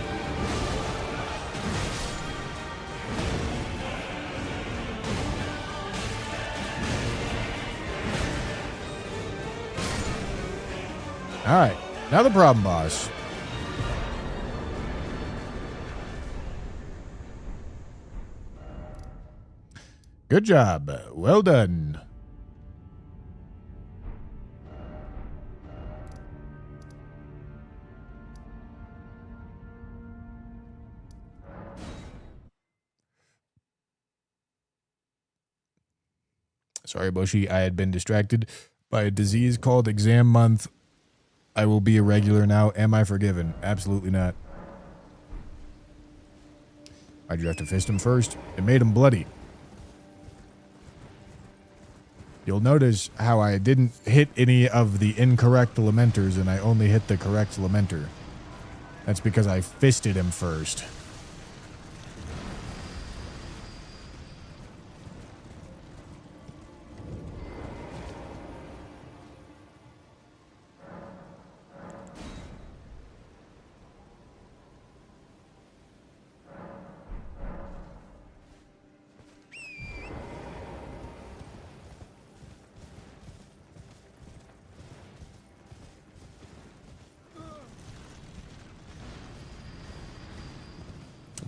Alright, now the problem boss. Good job. Well done. Sorry, Bushy. I had been distracted by a disease called exam month. I will be a regular now. Am I forgiven? Absolutely not. Why'd you have to fist him first? It made him bloody. You'll notice how I didn't hit any of the incorrect lamenters and I only hit the correct lamenter. That's because I fisted him first.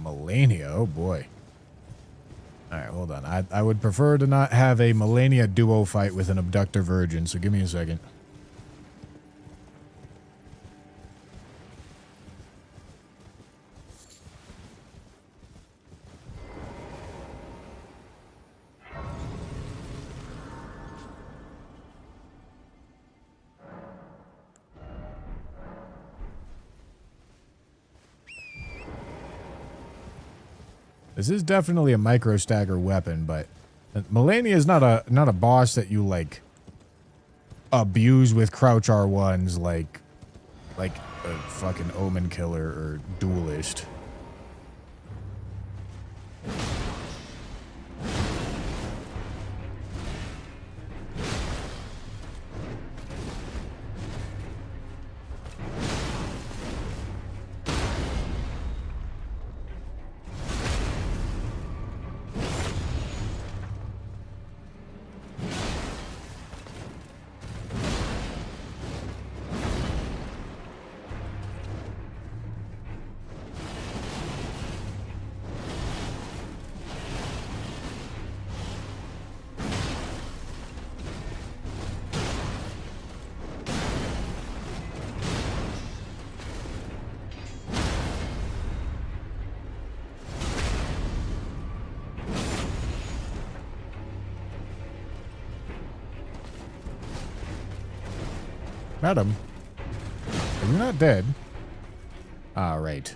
Melania, oh boy. Alright, hold on. I would prefer to not have a Melania duo fight with an abductor virgin, so give me a second. This is definitely a micro stagger weapon, but Melania is not a boss that you like abuse with crouch R1s like a fucking Omen Killer or Duelist. Madam, are you not dead? Ah, right.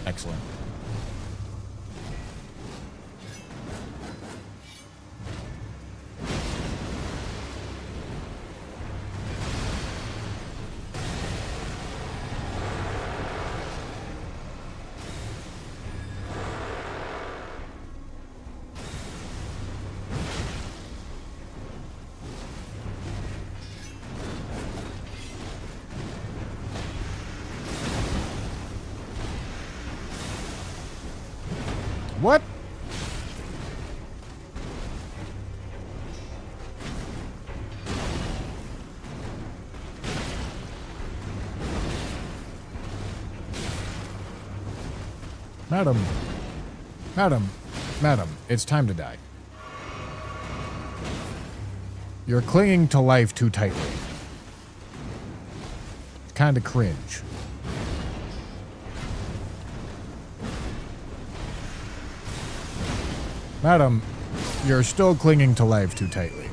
Excellent. What? Madam. Madam. Madam, it's time to die. You're clinging to life too tightly. It's kinda cringe. Madam, you're still clinging to life too tightly.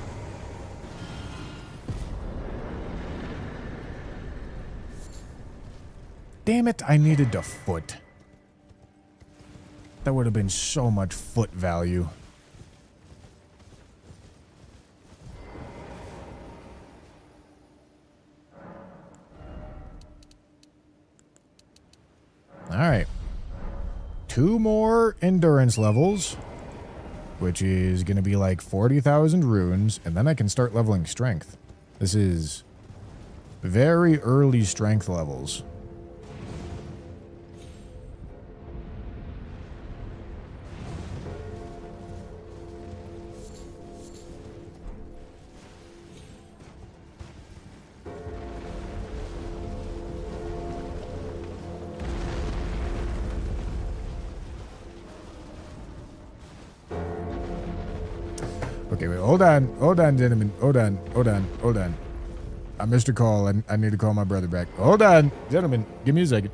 Damn it, I needed the foot. That would have been so much foot value. Alright. 2 more endurance levels, which is going to be like 40,000 runes, and then I can start leveling strength. This is very early strength levels. Okay, wait, hold on, gentlemen, hold on. I missed a call, I need to call my brother back. Hold on, gentlemen, give me a second.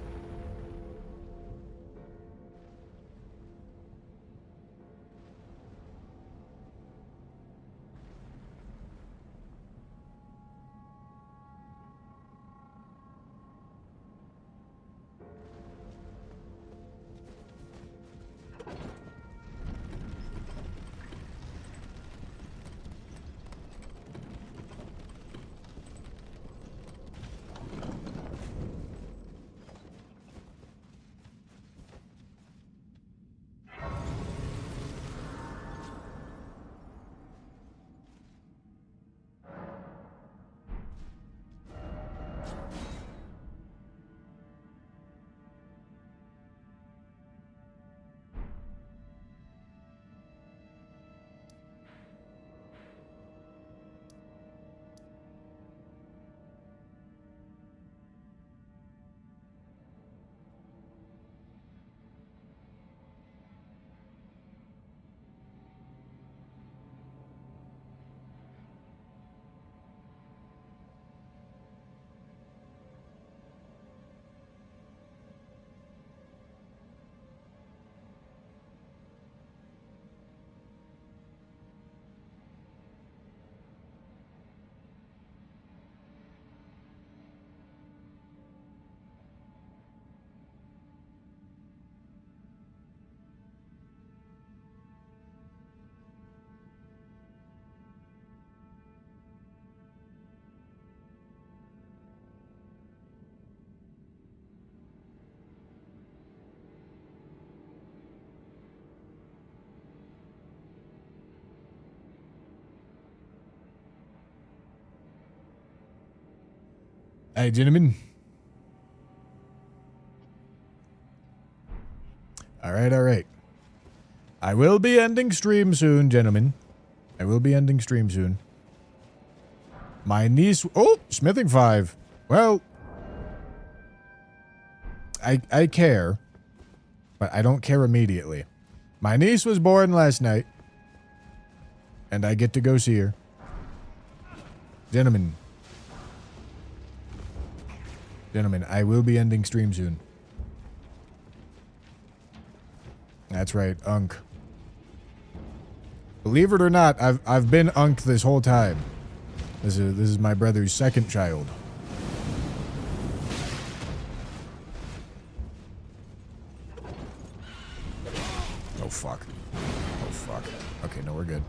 Hey, gentlemen. Alright. I will be ending stream soon, gentlemen. I will be ending stream soon. My niece... Oh, smithing 5. Well... I care. But I don't care immediately. My niece was born last night. And I get to go see her. Gentlemen, I will be ending stream soon. That's right, Unk. Believe it or not, I've been Unk this whole time. This is my brother's second child. Oh fuck. Oh fuck. Okay, no, we're good.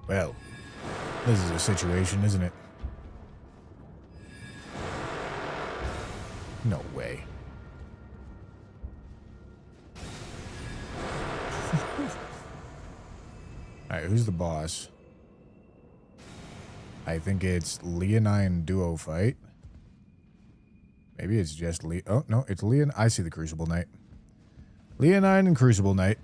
Well, this is a situation, isn't it? No way. Alright, who's the boss? I think it's Leonine duo fight. Maybe it's just oh, no, it's Leon. I see the Crucible Knight. Leonine and Crucible Knight.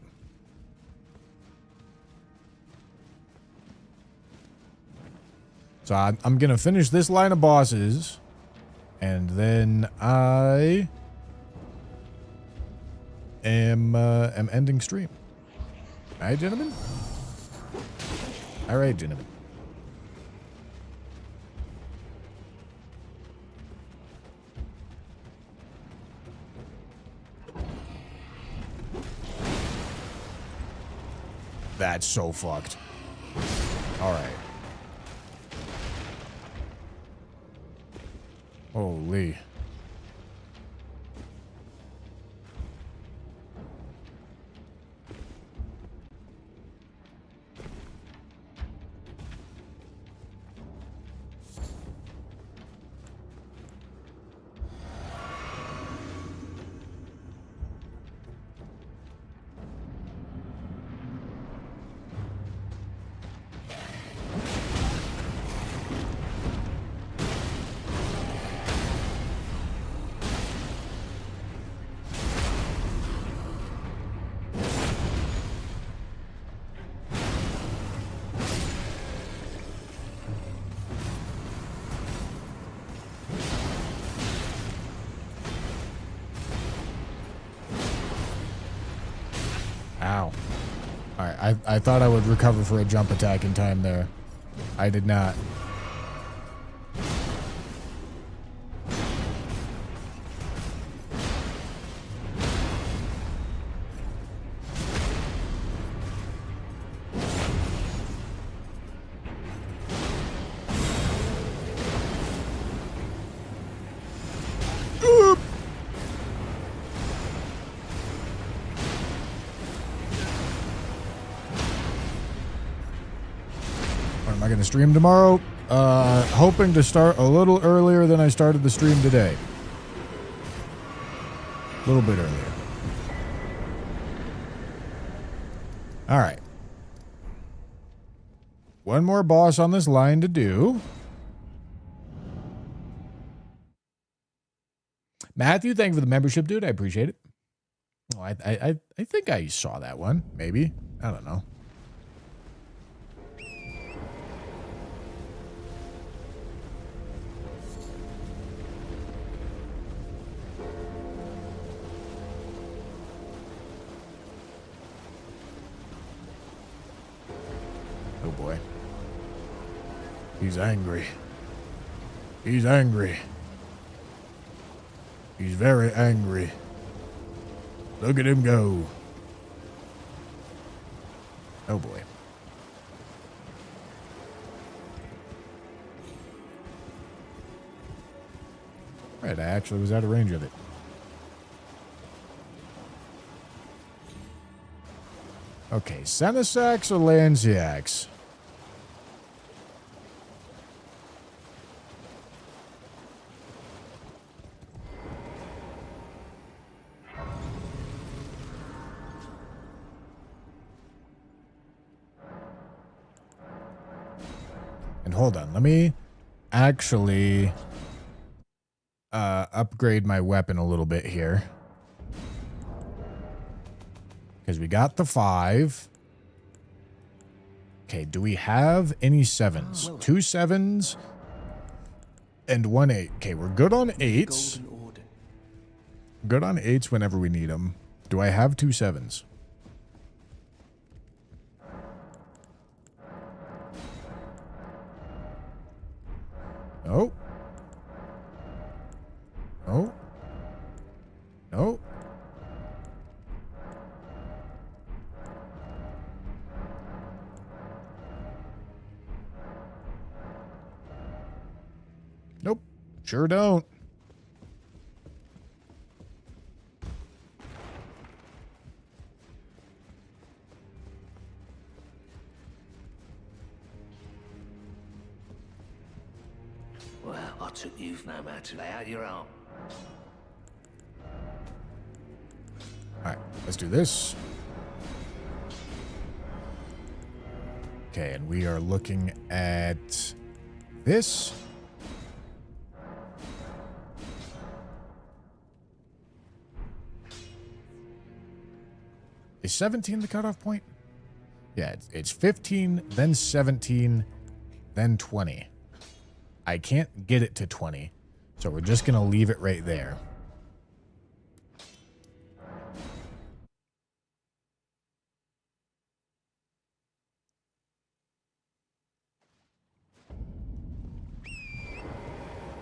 So I'm going to finish this line of bosses. And then I am ending stream. Alright, gentlemen? Alright, gentlemen. That's so fucked. Alright. Holy. Ow. Alright, I thought I would recover for a jump attack in time there. I did not. Am I going to stream tomorrow? Hoping to start a little earlier than I started the stream today. A little bit earlier. All right. One more boss on this line to do. Matthew, thank you for the membership, dude. I appreciate it. Oh, I think I saw that one. Maybe. I don't know. Oh boy. He's angry. He's angry. He's very angry. Look at him go. Oh boy. Right, I actually was out of range of it. Okay, Senesax or Lanciax? And hold on, let me actually upgrade my weapon a little bit here. Because we got the 5. Okay, do we have any 7s? 2 7s and 1 8. Okay, we're good on 8s. Good on 8s whenever we need them. Do I have 2 7s? Oh. Oh. No. Nope. Sure don't. Well, I took you no matter. Lay out your arm. Alright, let's do this. Okay, and we are looking at this. Is 17 the cutoff point? Yeah, it's 15, then 17, then 20. I can't get it to 20, so we're just going to leave it right there.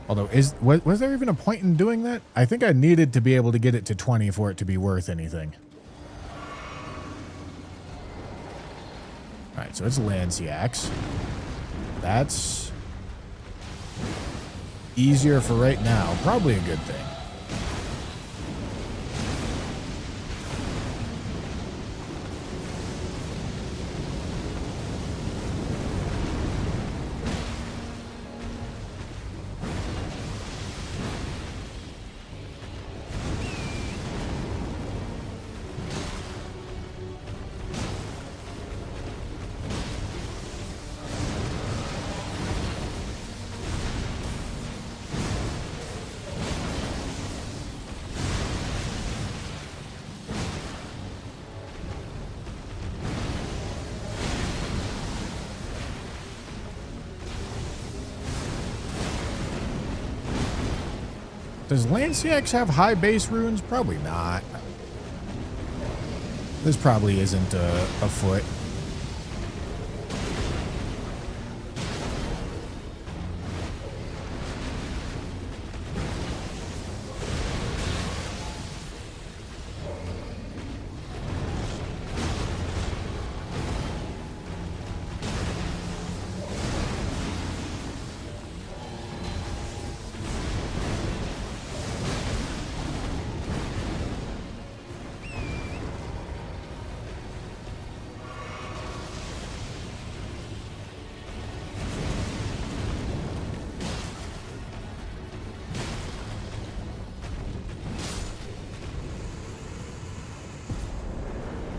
Although, was there even a point in doing that? I think I needed to be able to get it to 20 for it to be worth anything. Alright, so it's Lanciacs. That's easier for right now. Probably a good thing. Does Lanciacs have high base runes? Probably not. This probably isn't a foot.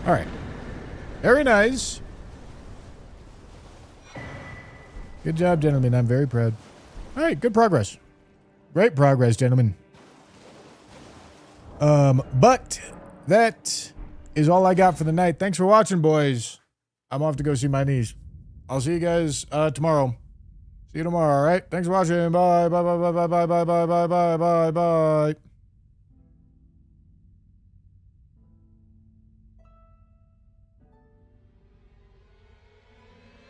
All right. Very nice. Good job, gentlemen. I'm very proud. All right, good progress. Great progress, gentlemen. But that is all I got for the night. Thanks for watching, boys. I'm off to go see my niece. I'll see you guys tomorrow. See you tomorrow, all right? Thanks for watching. Bye, bye, bye, bye, bye, bye, bye, bye, bye, bye, bye, bye.